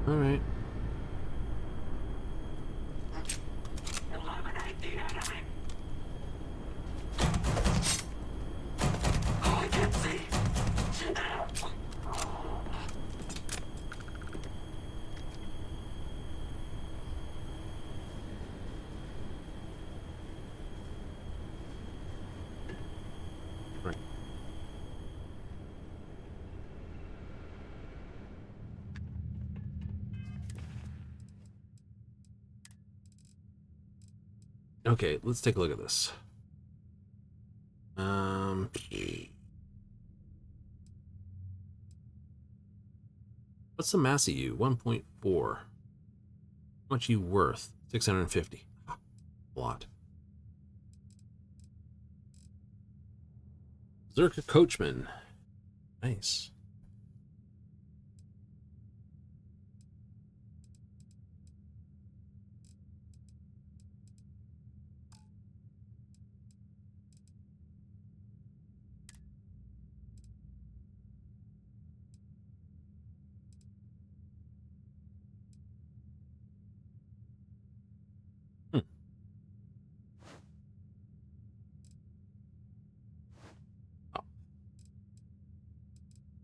All right. Right. Okay, let's take a look at this. What's the mass of you? 1.4. How much are you worth? 650. A lot. Zerka Coachman. Nice.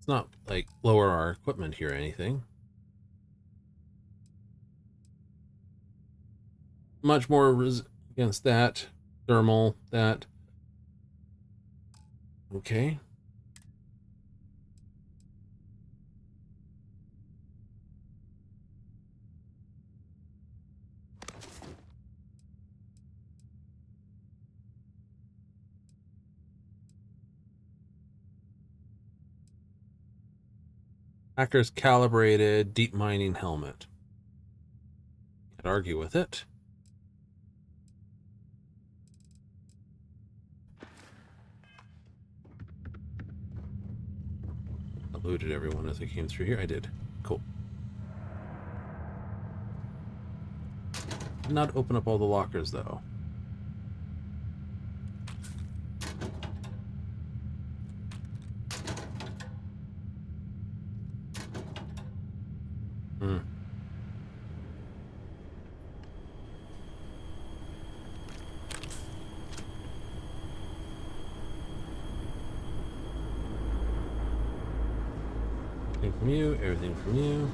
It's not like lower our equipment here or anything. Much more against that. Thermal, that. Okay. Hacker's calibrated deep mining helmet. Can't argue with it. I looted everyone as I came through here. I did. Cool. Did not open up all the lockers though. Hmm. Everything from you, everything from you.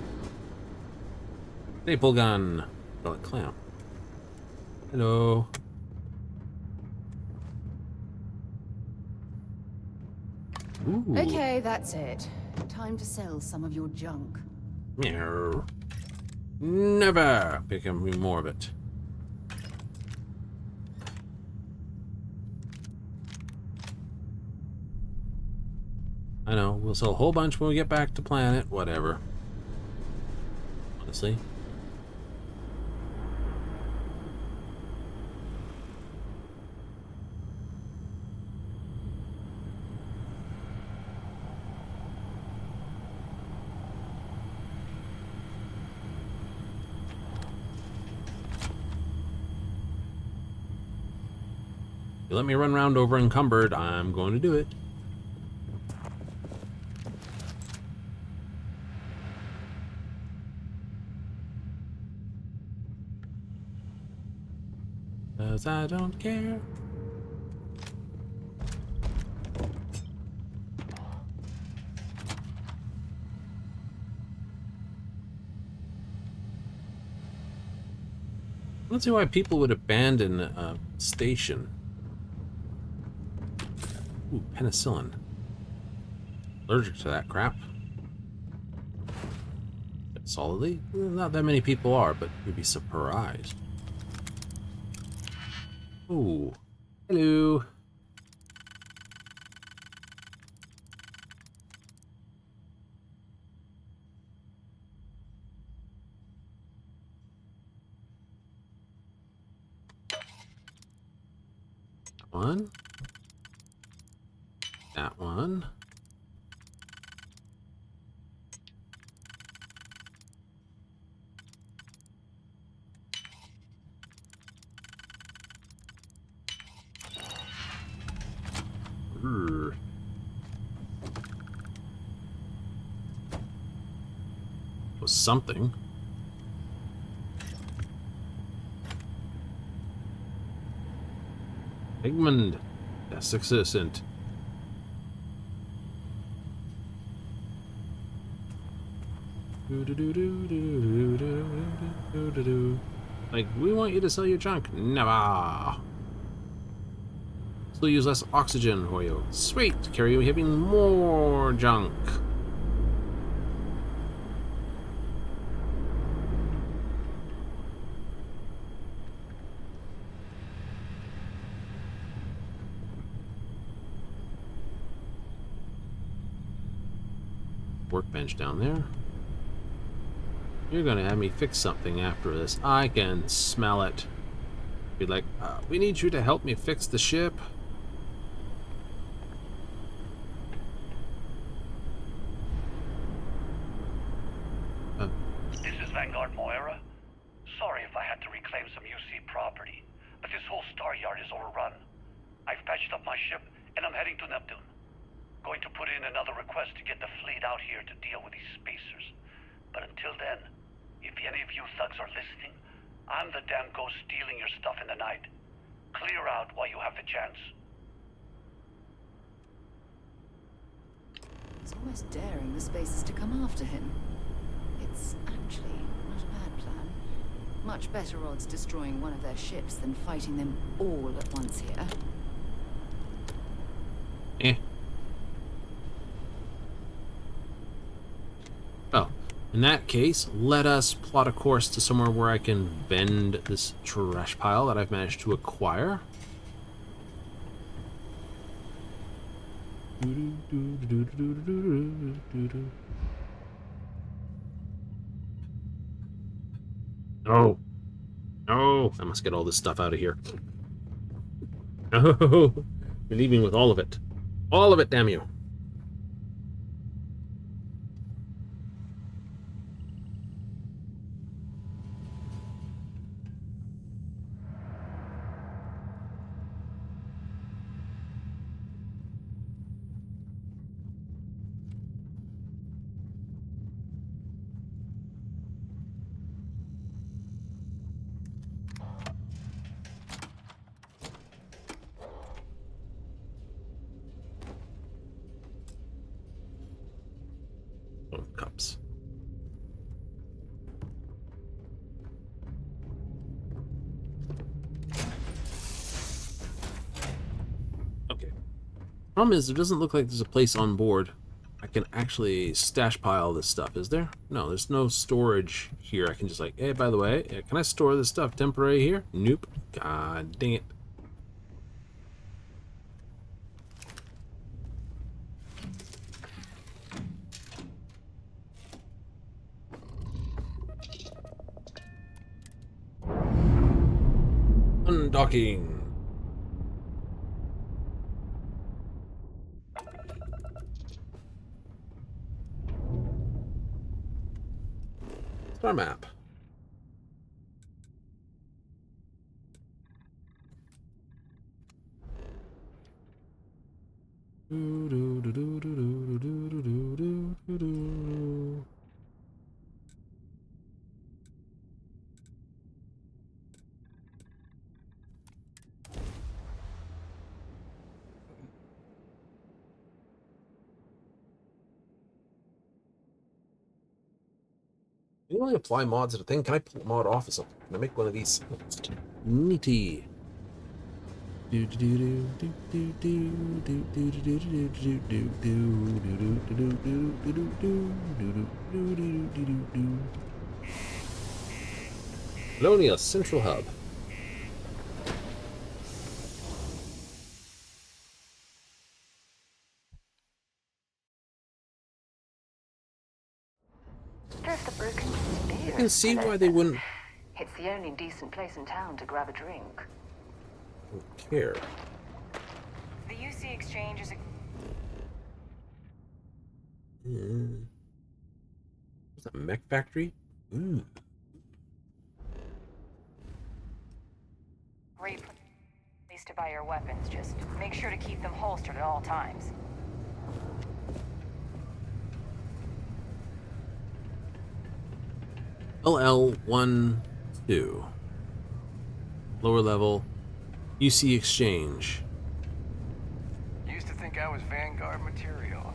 Staple gun. Got a clamp. Hello. Ooh. Okay, that's it. Time to sell some of your junk. Meow. Never pick up more of it. I know, we'll sell a whole bunch when we get back to planet, whatever. honestly. You let me run around over encumbered, I'm going to do it. Cause I don't care. I don't see why people would abandon a station. Ooh, penicillin. Allergic to that crap. Solidly? Not that many people are, but you'd be surprised. Ooh. Hello. One. That one. Urgh. Was something. Egmond. Desk assistant. Like, we want you to sell your junk. Never. Still use less oxygen for you. Sweet. Carry you having more junk. Workbench down there. You're gonna have me fix something after this. I can smell it. Be like, we need you to help me fix the ship. This is Vanguard Moira. Sorry if I had to reclaim some UC property, but this whole star yard is overrun. I've patched up my ship, and I'm heading to Neptune. Going to put in another request to get the fleet out here to deal with these spacers. But until then, if any of you thugs are listening, I'm the damn ghost stealing your stuff in the night. Clear out while you have the chance. It's almost daring the spacers to come after him. It's actually not a bad plan. Much better odds destroying one of their ships than fighting them all at once here. Eh. Well, in that case, let us plot a course to somewhere where I can vend this trash pile that I've managed to acquire. No. No. I must get all this stuff out of here. No. You're leaving with all of it. All of it, damn you. Oh, cups. Okay. Problem is, there doesn't look like there's a place on board I can actually stash pile this stuff, is there? No, there's no storage here. I can just like, hey, by the way, can I store this stuff temporary here? Nope. God dang it. Docking. Star map. Can you only apply mods at a thing? Can I pull a mod off or something? Can I make one of these? Neaty. Lonia Central Hub. There's the broken spear. I can see why they wouldn't It's the only decent place in town to grab a drink. care. The UC exchange is a Is that a mech factory? Ooh. great place to buy your weapons. Just make sure to keep them holstered at all times. LL12. Lower level. UC Exchange. Used to think I was Vanguard material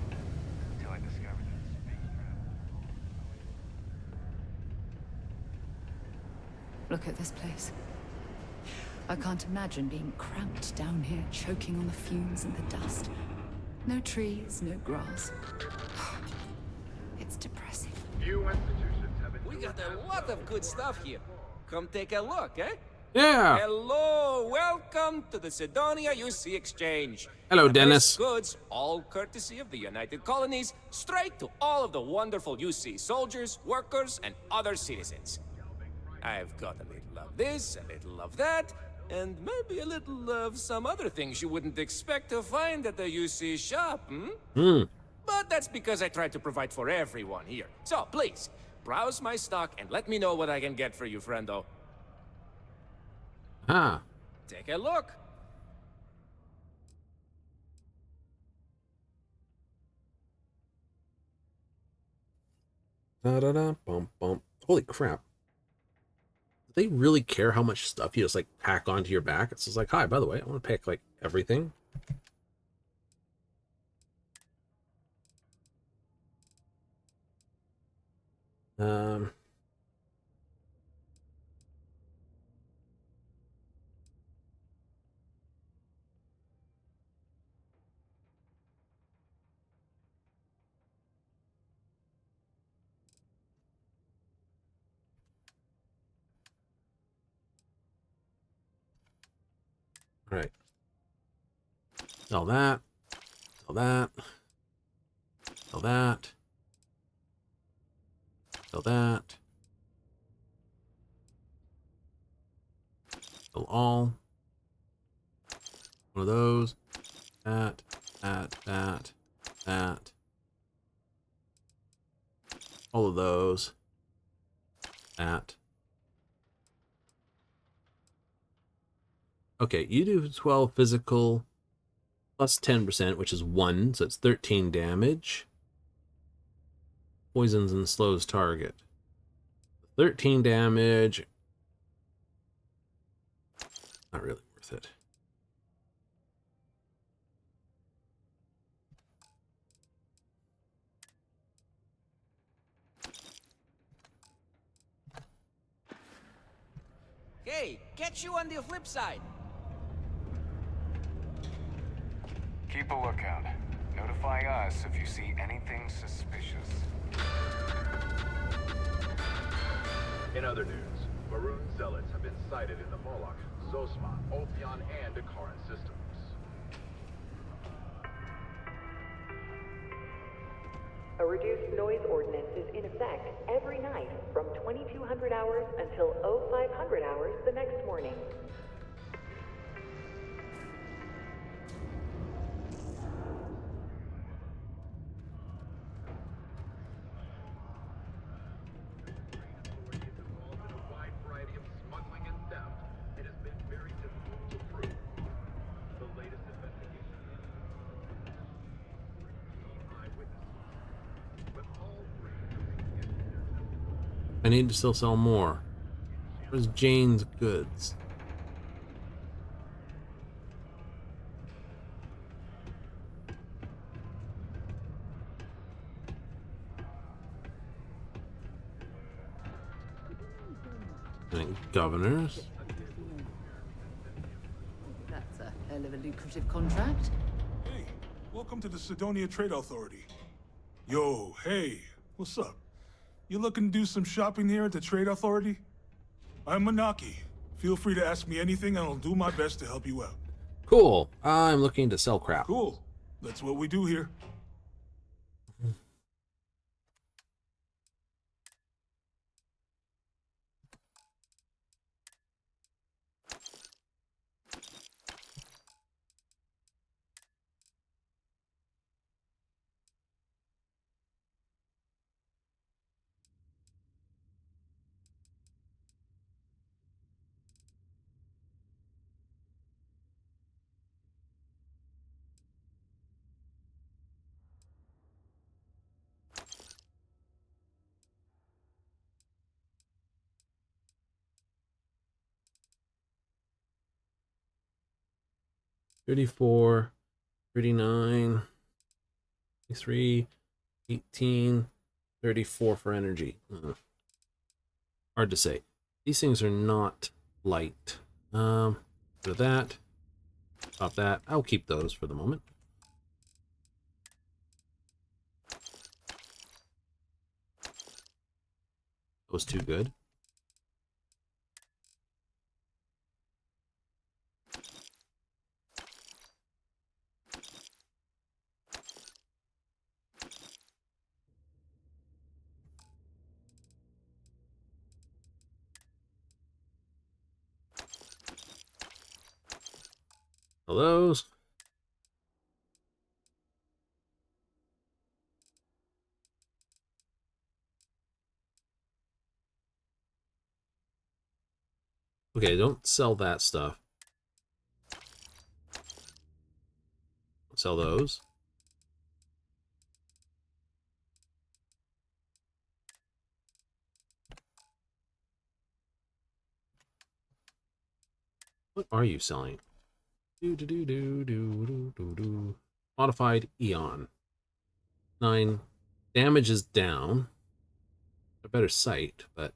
until I discovered that space travel. Look at this place. I can't imagine being cramped down here, choking on the fumes and the dust. No trees, no grass. It's depressing. Few institutions have been. We got a lot of good stuff here. Come take a look, eh? Yeah. Hello, welcome to the Sidonia UC Exchange. Hello, The Dennis. best goods, all courtesy of the United Colonies, straight to all of the wonderful UC soldiers, workers, and other citizens. I've got a little of this, a little of that, and maybe a little of some other things you wouldn't expect to find at the UC shop, But that's because I try to provide for everyone here. So please, browse my stock and let me know what I can get for you, friendo. Ah. Take a look. Bum, bum. Holy crap. Do they really care how much stuff you just like pack onto your back? It's just like, hi, by the way, I want to pack like everything. All right. Sell that. Sell that. Sell that. Sell that. Sell all. One of those. That. All of those. That. Okay, you do 12 physical plus 10%, which is 1, so it's 13 damage. Poisons and slows target. 13 damage. Not really worth it. Hey, catch you on the flip side. Keep a lookout. Notify us if you see anything suspicious. In other news, Maroon zealots have been sighted in the Moloch, Zosma, Ophion, and Akaran systems. A reduced noise ordinance is in effect every night from 2200 hours until 0500 hours the next morning. I need to still sell more. Where's Jane's goods? And governors. That's a hell of a lucrative contract. Hey, welcome to the Sidonia Trade Authority. Yo, hey, what's up? You looking to do some shopping here at the Trade Authority? I'm Manaki. Feel free to ask me anything and I'll do my best to help you out. Cool. I'm looking to sell crap. Cool. That's what we do here. $34, $39, $33, $18, $34 for energy. Hard to say. These things are not light. For that, stop that. I'll keep those for the moment. That was too good. Those. Okay, don't sell that stuff. Sell those. What are you selling? Modified Eon. 9. Damage is down. A better sight, but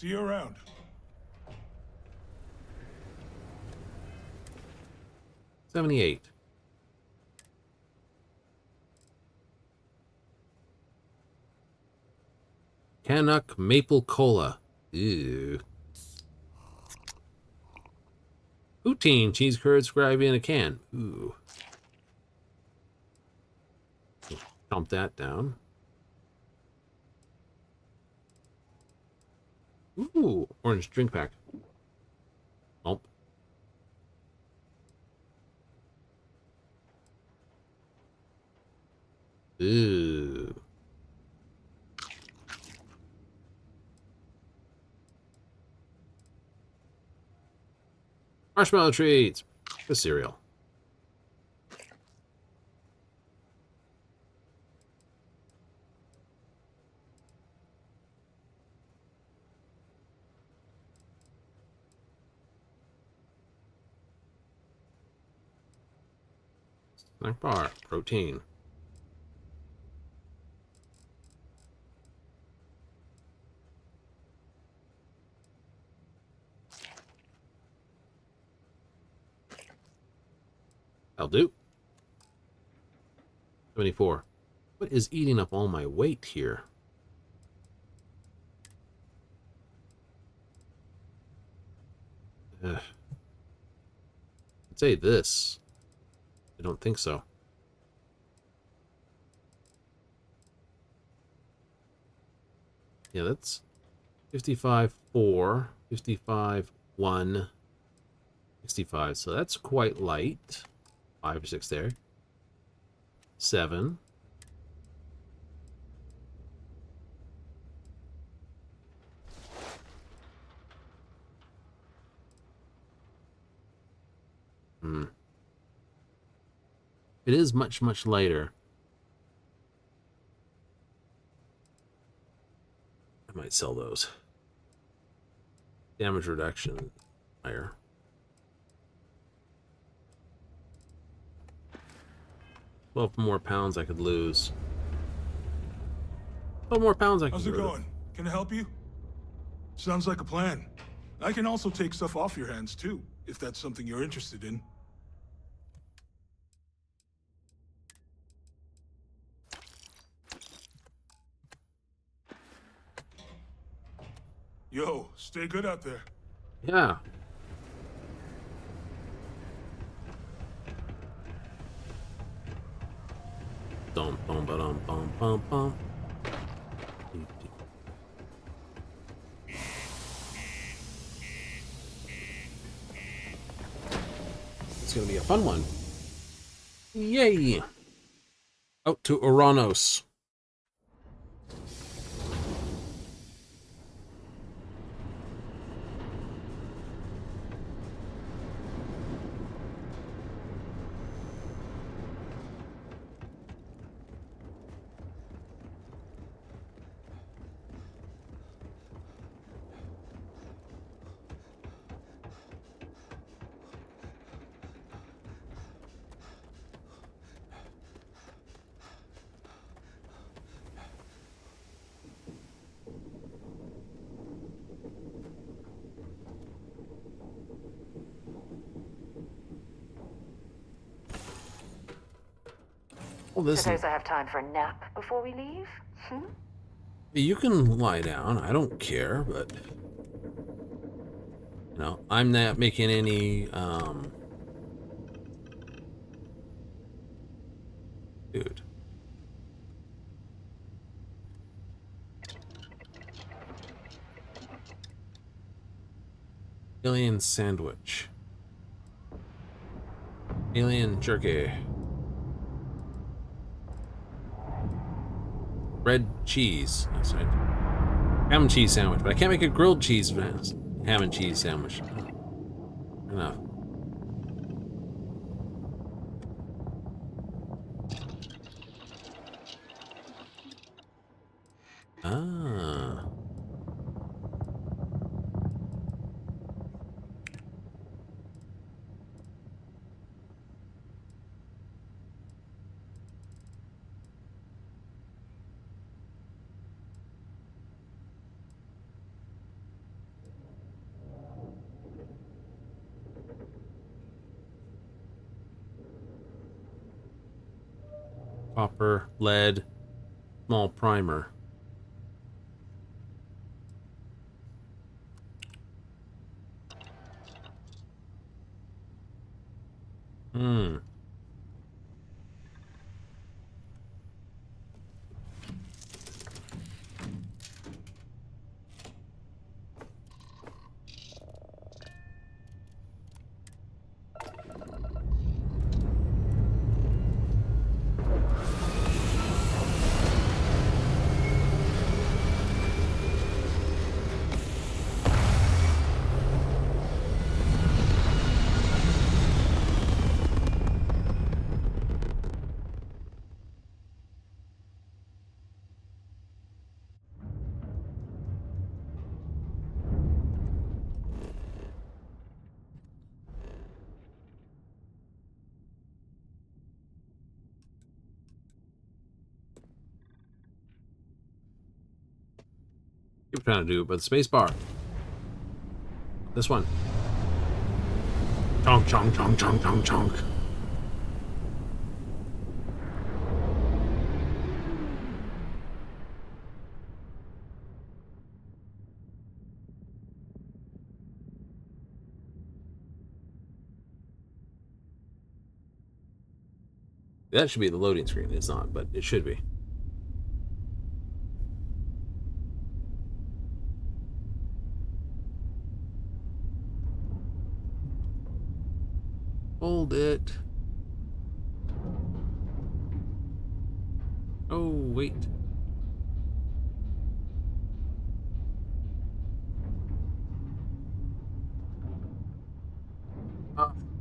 See you around. $78. Canuck Maple Cola. Ew. Poutine cheese curds gravy in a can. Ooh. Dump that down. Ooh, orange drink pack. Nope. Ooh. Marshmallow treats. The cereal. Snack bar. Protein. I'll do. 74. What is eating up all my weight here? I'd say this. I don't think so. Yeah, that's 55, 4, 55, 1, 65. So that's quite light. 5 or 6 there. 7. It is much, much lighter. I might sell those. Damage reduction higher. 12 more pounds I could lose. 12 more pounds I could How's it going? Can I help you? Sounds like a plan. I can also take stuff off your hands too, if that's something you're interested in. Yo, stay good out there. Yeah. Dum bum ba dum bum bum bum. It's gonna be a fun one. Yay! Out to Uranus. Well, this Suppose I have time for a nap before we leave? Hmm? you can lie down. I don't care, but you know, I'm not making any dude. Alien sandwich. Alien jerky. Red cheese. That's right. Ham and cheese sandwich, but I can't make a grilled cheese ham and cheese sandwich. Enough. Ah. Copper, lead, small primer. Hmm. Keep trying to do it, but the space bar. This one. Chonk, chonk, chonk, chonk, chonk, chonk. That should be the loading screen. It's not, but it should be. Hold it. Oh, wait.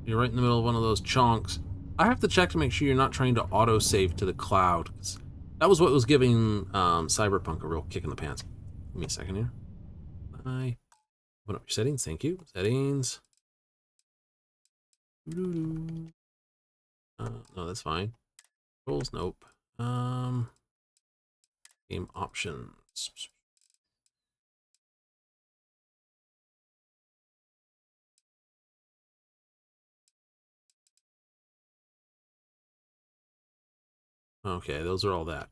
You're right in the middle of one of those chonks. I have to check to make sure you're not trying to auto-save to the cloud. That was what was giving Cyberpunk a real kick in the pants. Give me a second here. Open up your settings. Thank you. Settings. No, that's fine. Controls, nope. Game options. Okay, those are all that.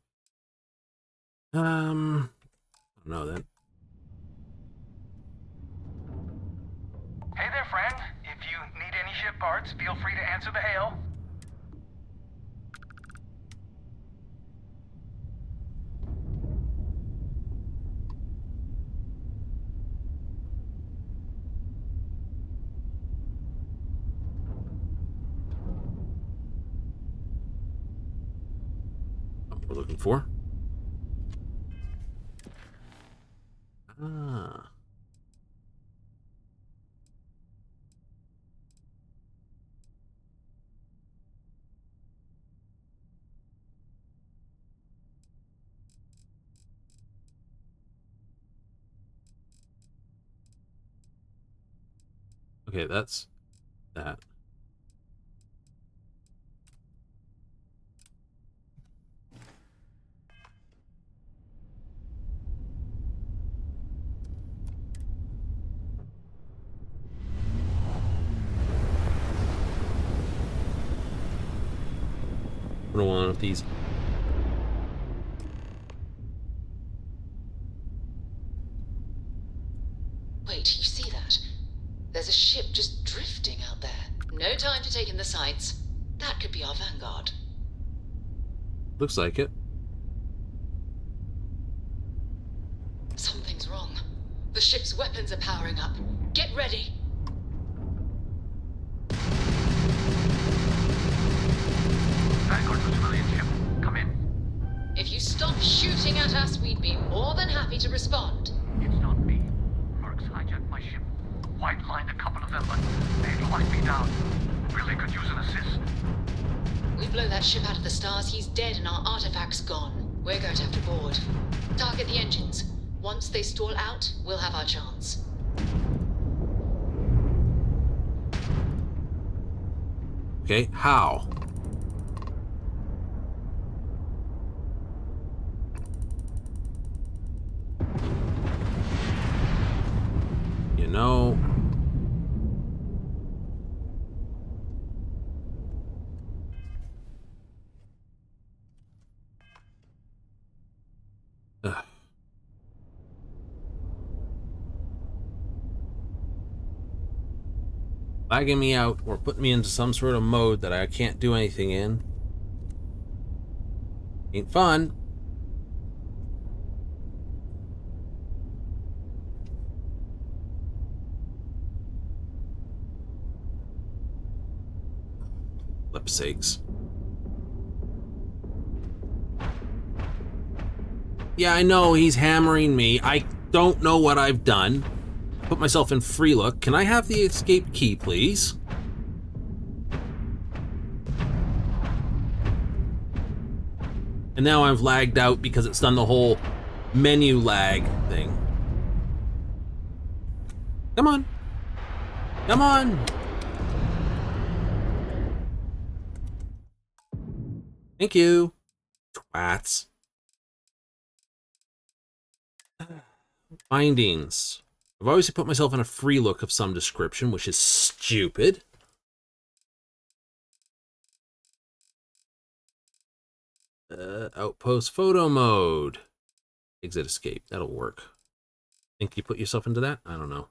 I don't know then. Hey there, friend. If you need any ship parts, feel free to answer the hail. What we're looking for. Ah. Okay, that's that. I don't want one of these. Wait, you see that? There's a ship just drifting out there. No time to take in the sights. That could be our vanguard. Looks like it. Something's wrong. The ship's weapons are powering up. Get ready. Vanguard to civilian ship. Come in. If you stop shooting at us, we'd be more than happy to respond. It's not me. Mercs hijacked my ship. White-lined a couple of them, but they'd locked me down. Really could use an assist. We blow that ship out of the stars, he's dead and our artifact's gone. We're going to have to board. Target the engines. Once they stall out, we'll have our chance. Okay, how? You know... Ugh. Lagging me out or putting me into some sort of mode that I can't do anything in. Ain't fun. Lip sakes. Yeah, I know he's hammering me. I don't know what I've done. Put myself in free look. Can I have the escape key, please? And now I've lagged out because it's done the whole menu lag thing. Come on. Come on. Thank you. Twats. Findings. I've obviously put myself in a free look of some description, which is stupid. Outpost photo mode. Exit escape. That'll work. Think you put yourself into that? I don't know.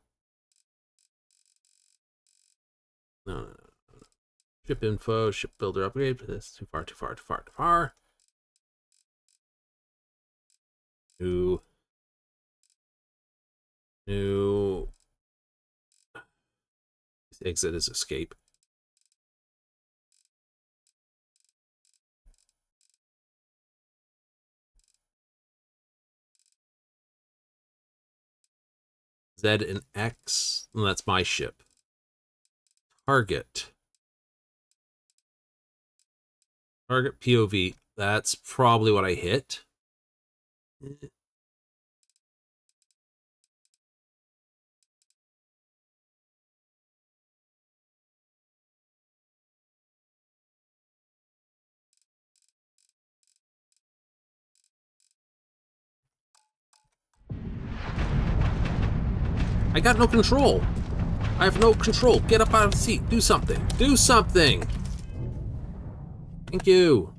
No. Ship info, ship builder upgrade. That's too far, too far, too far, too far. New. Exit is escape. Z and X. Well, that's my ship. Target. Target POV. That's probably what I hit. I got no control. I have no control. Get up out of the seat. Do something. Do something. Thank you.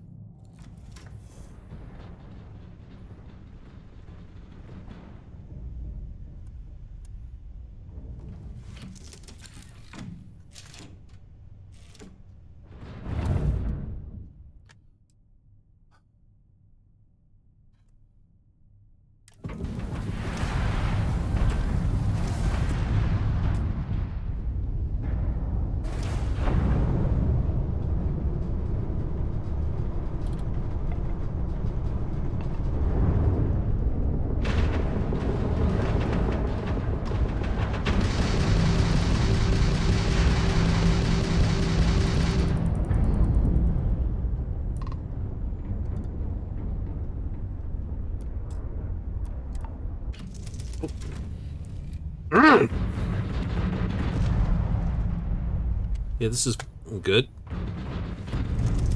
Yeah, this is good.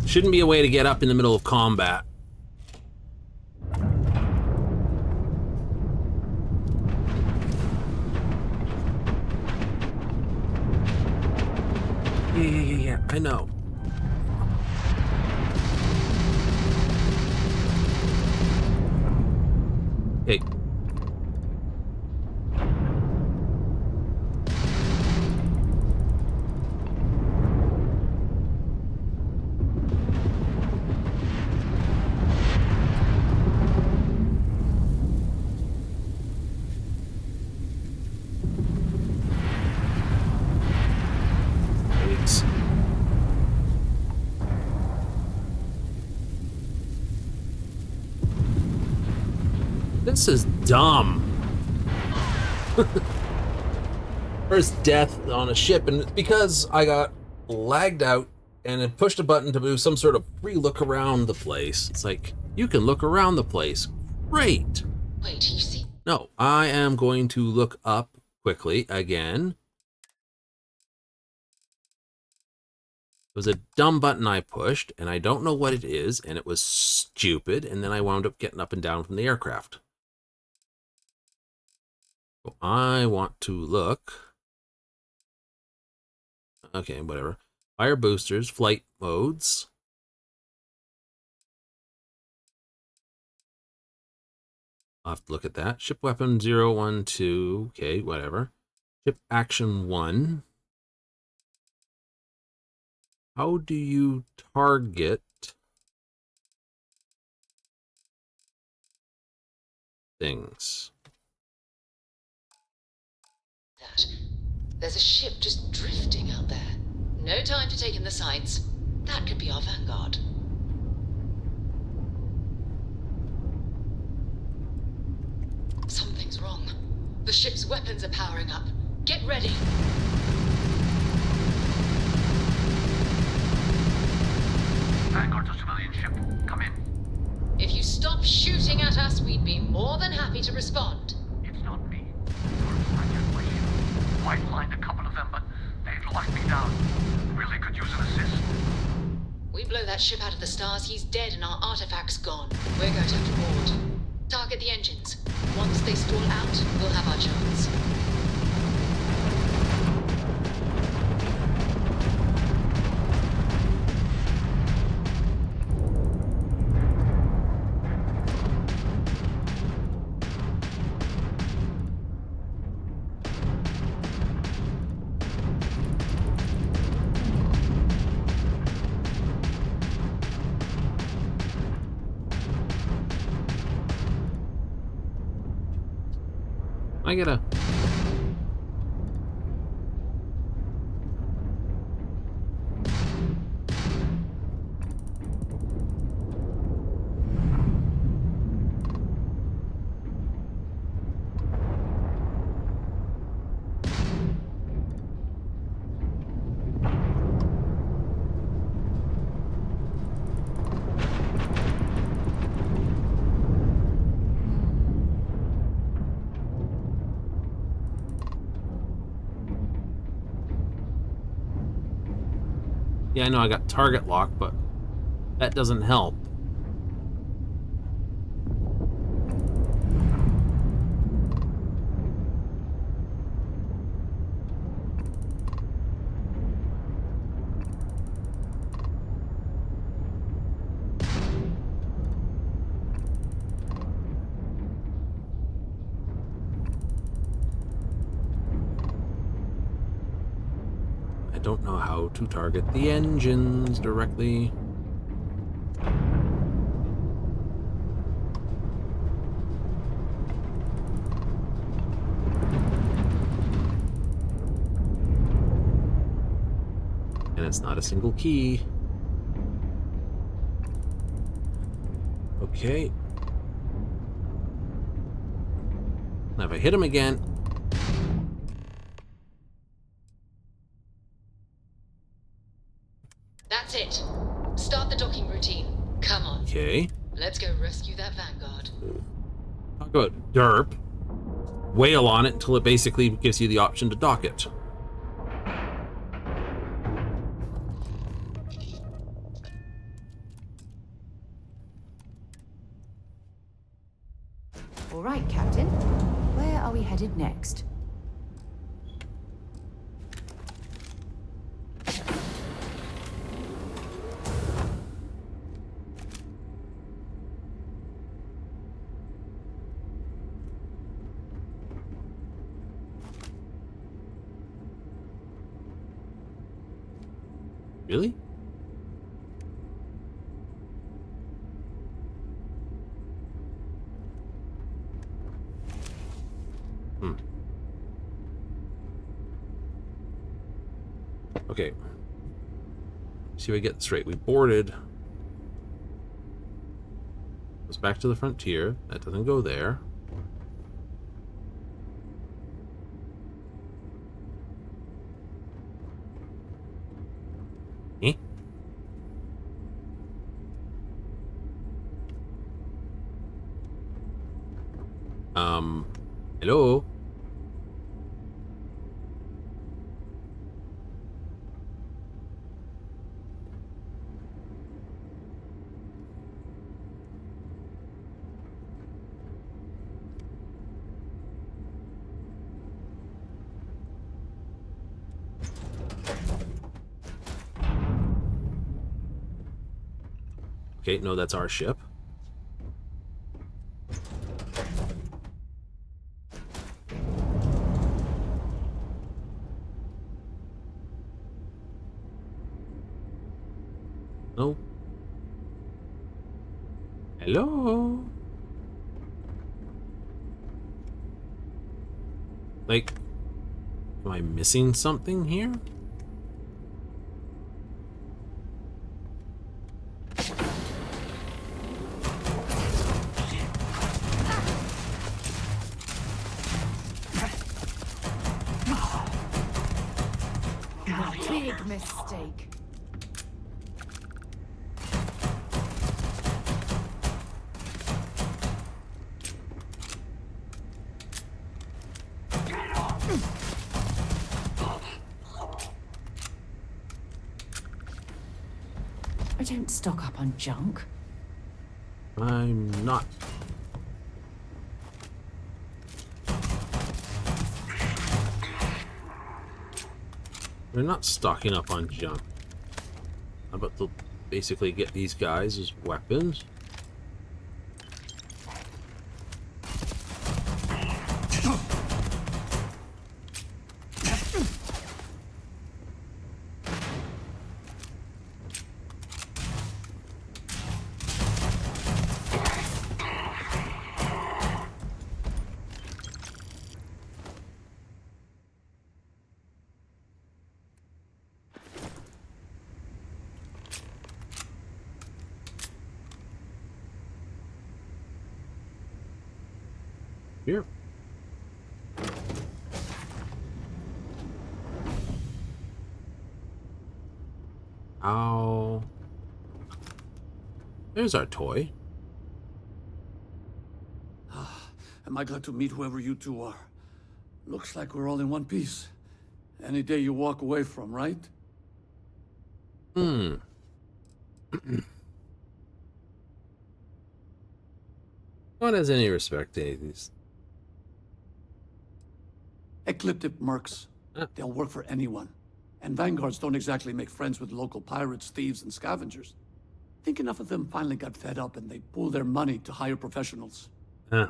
Shouldn't be a way to get up in the middle of combat. Yeah, I know. Hey. Thanks. This is dumb. First death on a ship, and it's because I got lagged out and it pushed a button to do some sort of free look around the place. It's like, you can look around the place. Great. Wait, you see? No, I am going to look up quickly again. It was a dumb button I pushed, and I don't know what it is, and it was stupid, and then I wound up getting up and down from the aircraft. So I want to look. Okay, whatever. Fire boosters, flight modes. I'll have to look at that. Ship weapon 0, 1, 2. Okay, whatever. Ship action 1. How do you target things? That. There's a ship just drifting out there. No time to take in the sights. That could be our vanguard. Something's wrong. The ship's weapons are powering up. Get ready. Vanguard's a civilian ship. Come in. If you stop shooting at us, we'd be more than happy to respond. It's not me. I hijacked my ship. White lined a couple of them, but they've locked me down. Really could use an assist. We blow that ship out of the stars, he's dead and our artifact's gone. We're going to have to board. Target the engines. Once they stall out, we'll have our chance. I gotta... Yeah, I know I got target lock, but that doesn't help. I don't know how to target the engines directly. And it's not a single key. Okay. Now if I hit him again. That's it. Start the docking routine. Come on. Okay. Let's go rescue that Vanguard. Talk about derp. Wail on it until it basically gives you the option to dock it. All right, Captain. Where are we headed next? Really? Okay. See if I get this right. We boarded. Goes back to the frontier. That doesn't go there. Eh? Hello? Okay, no, that's our ship. No. Hello? Like, am I missing something here? Big mistake. I don't stock up on junk. I'm not. We're not stocking up on junk. How about to basically get these guys as weapons? Here. Ow. There's our toy. Am I glad to meet whoever you two are? Looks like we're all in one piece. Any day you walk away from, right? Hmm. Not has any respect to any of these. Ecliptic mercs. They'll work for anyone. And vanguards don't exactly make friends with local pirates, thieves, and scavengers. Think enough of them finally got fed up and they pooled their money to hire professionals. Huh.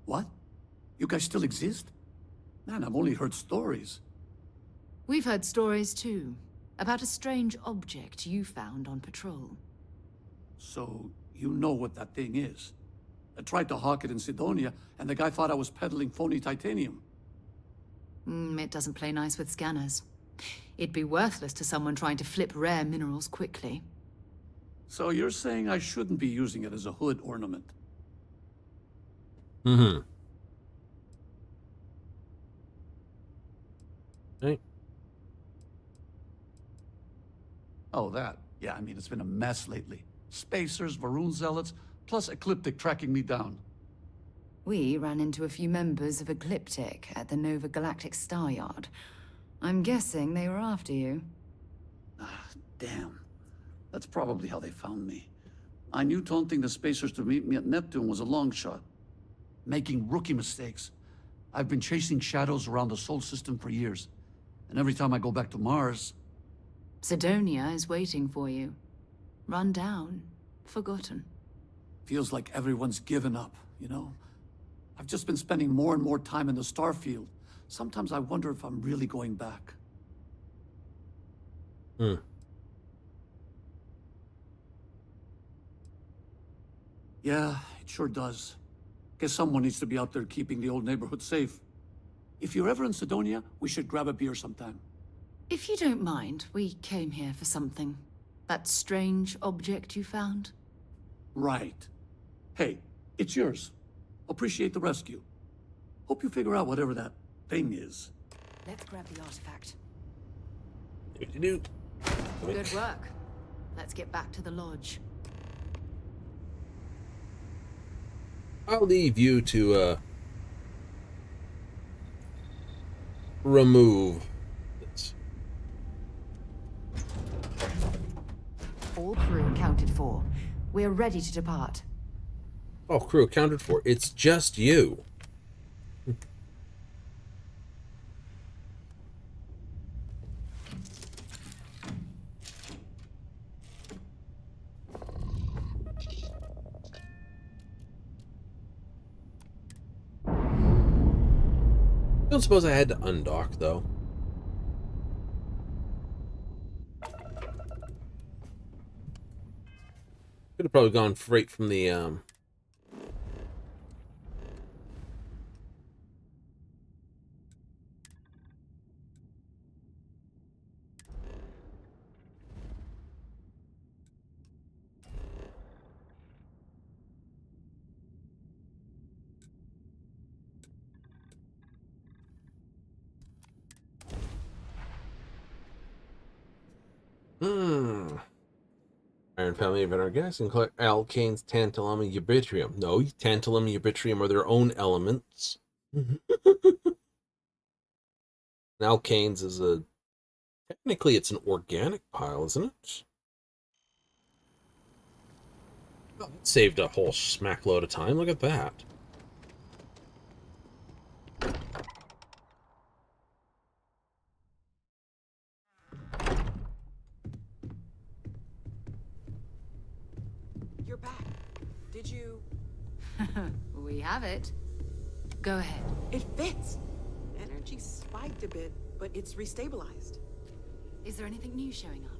What? You guys still exist? Man, I've only heard stories. We've heard stories too, about a strange object you found on patrol. So, you know what that thing is? I tried to hawk it in Sidonia, and the guy thought I was peddling phony titanium. It doesn't play nice with scanners. It'd be worthless to someone trying to flip rare minerals quickly. So you're saying I shouldn't be using it as a hood ornament? Mm-hmm. Hey. Oh, that. Yeah, I mean, it's been a mess lately. Spacers, Varun zealots, plus Ecliptic tracking me down. We ran into a few members of Ecliptic at the Nova Galactic Star Yard. I'm guessing they were after you. Damn. That's probably how they found me. I knew taunting the Spacers to meet me at Neptune was a long shot. Making rookie mistakes. I've been chasing shadows around the Sol system for years. And every time I go back to Mars... Sidonia is waiting for you. Run down. Forgotten. Feels like everyone's given up, you know? I've just been spending more and more time in the Starfield. Sometimes I wonder if I'm really going back. Hmm. Yeah, it sure does. Guess someone needs to be out there keeping the old neighborhood safe. If you're ever in Sidonia, we should grab a beer sometime. If you don't mind, we came here for something. That strange object you found? Right. Hey, it's yours. Appreciate the rescue. Hope you figure out whatever that thing is. Let's grab the artifact. Do. Good work. Let's get back to the lodge. I'll leave you to remove this. All crew accounted for. We're ready to depart. Oh, crew accounted for. It's just you. Don't suppose I had to undock, though. Could have probably gone straight from the, Iron family of inorganics and collect alkanes, tantalum, and yttrium. No, tantalum and yttrium are their own elements. Alkanes is a... Technically, it's an organic pile, isn't it? Oh, that saved a whole smack load of time. Look at that. You're back. Did you... We have it. Go ahead. It fits! Energy spiked a bit, but it's restabilized. Is there anything new showing up?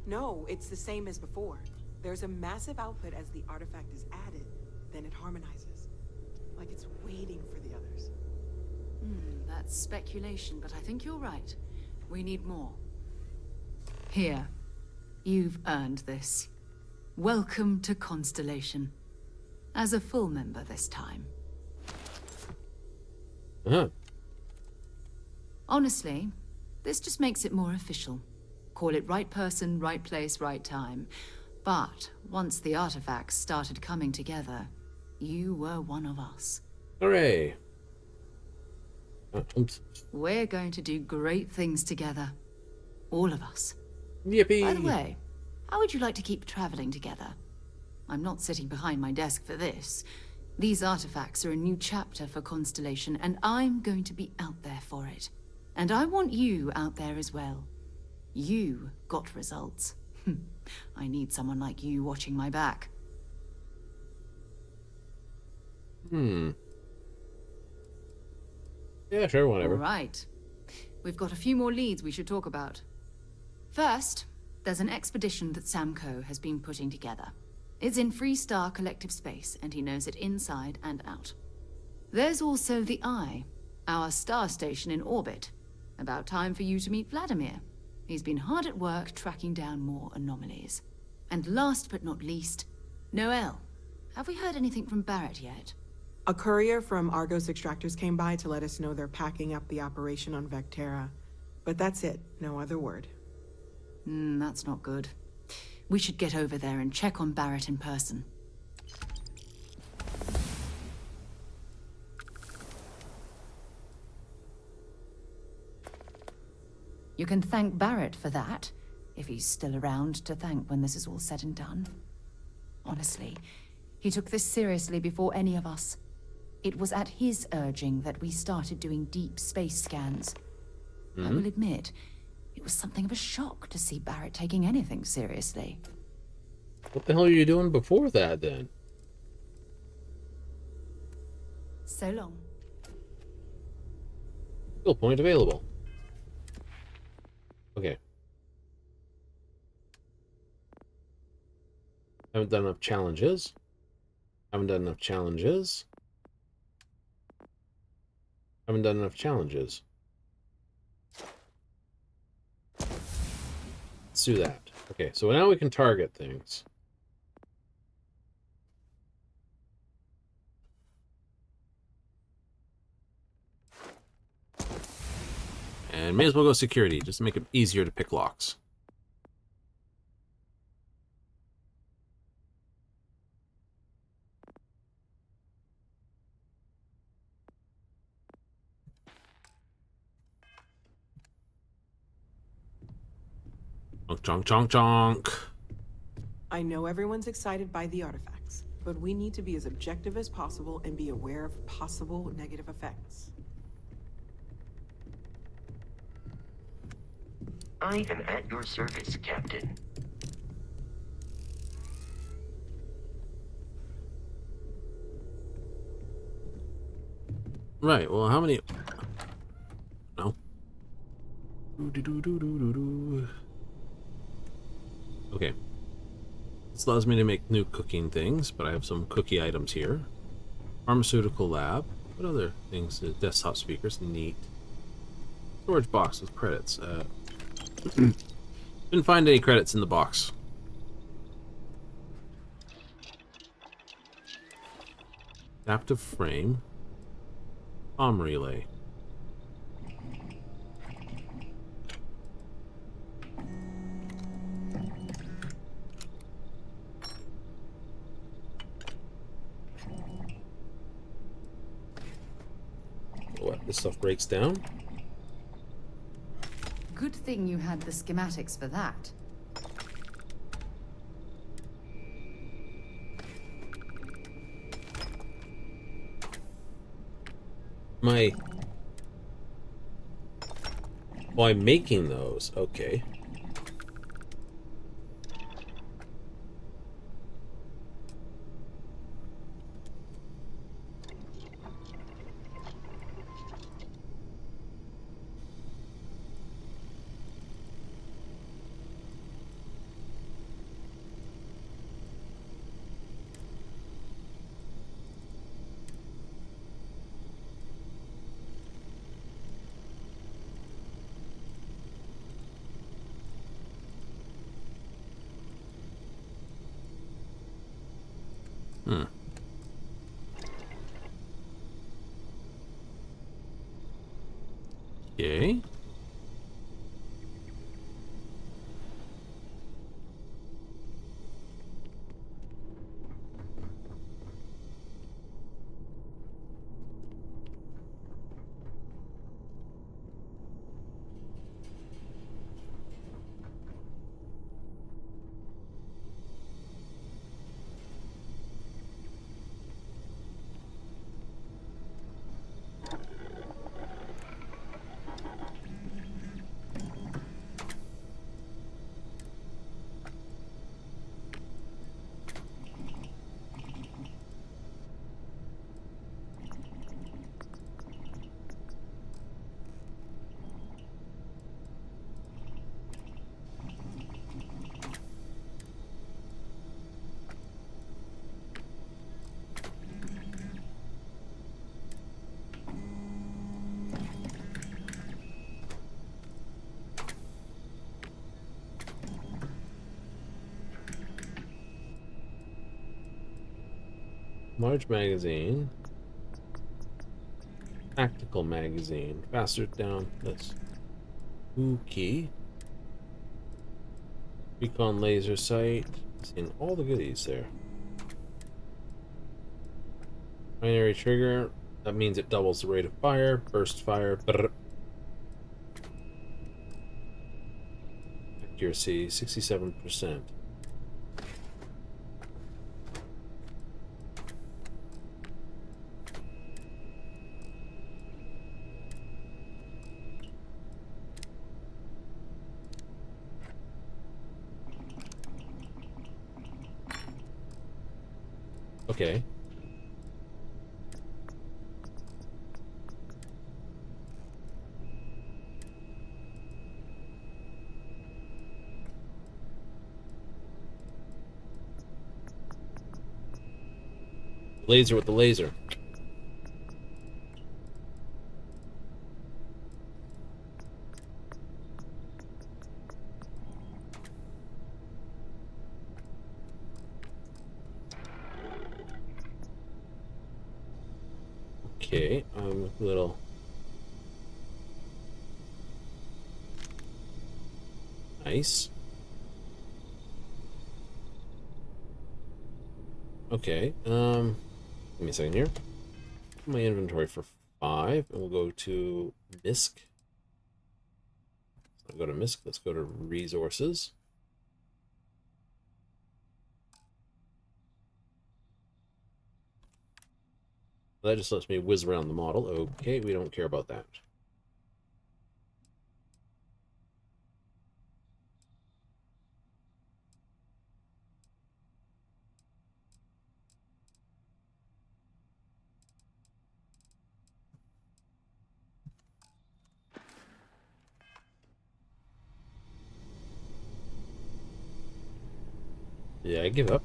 No, it's the same as before. There's a massive output as the artifact is added, then it harmonizes. Like it's waiting for the others. That's speculation, but I think you're right. We need more. Here. You've earned this. Welcome to Constellation. As a full member this time. Honestly, this just makes it more official. Call it right person, right place, right time. But once the artifacts started coming together, you were one of us. Hooray. Oops. We're going to do great things together. All of us. Yippee! By the way, how would you like to keep traveling together? I'm not sitting behind my desk for this. These artifacts are a new chapter for Constellation, and I'm going to be out there for it. And I want you out there as well. You got results. I need someone like you watching my back. Yeah, sure, whatever. All right. We've got a few more leads we should talk about. First, there's an expedition that Samco has been putting together. It's in Freestar Collective Space, and he knows it inside and out. There's also the Eye, our star station in orbit. About time for you to meet Vladimir. He's been hard at work tracking down more anomalies. And last but not least, Noel. Have we heard anything from Barrett yet? A courier from Argos Extractors came by to let us know they're packing up the operation on Vectera. But that's it, no other word. That's not good. We should get over there and check on Barrett in person. You can thank Barrett for that, if he's still around to thank when this is all said and done. Honestly, he took this seriously before any of us. It was at his urging that we started doing deep space scans. I will admit, it was something of a shock to see Barrett taking anything seriously. What the hell are you doing before that, then? So long. Skill point available. Okay. Haven't done enough challenges. Haven't done enough challenges. Haven't done enough challenges. Let's do that. Okay, so now we can target things. And may as well go security, just to make it easier to pick locks. Chonk, chonk, chonk, chonk. I know everyone's excited by the artifacts, but we need to be as objective as possible and be aware of possible negative effects. I am at your service, Captain. Right, well, how many... No. Okay. This allows me to make new cooking things, but I have some cookie items here. Pharmaceutical lab. What other things? Desktop speakers. Neat. Storage box with credits. Didn't find any credits in the box. Adaptive frame. Comm relay. What? This stuff breaks down? Good thing you had the schematics for that. Oh, I'm making those. Okay. Okay. Large magazine. Tactical magazine. Faster down this. Okay. Recon laser sight. Seeing all the goodies there. Binary trigger. That means it doubles the rate of fire. Burst fire. Brr. Accuracy 67%. Okay. Laser with the laser. Okay, a little nice. Okay, give me a second here. My inventory for 5, and we'll go to MISC. I'll go to MISC. Let's go to resources. That just lets me whiz around the model. Okay, we don't care about that. Yeah, I give up.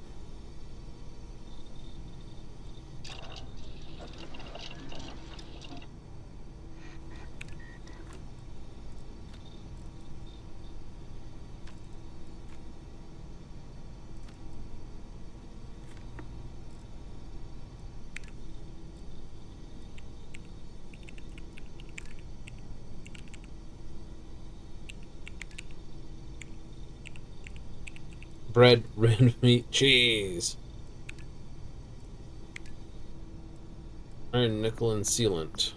Bread, red meat, cheese. Iron, nickel, and sealant.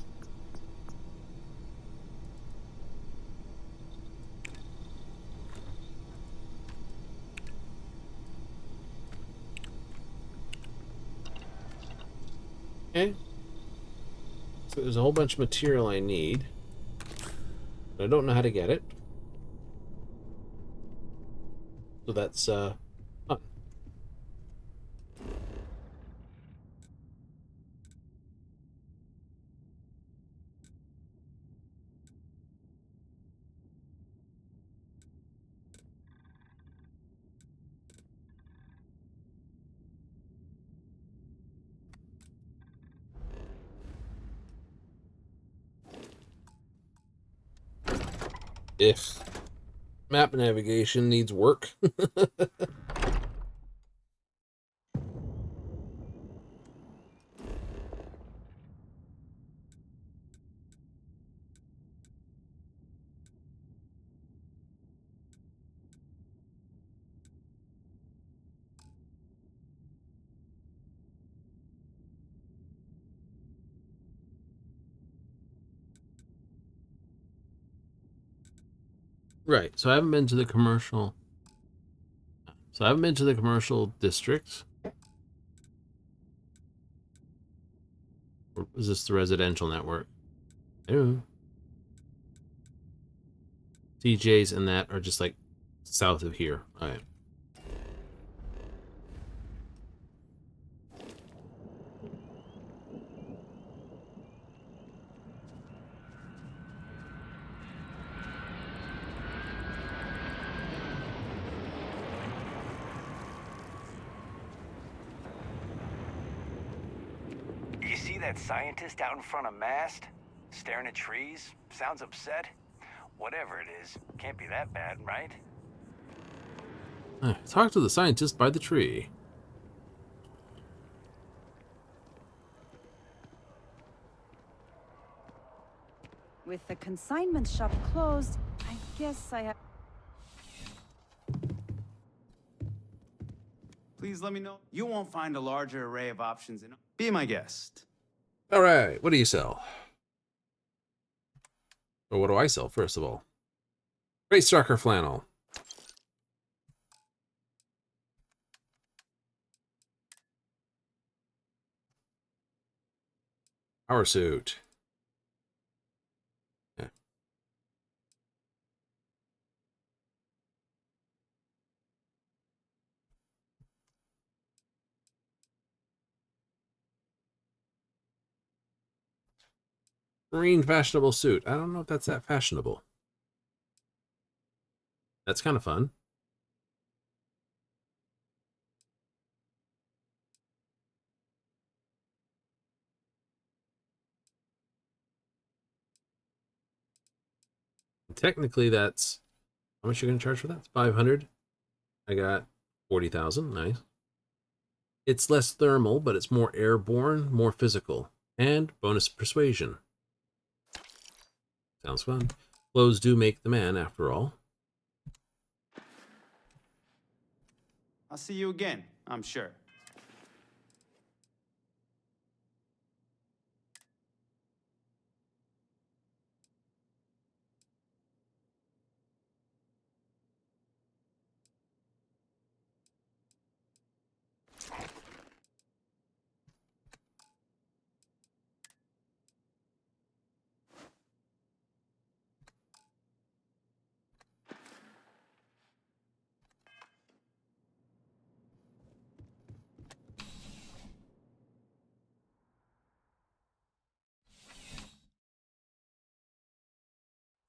Okay. So there's a whole bunch of material I need. I don't know how to get it. So that's fun. If map navigation needs work. Right. So I haven't been to the commercial. So I haven't been to the commercial district. Or is this the residential network? Oh. TJs and that are just like south of here. All right. You see that scientist out in front of mast? Staring at trees? Sounds upset? Whatever it is, can't be that bad, right? Talk to the scientist by the tree. With the consignment shop closed, I guess I have... Please let me know. You won't find a larger array of options in... Be my guest. All right, what do you sell? Or what do I sell, first of all? Great Striker Flannel. Power Suit. Yeah. Marine Fashionable Suit. I don't know if that's that fashionable. That's kind of fun. Technically, that's... How much you going to charge for that? It's 500. I got 40,000. Nice. It's less thermal, but it's more airborne, more physical. And bonus persuasion. Sounds fun. Clothes do make the man, after all. I'll see you again, I'm sure.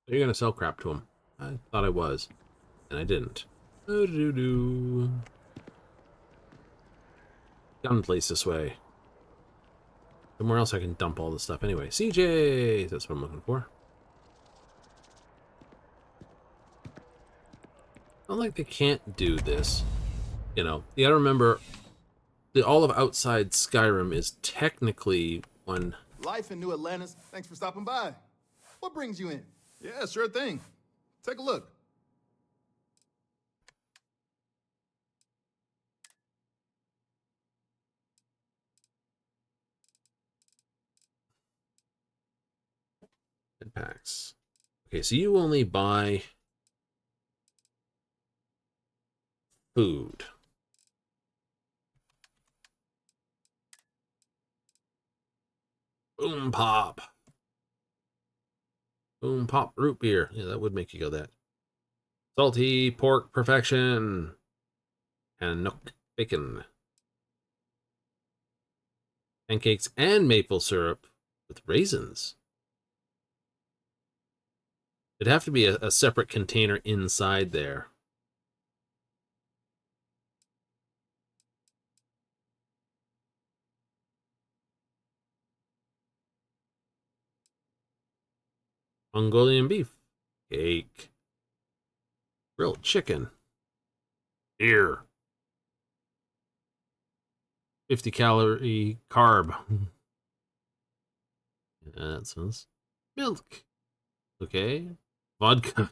You're going to sell crap to him. I thought I was. And I didn't. Gun place this way. Somewhere else I can dump all this stuff anyway. CJ! That's what I'm looking for. Not like they can't do this. You know, you gotta remember, all of outside Skyrim is technically one... Life in New Atlantis. Thanks for stopping by. What brings you in? Yeah, sure thing. Take a look. Packs. Okay, so you only buy food. Boom pop. Boom pop root beer. Yeah, that would make you go that. Salty pork perfection. And nook bacon. Pancakes and maple syrup with raisins. It'd have to be a separate container inside there. Mongolian beef. Cake. Grilled chicken. Beer. 50-calorie carb. Yeah, that sounds... Milk. Okay. Vodka.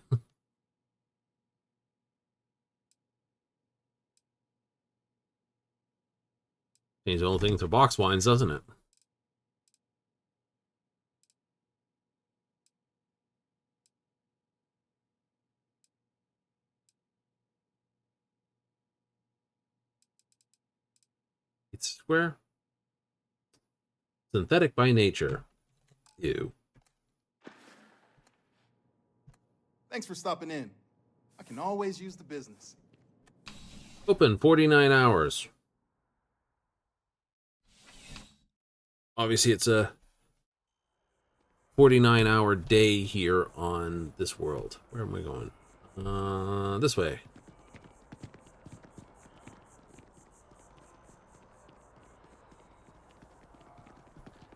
Change the whole thing to box wines, doesn't it? It's square. Synthetic by nature. Ew. Thanks for stopping in. I can always use the business. Open 49 hours. Obviously, it's a 49-hour day here on this world. Where am I going? This way.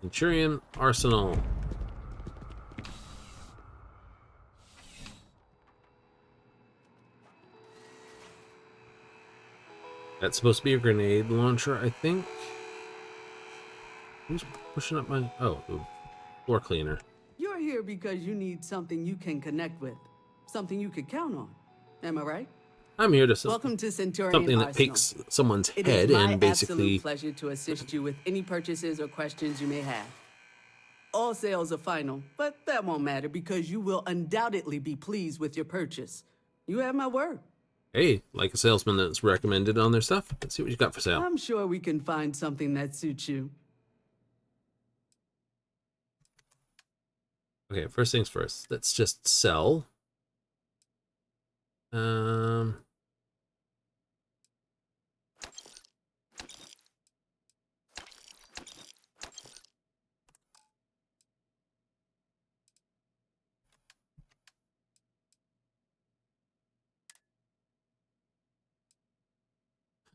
Centurion Arsenal. That's supposed to be a grenade launcher, I think. Who's pushing up my... Oh, the floor cleaner. You're here because you need something you can connect with. Something you could count on. Am I right? I'm here to Welcome to Centurion something that Arsenal. picks someone's It head is my and basically absolute pleasure to assist you with any purchases or questions you may have. All sales are final, but that won't matter because you will undoubtedly be pleased with your purchase. You have my word. hey, like a salesman that's recommended on their stuff. Let's see what you got for sale. I'm sure we can find something that suits you. Okay, first things first. Let's just sell.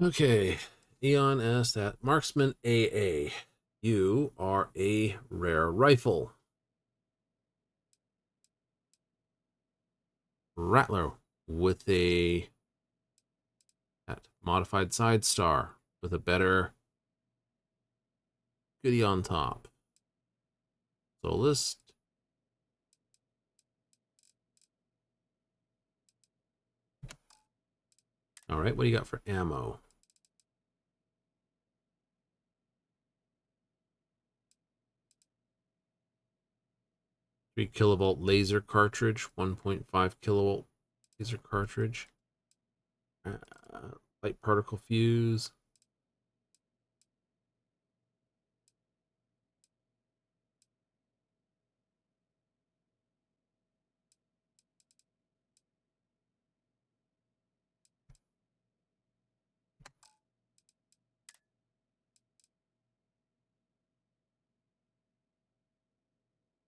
Okay, Eon asks that Marksman AA. You are a rare rifle. Rattler with a modified side star with a better goodie on top. So list. All right, what do you got for ammo? 3 kilovolt laser cartridge, 1.5 kilovolt laser cartridge, light particle fuse.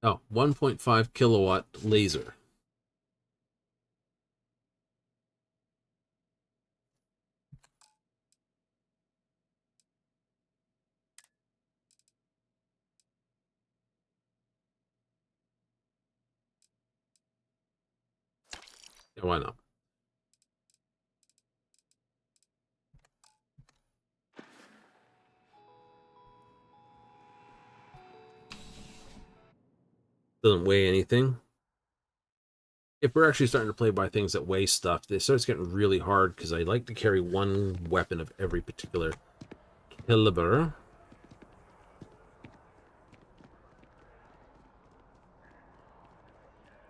Oh, 1.5 kilowatt laser. Yeah, why not? Doesn't weigh anything. If we're actually starting to play by things that weigh stuff, it starts getting really hard because I like to carry one weapon of every particular caliber.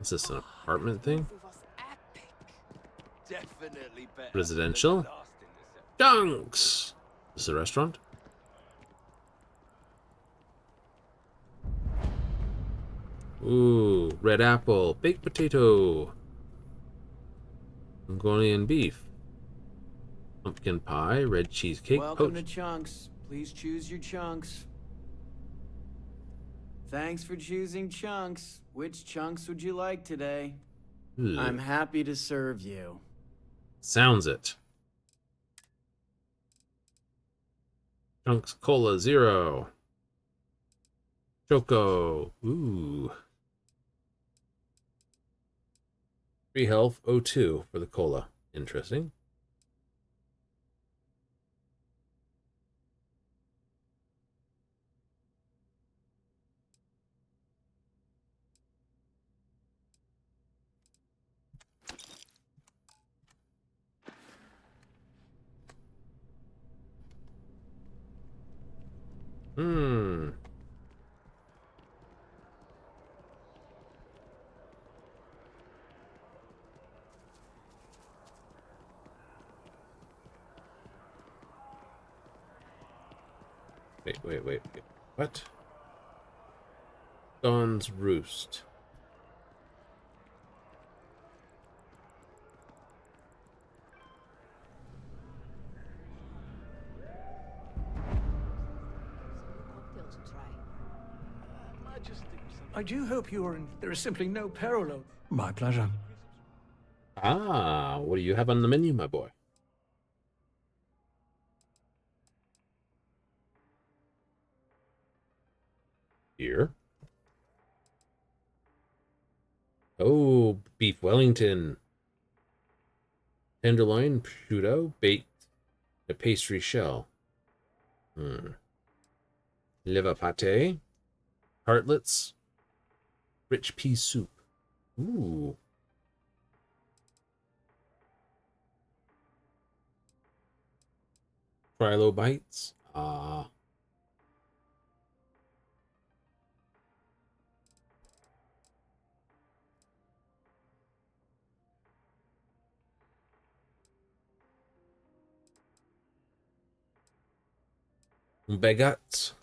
Is this an apartment thing? Definitely better. Residential? Junks! Is this a restaurant? Ooh, red apple, baked potato, Mongolian beef, pumpkin pie, red cheesecake, Welcome to Chunks. Please choose your chunks. Thanks for choosing Chunks. Which chunks would you like today? Ugh. I'm happy to serve you. Sounds it. Chunks Cola Zero. Choco. Ooh. Free health 02 for the cola. Interesting. Hmm. Wait. What? Dawn's Roost. I do hope you are in. There is simply no parallel. My pleasure. Ah, what do you have on the menu, my boy? Here. Oh, beef Wellington. Tenderloin, prosciutto, baked, a pastry shell. Liver pate, tartlets, Rich pea soup. Ooh. Trilobites. Ah. Baguettes.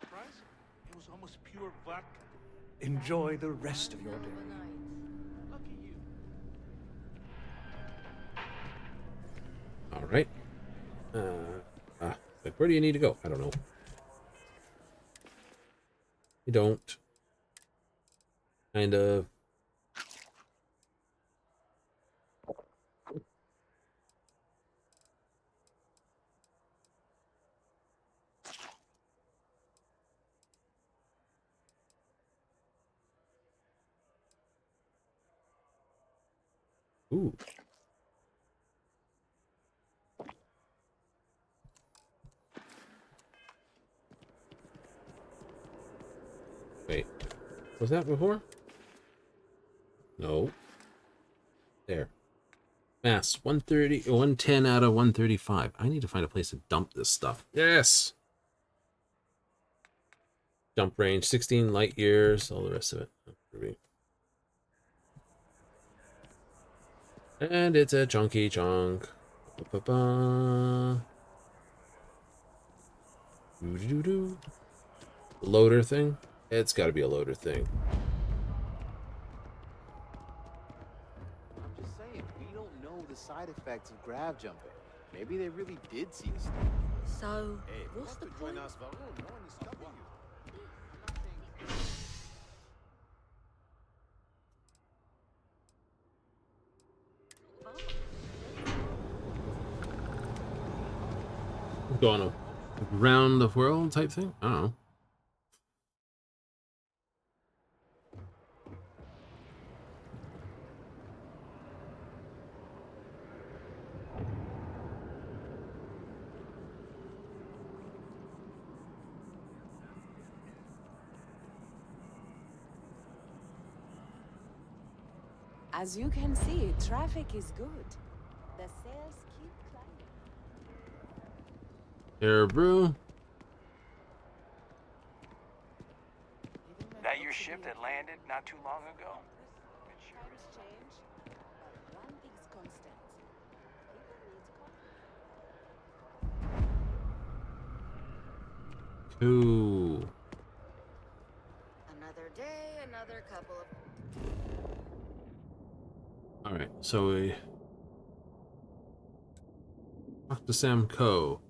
Price? It was almost pure vodka. Enjoy the rest of your day. Lucky you. All right. Like, where do you need to go? I don't know. You don't. Kind of. Ooh. Wait. Was that before? No. There. Mass 130, 110 out of 135. I need to find a place to dump this stuff. Yes. Jump range 16 light years, all the rest of it. And it's a chunky chunk. Ba-ba-ba. Doo-doo-doo. Loader thing? It's got to be a loader thing. I'm just saying, we don't know the side effects of grav jumping. Maybe they really did see us. So, Hey, what's the point? No one is stopping you. Going around the world type thing? I don't know. As you can see, traffic is good. The sales keep climbing. Air brew. That your ship that landed not too long ago? Times change, but one thing's constant. People need coffee. Ooh. Another day, another couple of... All right, so we talk to Sam Coe.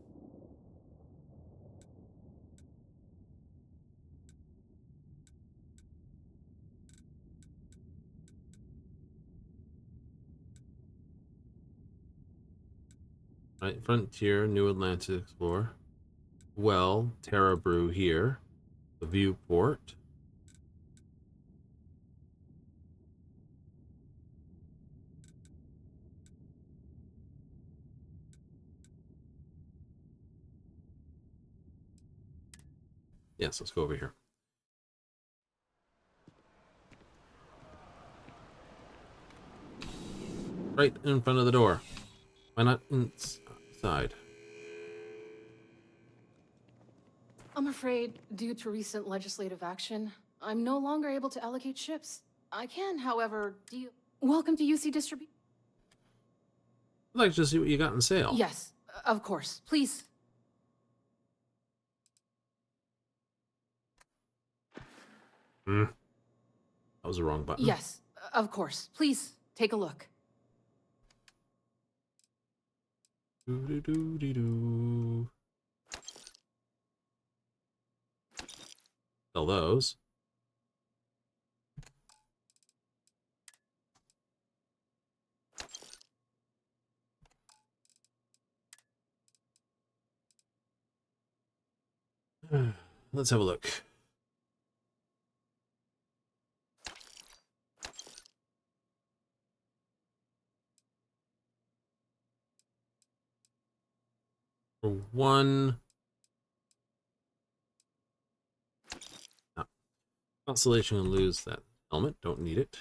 Right, Frontier, New Atlantis Explorer. Well, Terra Brew here. The Viewport. Yes, let's go over here. Right in front of the door. Why not inside? I'm afraid, due to recent legislative action, I'm no longer able to allocate ships. I can, however, deal... Welcome to UC Distribution. I'd like to see what you got in sale. Yes, of course. Please. That was the wrong button. Yes, of course. Please, take a look. Doo-doo-doo-dee-doo. Sell those. Let's have a look. For one. No. Constellation and lose that helmet. Don't need it.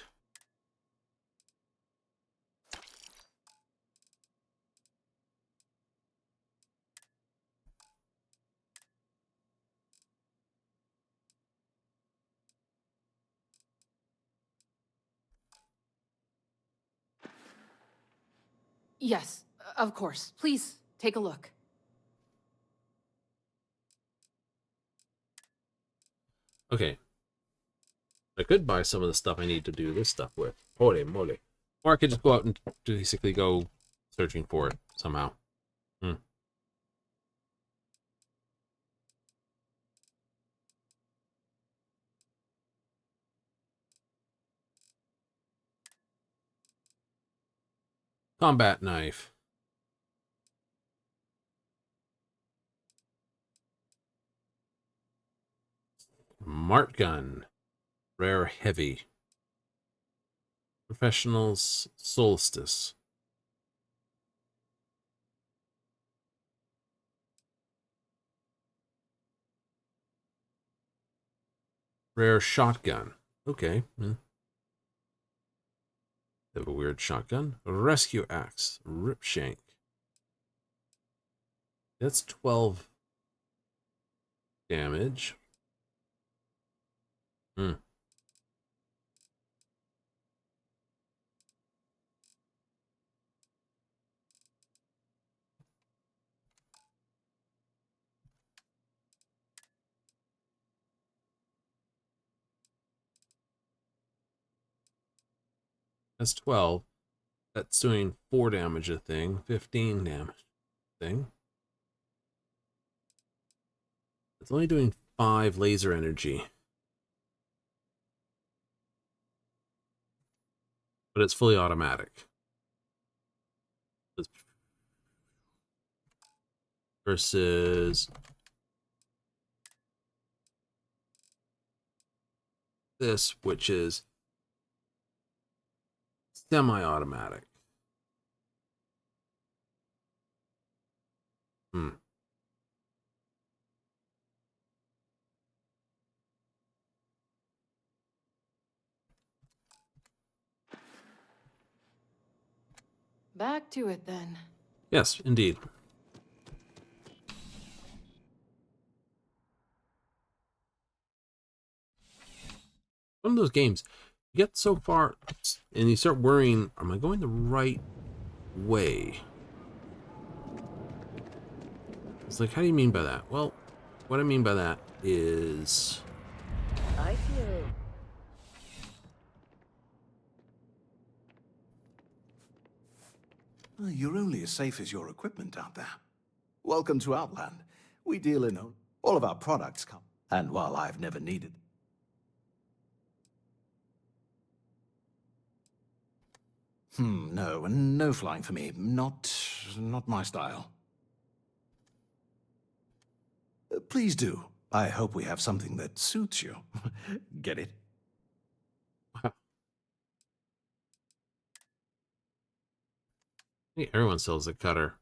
Yes, of course. Please, take a look. Okay. I could buy some of the stuff I need to do this stuff with. Holy moly. Or I could just go out and basically go searching for it somehow. Combat knife. Mart gun. Rare heavy. Professional's solstice. Rare shotgun. Okay. They have a weird shotgun. Rescue axe. Rip shank. That's 12 damage. That's 12. That's doing 4 damage a thing. 15 damage a thing. It's only doing 5 laser energy. But it's fully automatic. Versus this, which is semi-automatic. Back to it then. Yes, indeed. One of those games, you get so far and you start worrying, am I going the right way? It's like, how do you mean by that? Well, what I mean by that is... I feel... You're only as safe as your equipment out there. Welcome to Outland. We deal in all of our products come. And while I've never needed... no flying for me. Not my style. Please do. I hope we have something that suits you. Get it? Hey, everyone sells a cutter.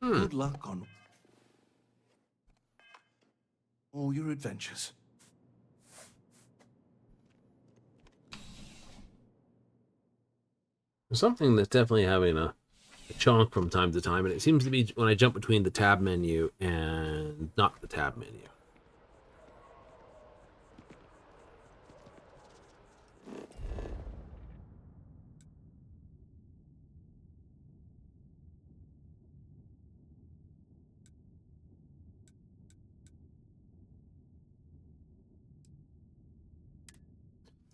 Good luck on all your adventures. There's something that's definitely having a chunk from time to time, and it seems to be when I jump between the tab menu and not the tab menu.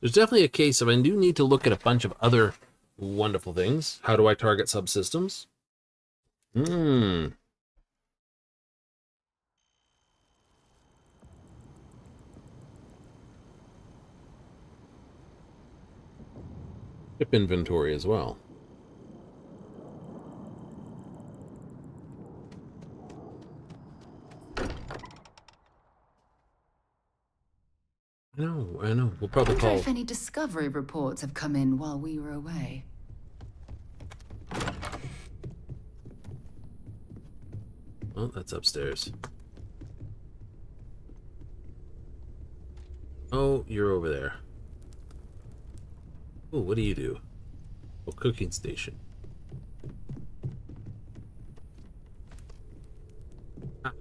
There's definitely a case of I do need to look at a bunch of other wonderful things. How do I target subsystems? Ship inventory as well. I know. We'll probably I wonder call... if any discovery reports have come in while we were away. Oh, that's upstairs. Oh, you're over there. Oh, what do you do? Oh, cooking station.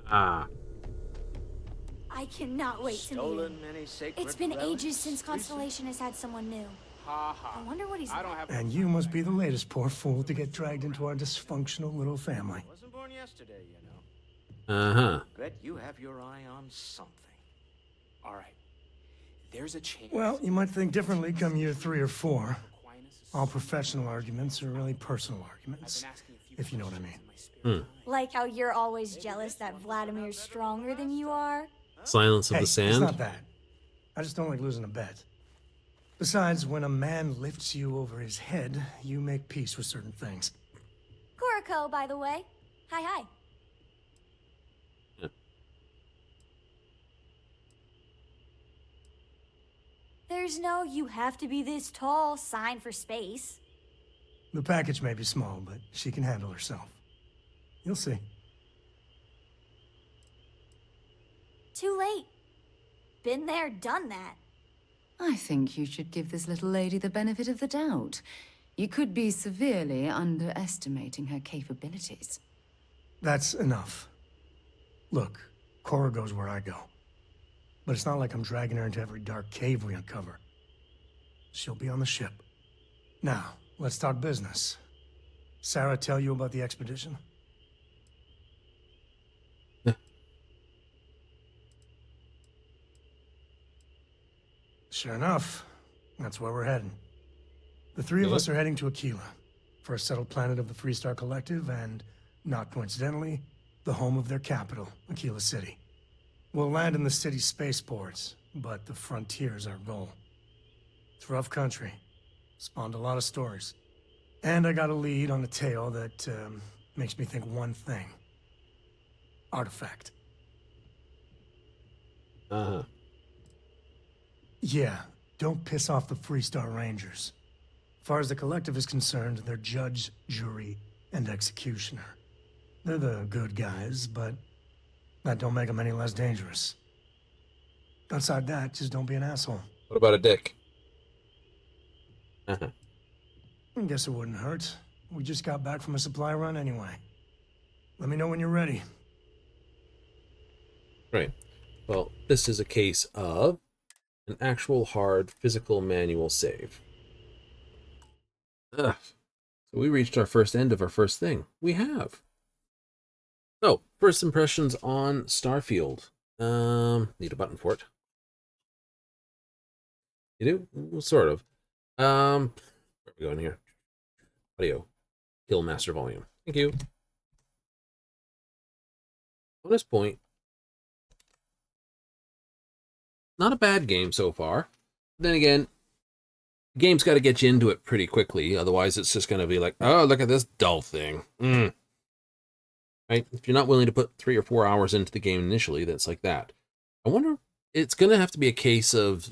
Ah. I cannot wait to meet him. It's been ages since Constellation has had someone new. I wonder what he's like. And you must be the latest poor fool to get dragged into our dysfunctional little family. Wasn't born yesterday, you know. Uh-huh. Bet you have your eye on something. All right. There's a chance. Well, you might think differently come year 3 or 4. All professional arguments are really personal arguments, if you know what I mean. Like how you're always jealous that Vladimir's stronger than you are. Silence of the Sand? It's not that. I just don't like losing a bet. Besides, when a man lifts you over his head, you make peace with certain things. Kuriko, by the way. Hi. There's no "you have to be this tall" sign for space. The package may be small, but she can handle herself. You'll see. Too late. Been there, done that. I think you should give this little lady the benefit of the doubt. You could be severely underestimating her capabilities. That's enough. Look, Cora goes where I go. But it's not like I'm dragging her into every dark cave we uncover. She'll be on the ship. Now, let's talk business. Sarah tell you about the expedition? Sure enough, that's where we're heading. The three of us are heading to Aquila, for a settled planet of the Freestar Collective and, not coincidentally, the home of their capital, Aquila City. We'll land in the city's spaceports, but the frontier's our goal. It's rough country. Spawned a lot of stories. And I got a lead on a tale that makes me think one thing. Artifact. Uh-huh. Yeah, don't piss off the Freestar Rangers. As far as the Collective is concerned, they're judge, jury, and executioner. They're the good guys, but that don't make them any less dangerous. Outside that, just don't be an asshole. What about a dick? Uh-huh. I guess it wouldn't hurt. We just got back from a supply run anyway. Let me know when you're ready. Right. Well, this is a case of an actual hard physical manual save. Ugh. So we reached our first end of our first thing. We have. So, first impressions on Starfield. Need a button for it. You do? Well, sort of. Where are we going here? Audio. Kill master volume. Thank you. Bonus point. Not a bad game so far. Then again, the game's got to get you into it pretty quickly. Otherwise, it's just going to be like, oh, look at this dull thing. Right? If you're not willing to put 3 or 4 hours into the game initially, that's like that. I wonder, it's going to have to be a case of,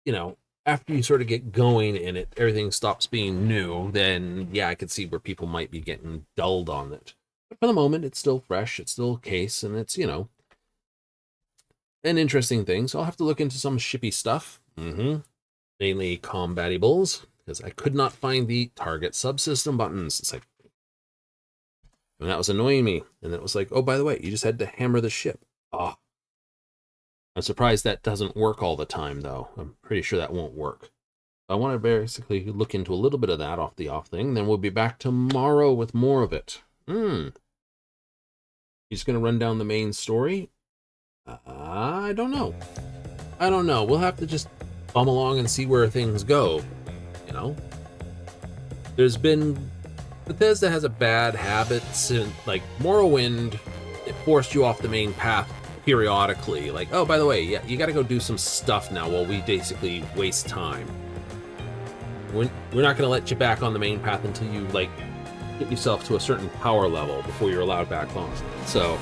you know, after you sort of get going in it, everything stops being new, then, yeah, I could see where people might be getting dulled on it. But for the moment, it's still fresh, it's still a case, and it's, you know, an interesting thing. So I'll have to look into some shippy stuff. Mainly combatables, because I could not find the target subsystem buttons. It's like, and that was annoying me. And it was like, oh, by the way, you just had to hammer the ship. Ah. I'm surprised that doesn't work all the time, though. I'm pretty sure that won't work. I want to basically look into a little bit of that off the off thing. Then we'll be back tomorrow with more of it. He's going to run down the main story. I don't know. We'll have to just bum along and see where things go, you know? Bethesda has a bad habit since, like, Morrowind, it forced you off the main path periodically. Like, oh, by the way, yeah, you gotta go do some stuff now while we basically waste time. We're not gonna let you back on the main path until you, like, get yourself to a certain power level before you're allowed back on. So,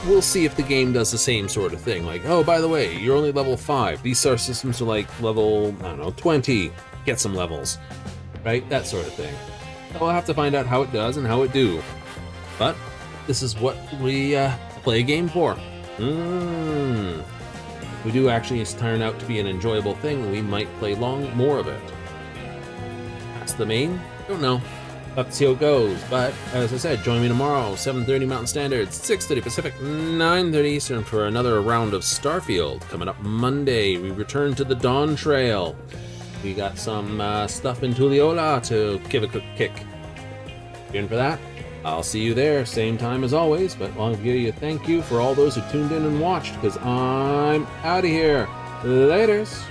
we'll see if the game does the same sort of thing. Like, oh, by the way, you're only level 5. These star systems are like level, I don't know, 20. Get some levels. Right? That sort of thing. We'll have to find out how it does and how it do. But this is what we play a game for. We do actually turn out to be an enjoyable thing. We might play more of it. That's the main? Don't know. Have to see how it goes. But as I said, join me tomorrow, 7:30 Mountain Standard, 6:30 Pacific, 9:30 Eastern for another round of Starfield. Coming up Monday, we return to the Dawn Trail. We got some stuff in Tulliola to give a quick kick. You in for that? I'll see you there, same time as always, but I'll give you a thank you for all those who tuned in and watched, because I'm out of here. Laters.